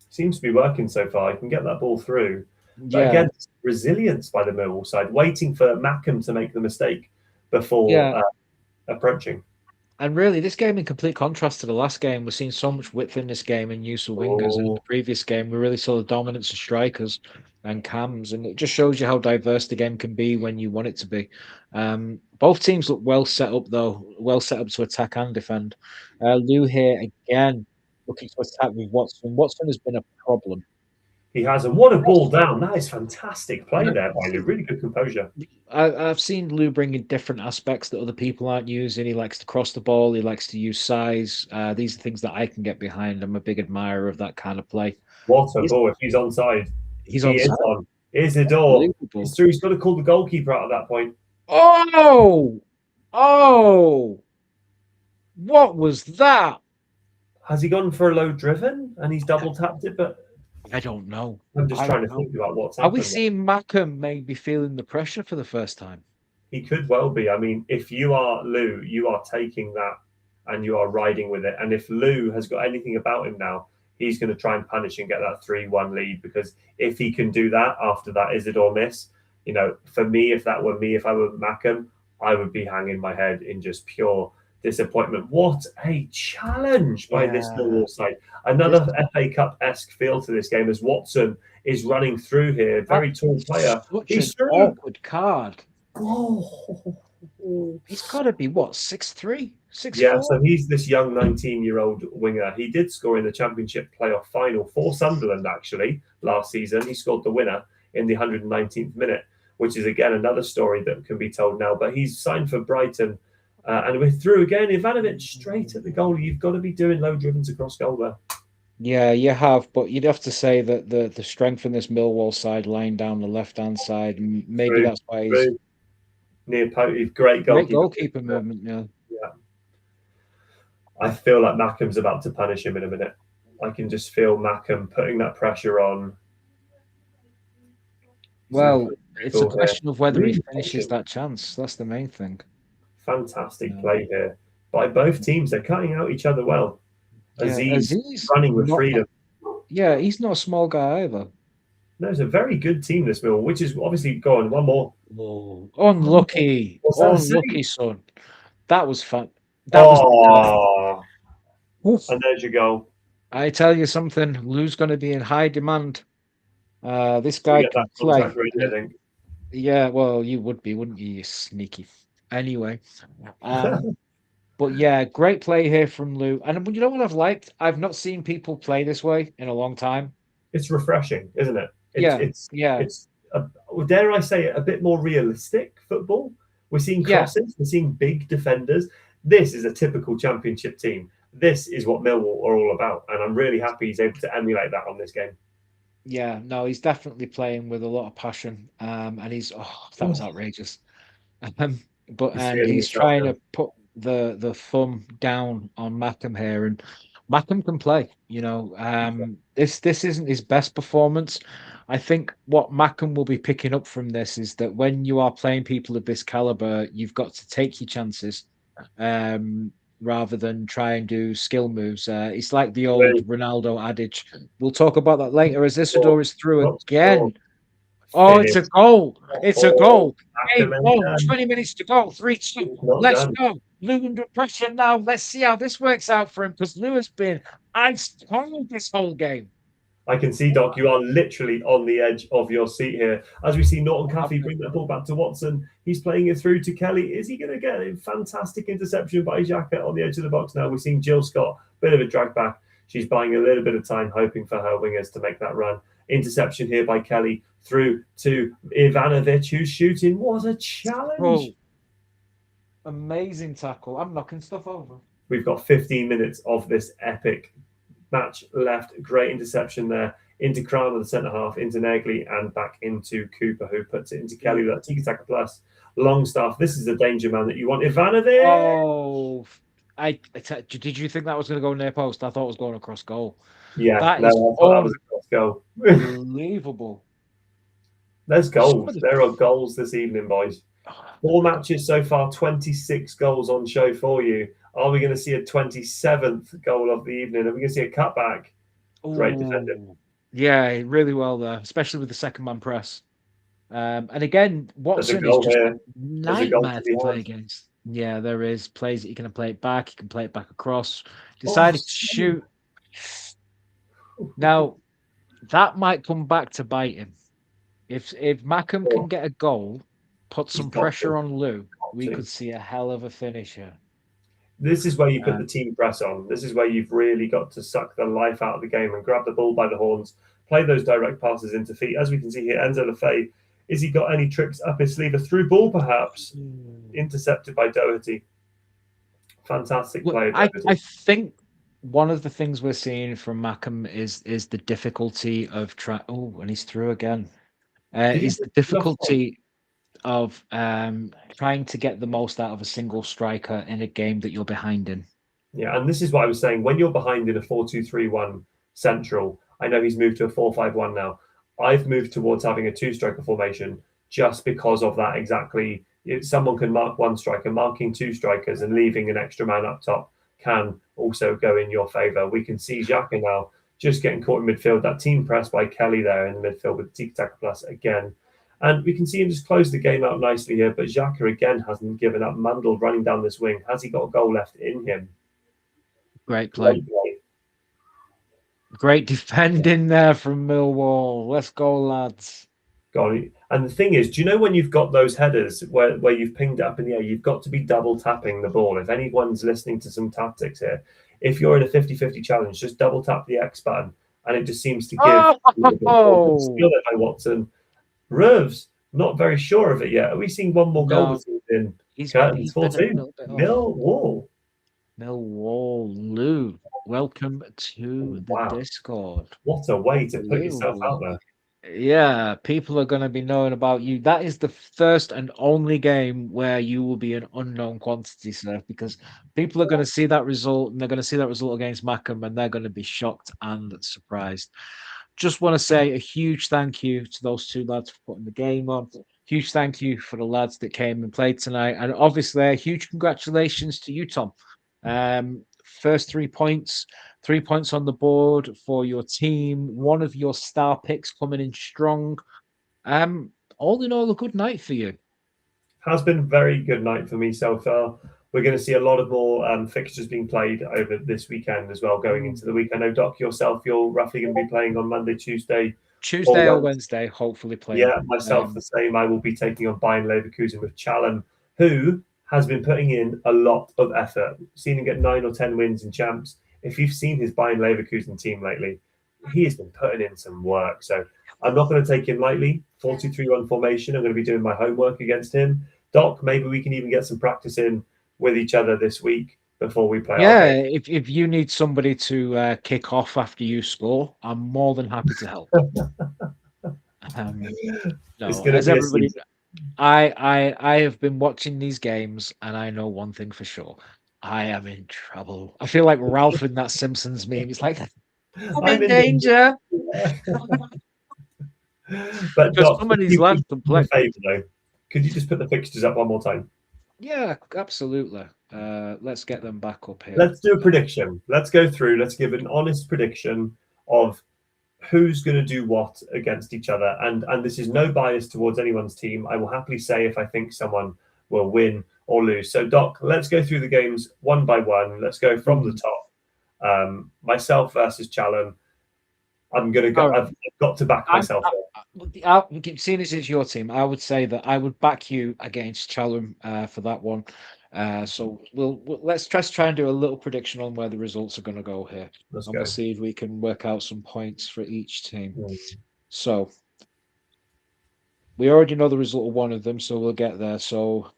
Seems to be working so far. He can get that ball through. But again, resilience by the Millwall side, waiting for Mackham to make the mistake before approaching. And really, this game, in complete contrast to the last game, we're seeing so much width in this game and use of wingers. In the previous game, we really saw the dominance of strikers and cams, and it just shows you how diverse the game can be when you want it to be. Both teams look well set up, though, well set up to attack and defend. Lou here again, looking to attack with Watson. Watson has been a problem. He has, and what a ball down. That is fantastic play there by Lou. Really good composure. I've seen Lou bring in different aspects that other people aren't using. He likes to cross the ball. He likes to use size. These are things that I can get behind. I'm a big admirer of that kind of play. What a ball. If he's onside. He's onside. On. Here's the door. It's true. He's got to call the goalkeeper out at that point. Oh! What was that? Has he gone for a low driven and he's double tapped it? But I don't know. I'm just trying to think about what's happening. Are we seeing Mackham maybe feeling the pressure for the first time? He could well be. I mean, if you are Lou, you are taking that and you are riding with it. And if Lou has got anything about him now, he's going to try and punish and get that 3-1 lead. Because if he can do that after that Isidore miss, for me, if that were me, if I were Mackham, I would be hanging my head in just pure disappointment. What a challenge by this Millwall side. Another FA Cup-esque feel to this game as Watson is running through here. Very tall player. He's an awkward card. Oh. He's got to be, 6'3", 6'4"? Yeah, so he's this young 19-year-old winger. He did score in the Championship playoff final for Sunderland, actually, last season. He scored the winner in the 119th minute. which is again another story that can be told now. But he's signed for Brighton, and we're through again. Ivanovic straight at the goal. You've got to be doing low dribbles across goal there. Yeah, you have, but you'd have to say that the strength in this Millwall side lying down the left-hand side, maybe that's why he's near post. Great goalkeeper movement. Yeah. I feel like Mackham's about to punish him in a minute. I can just feel Mackham putting that pressure on. Well, it's a question of whether he finishes that chance. That's the main thing. Fantastic play here by both teams. They're cutting out each other well. Aziz running with freedom. Yeah, he's not a small guy either. No, it's a very good team, this Mill, which is obviously going one more. Oh, unlucky. Unlucky, son. That was fun. And there's your goal. I tell you something, Lou's going to be in high demand. This guy can play. Yeah, well, you would be, wouldn't you, you sneaky? Anyway. But yeah, great play here from Lou. And you know what I've liked? I've not seen people play this way in a long time. It's refreshing, isn't it? It's dare I say it, a bit more realistic football. We're seeing crosses, we're seeing big defenders. This is a typical championship team. This is what Millwall are all about. And I'm really happy he's able to emulate that on this game. Yeah, no, he's definitely playing with a lot of passion. And he's, that was outrageous. He's trying to put the thumb down on Mackham here, and Mackham can play. You know, this isn't his best performance. I think what Mackham will be picking up from this is that when you are playing people of this caliber, you've got to take your chances, rather than try and do skill moves. It's like the old Ronaldo adage. We'll talk about that later as Isidore is through again. Oh, it's a goal. It's a goal. Hey, 20 minutes to go. 3-2. Let's go. Lou under pressure now. Let's see how this works out for him, because Lou has been ice cold this whole game. I can see, Doc, you are literally on the edge of your seat here. As we see Norton Caffey bring that ball back to Watson. He's playing it through to Kelly. Is he going to get a fantastic interception by Xhaka on the edge of the box now? We're seeing Jill Scott, bit of a drag back. She's buying a little bit of time, hoping for her wingers to make that run. Interception here by Kelly through to Ivanovic, who's shooting. What a challenge. Amazing tackle. I'm knocking stuff over. We've got 15 minutes of this epic match left. Great interception there into Kramer, the centre half, into Negley, and back into Cooper, who puts it into Kelly. That Tiki Taka plus Longstaff. This is the danger man that you want. Ivanovic. Oh, did you think that was going to go near post? I thought it was going across goal. Yeah, that was across goal. Unbelievable. There's goals. There are goals this evening, boys. 4 matches so far, 26 goals on show for you. Are we going to see a 27th goal of the evening? Are we going to see a cutback? Great defending. Yeah, really well there, especially with the second man press. And again, Watson is just a nightmare to play against. Yeah, there is. Plays that you can play it back. You can play it back across. Decided to shoot. Now, that might come back to bite him. If Mackham can get a goal, put some pressure on Lou, we could see a hell of a finisher. This is where you put the team press on. This is where you've really got to suck the life out of the game and grab the ball by the horns, play those direct passes into feet. As we can see here, Enzo Lefebvre, has he got any tricks up his sleeve? A through ball, perhaps? Intercepted by Doherty. Fantastic play. I think one of the things we're seeing from Mackham is the difficulty of and he's through again. Is the difficulty of trying to get the most out of a single striker in a game that you're behind in. Yeah, and this is what I was saying. When you're behind in a 4-2-3-1 central, I know he's moved to a 4-5-1 now. I've moved towards having a 2-striker formation just because of that exactly. If someone can mark one striker, marking 2 strikers and leaving an extra man up top can also go in your favour. We can see Xhaka now just getting caught in midfield. That team press by Kelly there in the midfield with Tiki Taka Plus again. And we can see him just close the game out nicely here. But Xhaka again hasn't given up. Mundell running down this wing. Has he got a goal left in him? Great play. Great defending there from Millwall. Let's go, lads. And the thing is, do you know when you've got those headers where you've pinged it up in the air, you've got to be double tapping the ball. If anyone's listening to some tactics here, if you're in a 50-50 challenge, just double tap the X button and it just seems to give. Steal it by Watson. Revs Not very sure of it yet. Are we seeing one more goal No, between in he's curtains? been a 4-2. little bit off. Millwall. Millwall, welcome to the Wow. Discord. What a way to put yourself out there. Yeah, people are going to be knowing about you. That is the first and only game where you will be an unknown quantity, sir, because people are going to see that result and they're going to see that result against Mackham and they're going to be shocked and surprised. Just want to say a huge thank you to those two lads for putting the game on. Huge thank you for the lads that came and played tonight. And obviously, a huge congratulations to you, Tom. First 3 points, 3 points on the board for your team. One of your star picks coming in strong. All in all, a good night for you. Has been a very good night for me so far. We're going to see a lot of more fixtures being played over this weekend as well, going into the week. I know, Doc, yourself, you're roughly going to be playing on Monday, Tuesday, or Wednesday, hopefully playing. Yeah, myself the same. I will be taking on Bayern Leverkusen with Challen, who has been putting in a lot of effort. Seen him get 9 or 10 wins in champs. If you've seen his Bayern Leverkusen team lately, he has been putting in some work. So I'm not going to take him lightly. 4-2-3-1 formation. I'm going to be doing my homework against him. Doc, maybe we can even get some practice in with each other this week before we play. Yeah, if you need somebody to kick off after you score, I'm more than happy to help. As everybody, I have been watching these games, and I know one thing for sure: I am in trouble. I feel like Ralph in that Simpsons meme. It's like I'm in danger. But Doc, some of these lads can play. Could you just put the fixtures up one more time? Yeah, absolutely. Let's get them back up here. Let's do a prediction. Let's go through. Let's give an honest prediction of who's going to do what against each other. And this is no bias towards anyone's team. I will happily say if I think someone will win or lose. So, Doc, let's go through the games one by one. Let's go from the top. Myself versus Challen. I'm going to go. Right. I've got to back myself. Seeing as it's your team, I would say that I would back you against Challen for that one. So let's try and do a little prediction on where the results are going to go here. We'll see if we can work out some points for each team. So we already know the result of one of them, so we'll get there. So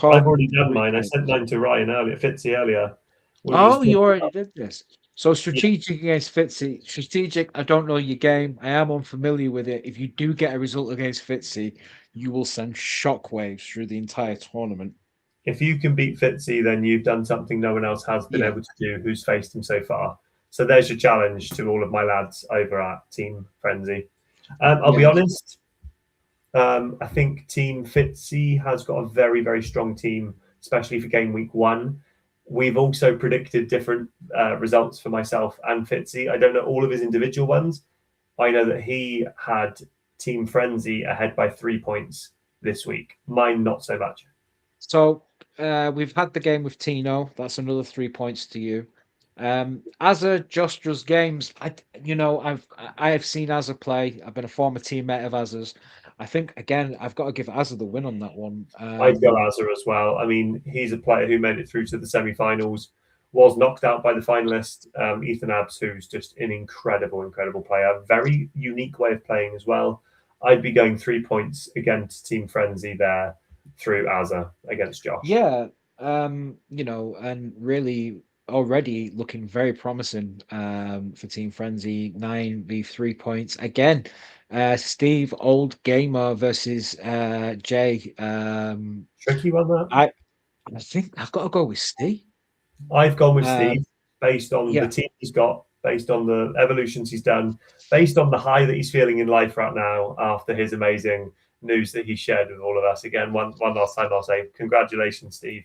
I've already done mine. I sent mine to Ryan earlier, Fitzy earlier. You already did this. So strategic against Fitzy. Strategic, I don't know your game. I am unfamiliar with it. If you do get a result against Fitzy, you will send shockwaves through the entire tournament. If you can beat Fitzy, then you've done something no one else has been able to do who's faced him so far. So there's your challenge to all of my lads over at Team Frenzy. I'll be honest. I think Team Fitzy has got a very, very strong team, especially for game week 1. We've also predicted different results for myself and Fitzy. I don't know all of his individual ones. I know that he had Team Frenzy ahead by 3 points this week. Mine, not so much. So we've had the game with Tino. That's another 3 points to you. Azza Jostra's games. I have seen Azza play. I've been a former teammate of Azza's. I think again I've got to give Azza the win on that one. I'd go Azza as well. I mean, he's a player who made it through to the semi-finals, was knocked out by the finalist Ethan Abs, who's just an incredible player. Very unique way of playing as well. I'd be going 3 points against Team Frenzy there through Azza against Josh. Yeah, and really already looking very promising for Team Frenzy. 9v3 points again. Steve, old gamer versus Jay. Tricky one that. I think I've got to go with Steve. I've gone with Steve based on the team he's got, based on the evolutions he's done, based on the high that he's feeling in life right now after his amazing news that he shared with all of us. Again, one last time I'll say congratulations, Steve.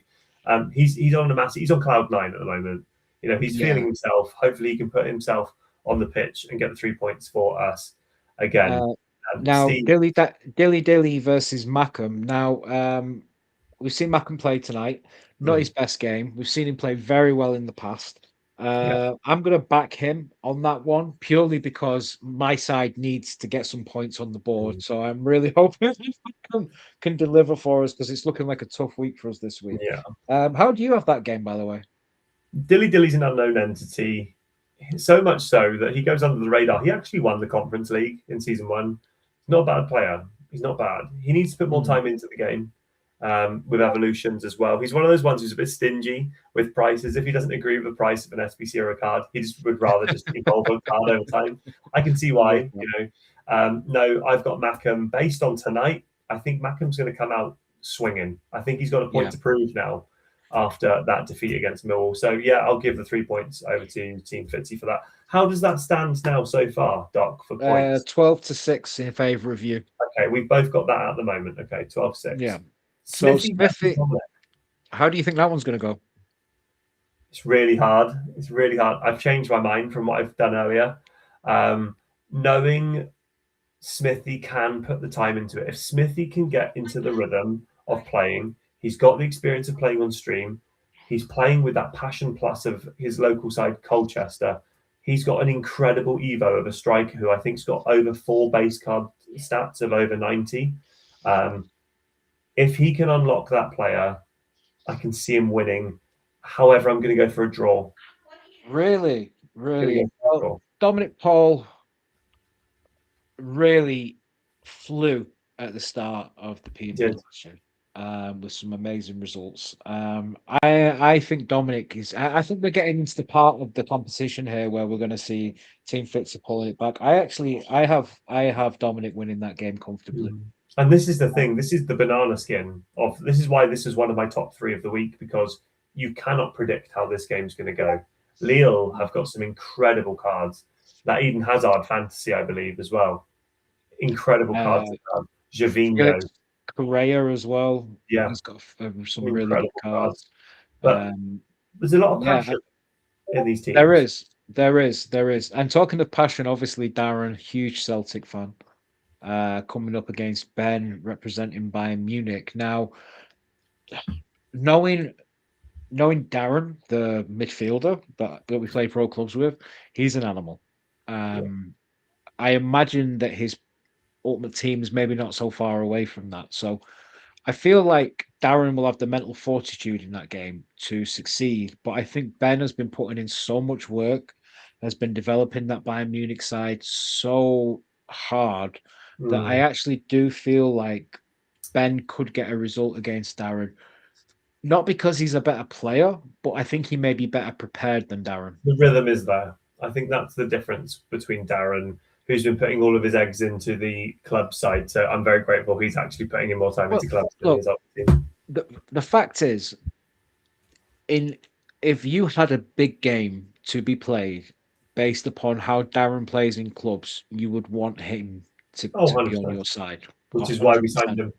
He's on he's on cloud 9 at the moment. He's feeling himself. Hopefully he can put himself on the pitch and get the 3 points for us again. Now Steve, Dilly versus Mackham. Now we've seen Mackham play tonight. Not his best game. We've seen him play very well in the past. I'm going to back him on that one purely because my side needs to get some points on the board. So I'm really hoping Mackham can deliver for us because it's looking like a tough week for us this week. How do you have that game, by the way? Dilly's an unknown entity. So much so that he goes under the radar. He actually won the Conference League in season 1. Not a bad player. He's not bad. He needs to put more Mm. time into the game with evolutions as well. He's one of those ones who's a bit stingy with prices. If he doesn't agree with the price of an SBC or a card, he just would rather just evolve a card over time. I can see why, you know. No, I've got Mackham. Based on tonight, I think Mackham's going to come out swinging. I think he's got a point to prove now after that defeat against Millwall. So, yeah, I'll give the 3 points over to Team Fitzy for that. How does that stand now so far, Doc, for points? 12-6 in favour of you. Okay, we've both got that at the moment. Okay, 12-6. Yeah. So Smithy, how do you think that one's going to go? It's really hard. It's really hard. I've changed my mind from what I've done earlier. Knowing Smithy can put the time into it. If Smithy can get into the rhythm of playing, he's got the experience of playing on stream. He's playing with that passion plus of his local side, Colchester. He's got an incredible Evo of a striker who I think's got over 4 base card stats of over 90. If he can unlock that player, I can see him winning. However, I'm going to go for a draw. Really? Go for a draw. Dominic Paul really flew at the start of the PNP last year with some amazing results. I think Dominic is. I think we're getting into the part of the competition here where we're going to see Team Fitzy pulling it back. I have Dominic winning that game comfortably. And this is the thing. This is the banana skin of. This is why this is one of my top 3 of the week, because you cannot predict how this game's going to go. Lille have got some incredible cards. That Eden Hazard fantasy, I believe, as well. Incredible cards. Javinho. Correa as well. Yeah. He's got some really good cards. But there's a lot of passion in these teams. There is. And talking of passion, obviously, Darren, huge Celtic fan, coming up against Ben, representing Bayern Munich. Now, knowing Darren, the midfielder that we play pro clubs with, he's an animal. I imagine that his ultimate team is maybe not so far away from that. So I feel like Darren will have the mental fortitude in that game to succeed. But I think Ben has been putting in so much work, has been developing that Bayern Munich side so hard that I actually do feel like Ben could get a result against Darren. Not because he's a better player, but I think he may be better prepared than Darren. The rhythm is there. I think that's the difference between Darren, who's been putting all of his eggs into the club side. So I'm very grateful he's actually putting in more time into clubs than his other team. The fact is, if you had a big game to be played based upon how Darren plays in clubs, you would want him to be on your side. Which is why we signed him.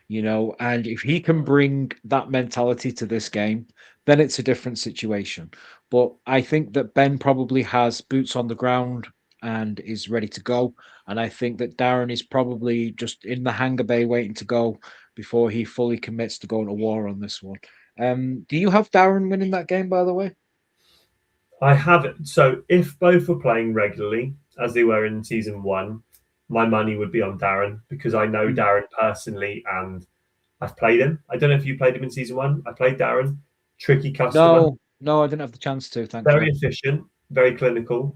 You know, and if he can bring that mentality to this game, then it's a different situation. But I think that Ben probably has boots on the ground and is ready to go. And I think that Darren is probably just in the hangar bay waiting to go before he fully commits to going to war on this one. Do you have Darren winning that game, by the way? I have it. So if both were playing regularly, as they were in season 1, my money would be on Darren, because I know Darren personally and I've played him. I don't know if you played him in season 1. I played Darren. Tricky customer. No, I didn't have the chance to. Very efficient, very clinical.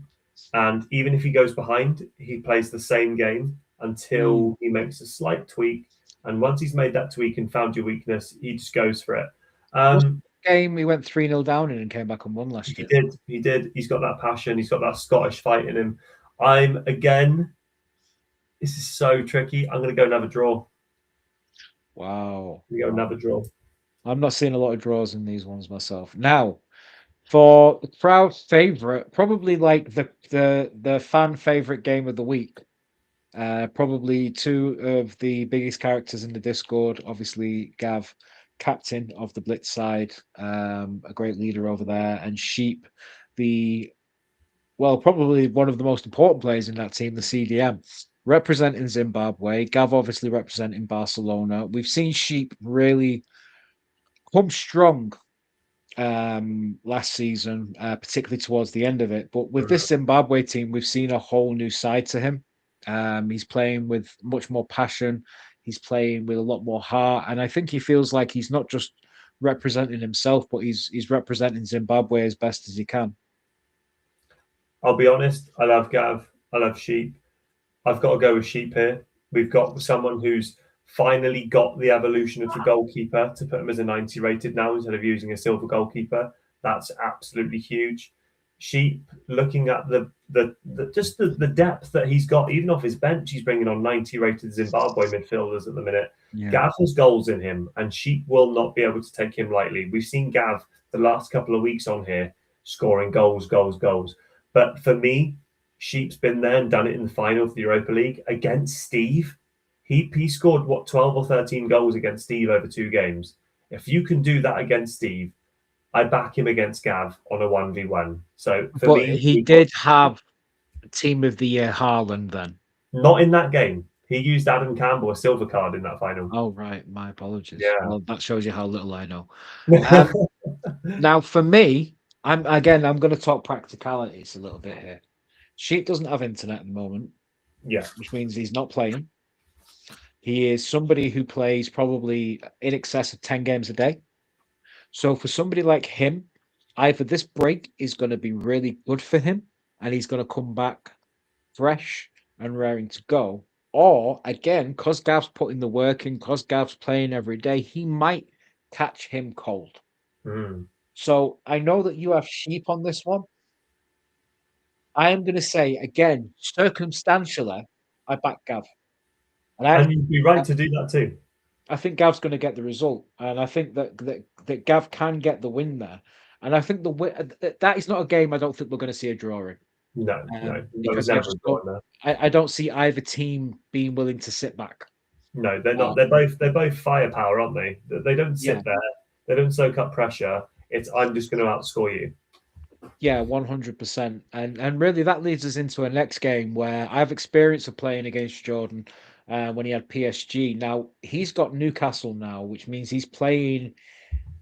And even if he goes behind, he plays the same game until he makes a slight tweak. And once he's made that tweak and found your weakness, he just goes for it. Game he went 3-0 down in and came back and won last year. He did. He's got that passion. He's got that Scottish fight in him. This is so tricky. I'm going to go another draw. Wow. We go another draw. I'm not seeing a lot of draws in these ones myself. Now, for the crowd favorite, probably like the fan favorite game of the week. Probably 2 of the biggest characters in the Discord. Obviously, Gav, captain of the Blitz side, a great leader over there, and Sheep, probably one of the most important players in that team, the CDM, representing Zimbabwe. Gav obviously representing Barcelona. We've seen Sheep really come strong last season, particularly towards the end of it. But with this Zimbabwe team, we've seen a whole new side to him. He's playing with much more passion. He's playing with a lot more heart. And I think he feels like he's not just representing himself, but he's representing Zimbabwe as best as he can. I'll be honest. I love Gav. I love Sheep. I've got to go with Sheep here. We've got someone who's finally got the evolution of the goalkeeper to put him as a 90 rated now instead of using a silver goalkeeper. That's absolutely huge. Sheep, looking at the depth that he's got, even off his bench, he's bringing on 90 rated Zimbabwe midfielders at the minute. Yeah. Gav has goals in him, and Sheep will not be able to take him lightly. We've seen Gav the last couple of weeks on here scoring goals. But for me, Sheep's been there and done it in the final of the Europa League against Steve. He scored, 12 or 13 goals against Steve over 2 games. If you can do that against Steve, I back him against Gav on a 1v1. So for me, he did have Team of the Year Haaland then. Not in that game. He used Adam Campbell a silver card in that final. Oh, right. My apologies. Yeah. Well, that shows you how little I know. Now, for me, I'm going to talk practicalities a little bit here. Sheep doesn't have internet at the moment. Yeah. Which means he's not playing. He is somebody who plays probably in excess of 10 games a day. So for somebody like him, either this break is going to be really good for him and he's going to come back fresh and raring to go. Or again, because Gav's putting the work in, because Gav's playing every day, he might catch him cold. So I know that you have Sheep on this one. I am going to say, again, circumstantially, I back Gav. And you'd be right to do that too. I think Gav's going to get the result, and I think that Gav can get the win there. And I think that is not a game I don't think we're going to see a draw in. No, because I don't see either team being willing to sit back. No, they're not. They're both firepower, aren't they? They don't sit there. They don't soak up pressure. It's I'm just going to outscore you. Yeah, 100%. And really that leads us into a next game where I have experience of playing against Jordan when he had PSG. Now he's got Newcastle now, which means he's playing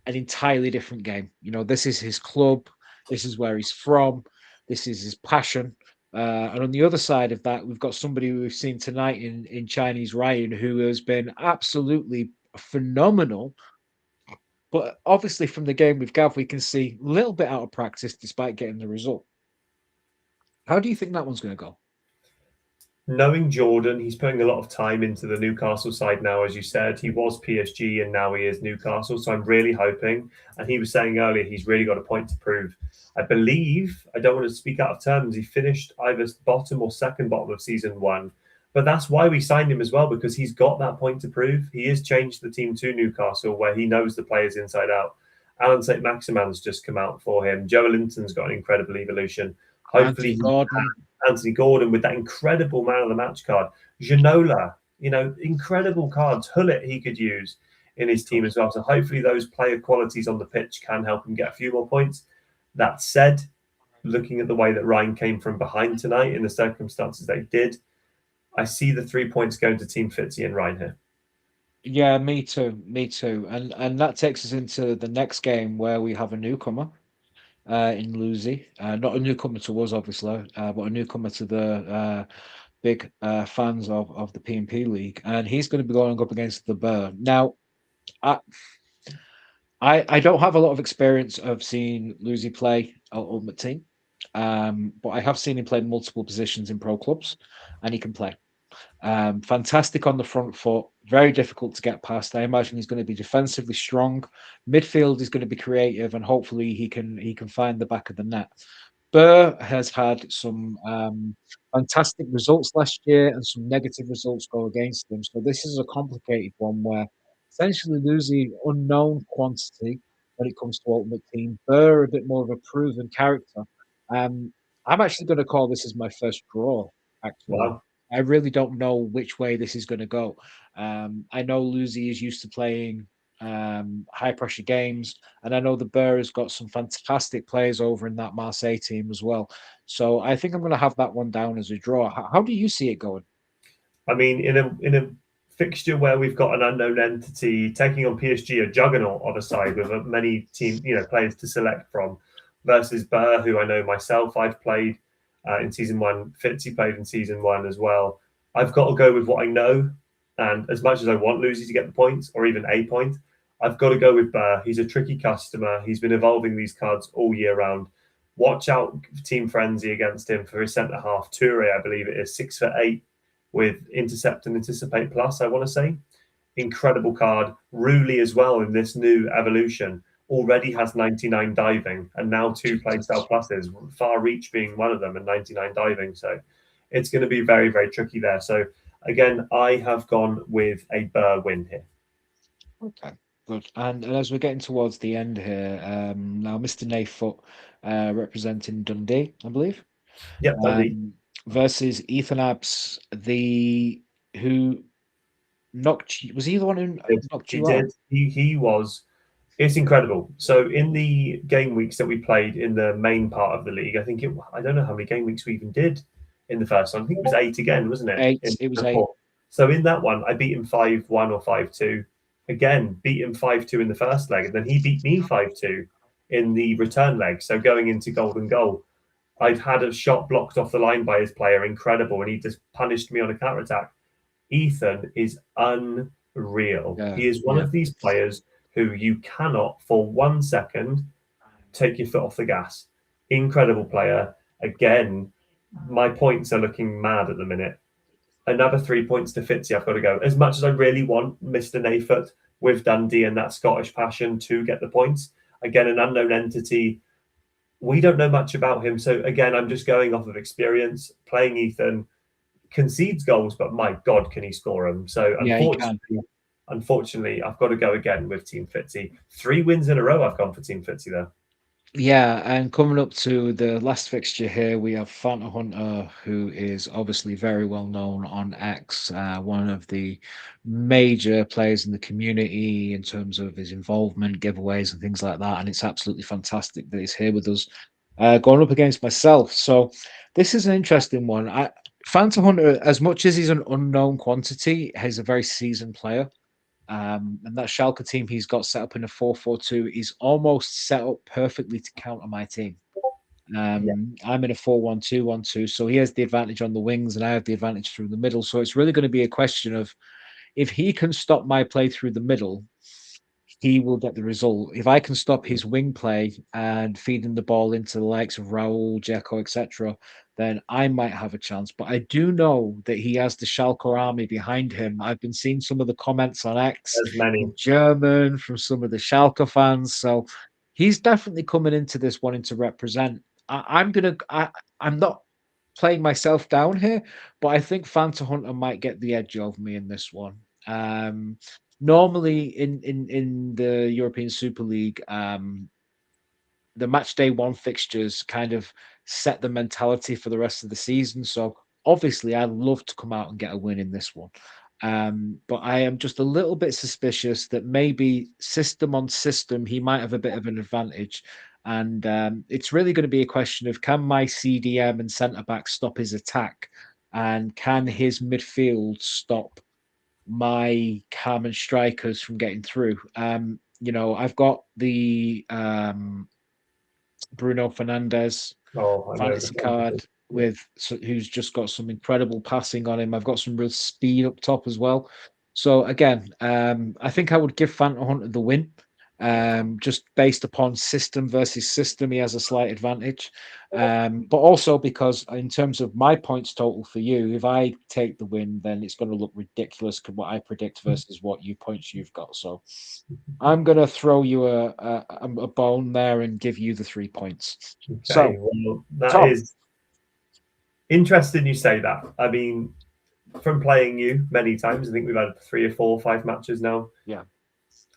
an entirely different game. You know, this is his club. This is where he's from. This is his passion. And on the other side of that, we've got somebody who we've seen tonight in Chinese Ryan, who has been absolutely phenomenal. But obviously from the game with Gav, we can see a little bit out of practice despite getting the result. How do you think that one's going to go? Knowing Jordan, he's putting a lot of time into the Newcastle side now, as you said. He was PSG and now he is Newcastle. So I'm really hoping, and he was saying earlier, he's really got a point to prove. I believe, I don't want to speak out of terms, he finished either bottom or second bottom of season 1. But that's why we signed him as well, because he's got that point to prove. He has changed the team to Newcastle, where he knows the players inside out. Alan St. Maximan's just come out for him. Joe Linton's got an incredible evolution. Hopefully, Anthony Gordon with that incredible man of the match card. Ginola, incredible cards. Hullet he could use in his team as well. So hopefully those player qualities on the pitch can help him get a few more points. That said, looking at the way that Ryan came from behind tonight in the circumstances they did, I see the 3 points going to Team Fitzy and Ryan here. Yeah, me too. And that takes us into the next game where we have a newcomer in Lucy. Not a newcomer to us, obviously, but a newcomer to the big fans of the P&P League. And he's going to be going up against the Burr. Now, I don't have a lot of experience of seeing Lucy play Ultimate Team, but I have seen him play multiple positions in pro clubs, and he can play. Fantastic on the front foot, very difficult to get past. I imagine he's going to be defensively strong. Midfield is going to be creative, and hopefully he can find the back of the net. Burr has had some fantastic results last year and some negative results go against him. So this is a complicated one where essentially losing unknown quantity when it comes to Ultimate Team. Burr a bit more of a proven character. I'm actually going to call this as my first draw, actually. Wow. I really don't know which way this is going to go. I know Lucy is used to playing high pressure games, and I know the Burr has got some fantastic players over in that Marseille team as well. So I think I'm going to have that one down as a draw. How do you see it going? I mean, in a fixture where we've got an unknown entity taking on PSG, a juggernaut on a side with many players to select from, versus Burr, who I know myself, I've played in season 1. Fitzy played in season 1 as well. I've got to go with what I know. And as much as I want Lucy to get the points or even a point, I've got to go with Burr. He's a tricky customer. He's been evolving these cards all year round. Watch out Team Frenzy against him for his centre half. Toure, I believe it is, 6'8", with Intercept and Anticipate Plus, I want to say. Incredible card. Ruli as well in this new evolution already has 99 diving and now 2 playstyle pluses, Far Reach being one of them and 99 diving. So it's going to be very, very tricky there. So again, I have gone with a Burr win here. Okay, good. And as we're getting towards the end here, now Mr. Nayfoot representing Dundee, I believe, Yep, Dundee. versus Ethan Abs, who knocked you. Was he the one who knocked He you did. out? He was. It's incredible. So in the game weeks that we played in the main part of the league, I don't know how many game weeks we even did in the first one. I think it was 8 again, wasn't it? 8. It was 8. So in that one, I beat him 5-1 or 5-2. Again, beat him 5-2 in the first leg, and then he beat me 5-2 in the return leg. So going into golden goal, I'd had a shot blocked off the line by his player, incredible, and he just punished me on a counter attack. Ethan is unreal. Yeah, He is one of these players who you cannot for 1 second take your foot off the gas. Incredible player. Again, my points are looking mad at the minute. Another 3 points to Fitzy. I've got to go. As much as I really want Mr. Nayfoot with Dundee and that Scottish passion to get the points, again, an unknown entity. We don't know much about him. So again, I'm just going off of experience. Playing Ethan concedes goals, but my God, can he score them? So unfortunately, I've got to go again with Team Fitzy. 3 wins in a row I've gone for Team Fitzy there. Yeah, and coming up to the last fixture here, we have Fanta Hunter, who is obviously very well known on X, one of the major players in the community in terms of his involvement, giveaways, and things like that. And it's absolutely fantastic that he's here with us, going up against myself. So this is an interesting one. Fanta Hunter, as much as he's an unknown quantity, he's a very seasoned player. And that Schalke team he's got set up in a 4-4-2 is almost set up perfectly to counter my team. I'm in a 4-1-2-1-2, so he has the advantage on the wings and I have the advantage through the middle. So it's really going to be a question of if he can stop my play through the middle, he will get the result. If I can stop his wing play and feeding the ball into the likes of Raul, Dzeko, etc., then I might have a chance. But I do know that he has the Schalke army behind him. I've been seeing some of the comments on X in German from some of the Schalke fans. So he's definitely coming into this wanting to represent. I'm not playing myself down here, but I think Fanta Hunter might get the edge over me in this one. Normally in the European Super League, the match day 1 fixtures kind of set the mentality for the rest of the season. So obviously I'd love to come out and get a win in this one. But I am just a little bit suspicious that maybe system on system, he might have a bit of an advantage. And it's really going to be a question of can my CDM and centre-back stop his attack? And can his midfield stop my Carmen strikers from getting through? I've got the Bruno Fernandes fantasy card who's just got some incredible passing on him. I've got some real speed up top as well. So again, I think I would give Fanta Hunter the win. Just based upon system versus system, he has a slight advantage. But also because in terms of my points total for you, if I take the win, then it's going to look ridiculous what I predict versus what points you've got. So I'm going to throw you a bone there and give you the 3 points. Okay, so well, that is interesting you say that. I mean, from playing you many times, I think we've had 3 or 4 or 5 matches now. Yeah.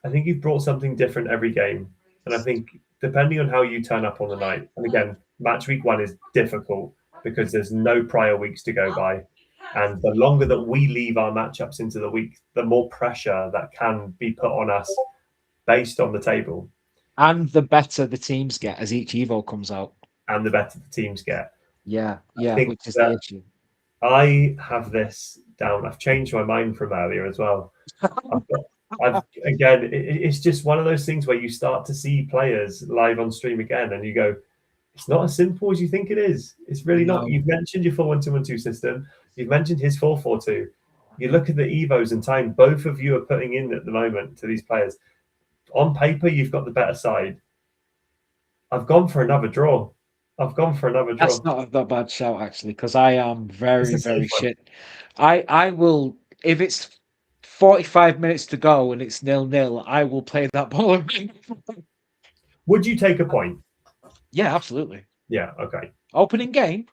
I think you've brought something different every game. And I think depending on how you turn up on the night, and again, match week 1 is difficult because there's no prior weeks to go by. And the longer that we leave our matchups into the week, the more pressure that can be put on us based on the table. And the better the teams get as each Evo comes out. And the better the teams get. Yeah, which is the issue. I have this down. I've changed my mind from earlier as well. It's just one of those things where you start to see players live on stream again and you go, it's not as simple as you think it is. It's really not. You've mentioned your 4-1-2-1-2 system. You've mentioned his 4-4-2. You look at the Evos and time both of you are putting in at the moment to these players. On paper, you've got the better side. I've gone for another draw. I've gone for another draw. That's not a bad shout actually, because I am very, It's a very safe one. shit. I will, if it's 45 minutes to go and it's 0-0, I will play that ball around. Would you take a point? Yeah, absolutely. Yeah. Okay. Opening game.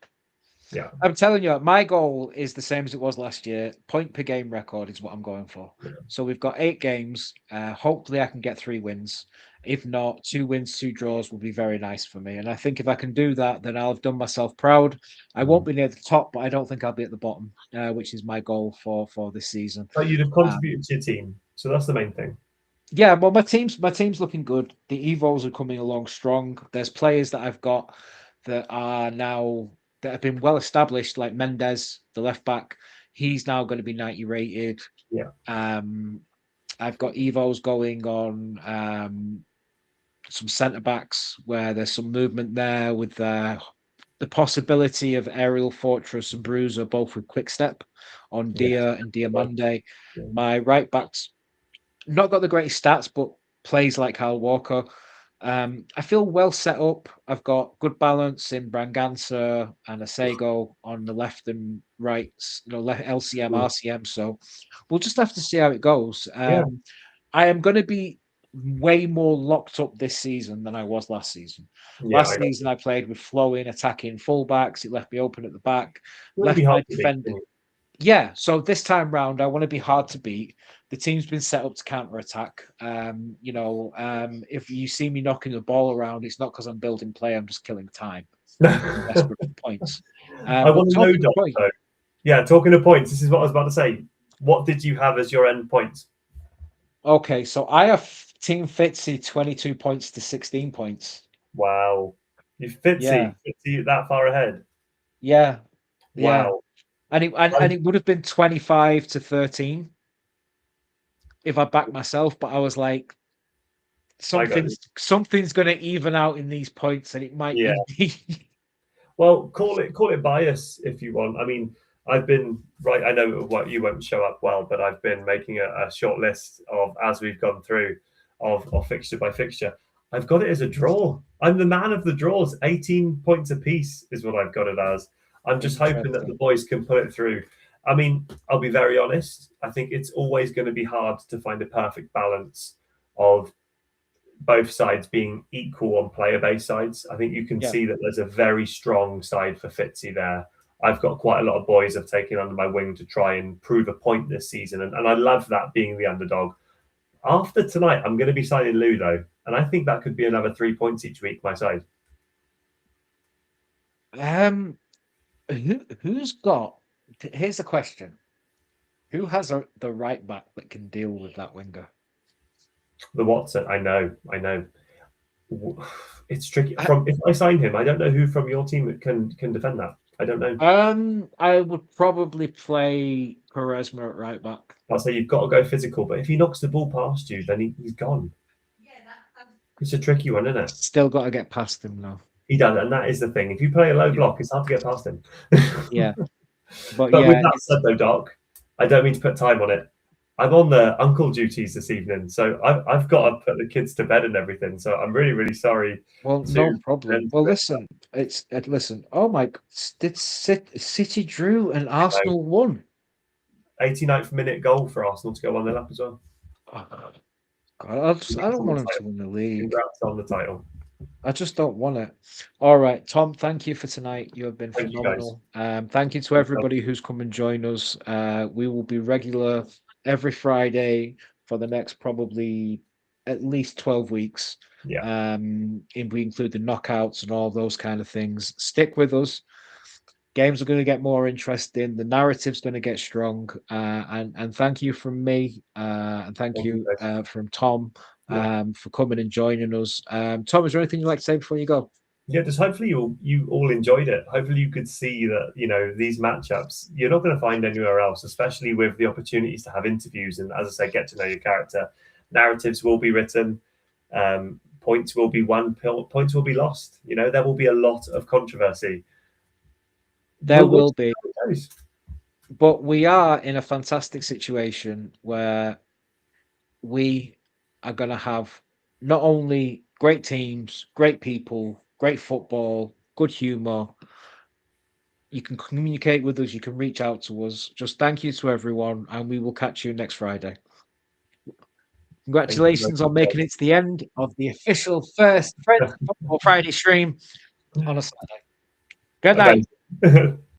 Yeah. I'm telling you, my goal is the same as it was last year. Point per game record is what I'm going for. Yeah. So we've got 8 games. Hopefully, I can get 3 wins. If not, 2 wins, 2 draws will be very nice for me. And I think if I can do that, then I'll have done myself proud. I won't be near the top, but I don't think I'll be at the bottom, which is my goal for this season. But you'd have contributed to your team, so that's the main thing. Yeah, well, my team's looking good. The Evos are coming along strong. There's players that I've got that are now that have been well established, like Mendes, the left back. He's now going to be 90 rated. Yeah. I've got Evos going on some centre backs where there's some movement there with the possibility of Aerial Fortress and Bruiser both with quick step on Dia and Diamande. Yeah. My right backs not got the greatest stats, but plays like Kyle Walker. I feel well set up. I've got good balance in Branganza and Asego on the left and right, LCM, RCM. So we'll just have to see how it goes. I am going to be way more locked up this season than I was last season. Last season, I played with flowing, attacking fullbacks. It left me open at the back. Left my defender. Yeah, so this time round, I want to be hard to beat. The team's been set up to counter attack. If you see me knocking the ball around, it's not because I'm building play. I'm just killing time. Desperate for points. I want to know, Doc, though. Yeah, talking of points, this is what I was about to say. What did you have as your end points? Okay, so I have Team Fitzy 22 points to 16 points. Wow. You Fitzy that far ahead? Yeah. Wow. Yeah. And it would have been 25 to 13 if I backed myself, but I was like, something's going to even out in these points, and it might be. Well, call it bias if you want. I mean, I've been right. I know what you won't show up well, but I've been making a short list of as we've gone through of fixture by fixture. I've got it as a draw. I'm the man of the draws. 18 points apiece is what I've got it as. I'm just hoping that the boys can put it through. I mean, I'll be very honest. I think it's always going to be hard to find a perfect balance of both sides being equal on player-based sides. I think you can see that there's a very strong side for Fitzy there. I've got quite a lot of boys I've taken under my wing to try and prove a point this season, and I love that being the underdog. After tonight, I'm going to be signing Lou, though, and I think that could be another 3 points each week, my side. Who's got? Here's the question: who has the right back that can deal with that winger? The Watson, I know. It's tricky. If I sign him, I don't know who from your team can defend that. I don't know. I would probably play Quaresma at right back. I'll say you've got to go physical, but if he knocks the ball past you, then he's gone. It's a tricky one, isn't it? Still got to get past him now. He does, and that is the thing. If you play a low block, it's hard to get past him. Yeah. But with that said, though, Doc, I don't mean to put time on it. I'm on the uncle duties this evening, so I've got to put the kids to bed and everything. So I'm really, really sorry. Well, no problem. Well, listen, listen. Oh my! Did City drew and Arsenal won? 89th minute goal for Arsenal to go 1-0 up as well. Oh, God, I don't want him to win the league. Congrats on the title. I just don't want it. All right, Tom, thank you for tonight. You have been phenomenal. Thank you to everybody who's come and joined us. We will be regular every Friday for the next probably at least 12 weeks. Yeah. If we include the knockouts and all those kind of things. Stick with us. Games are going to get more interesting. The narrative's going to get strong. And thank you from me. And thank you from Tom for coming and joining us. Tom, is there anything you'd like to say before you go? Yeah, just hopefully you all enjoyed it. Hopefully you could see that, these matchups, you're not going to find anywhere else, especially with the opportunities to have interviews and, as I say, get to know your character. Narratives will be written. Points will be won. Points will be lost. There will be a lot of controversy. There will be. But we are in a fantastic situation where we are going to have not only great teams, great people, great football, good humour. You can communicate with us. You can reach out to us. Just thank you to everyone, and we will catch you next Friday. Congratulations on making it to the end of the official first Football Friday stream on a Saturday. Good night. Okay.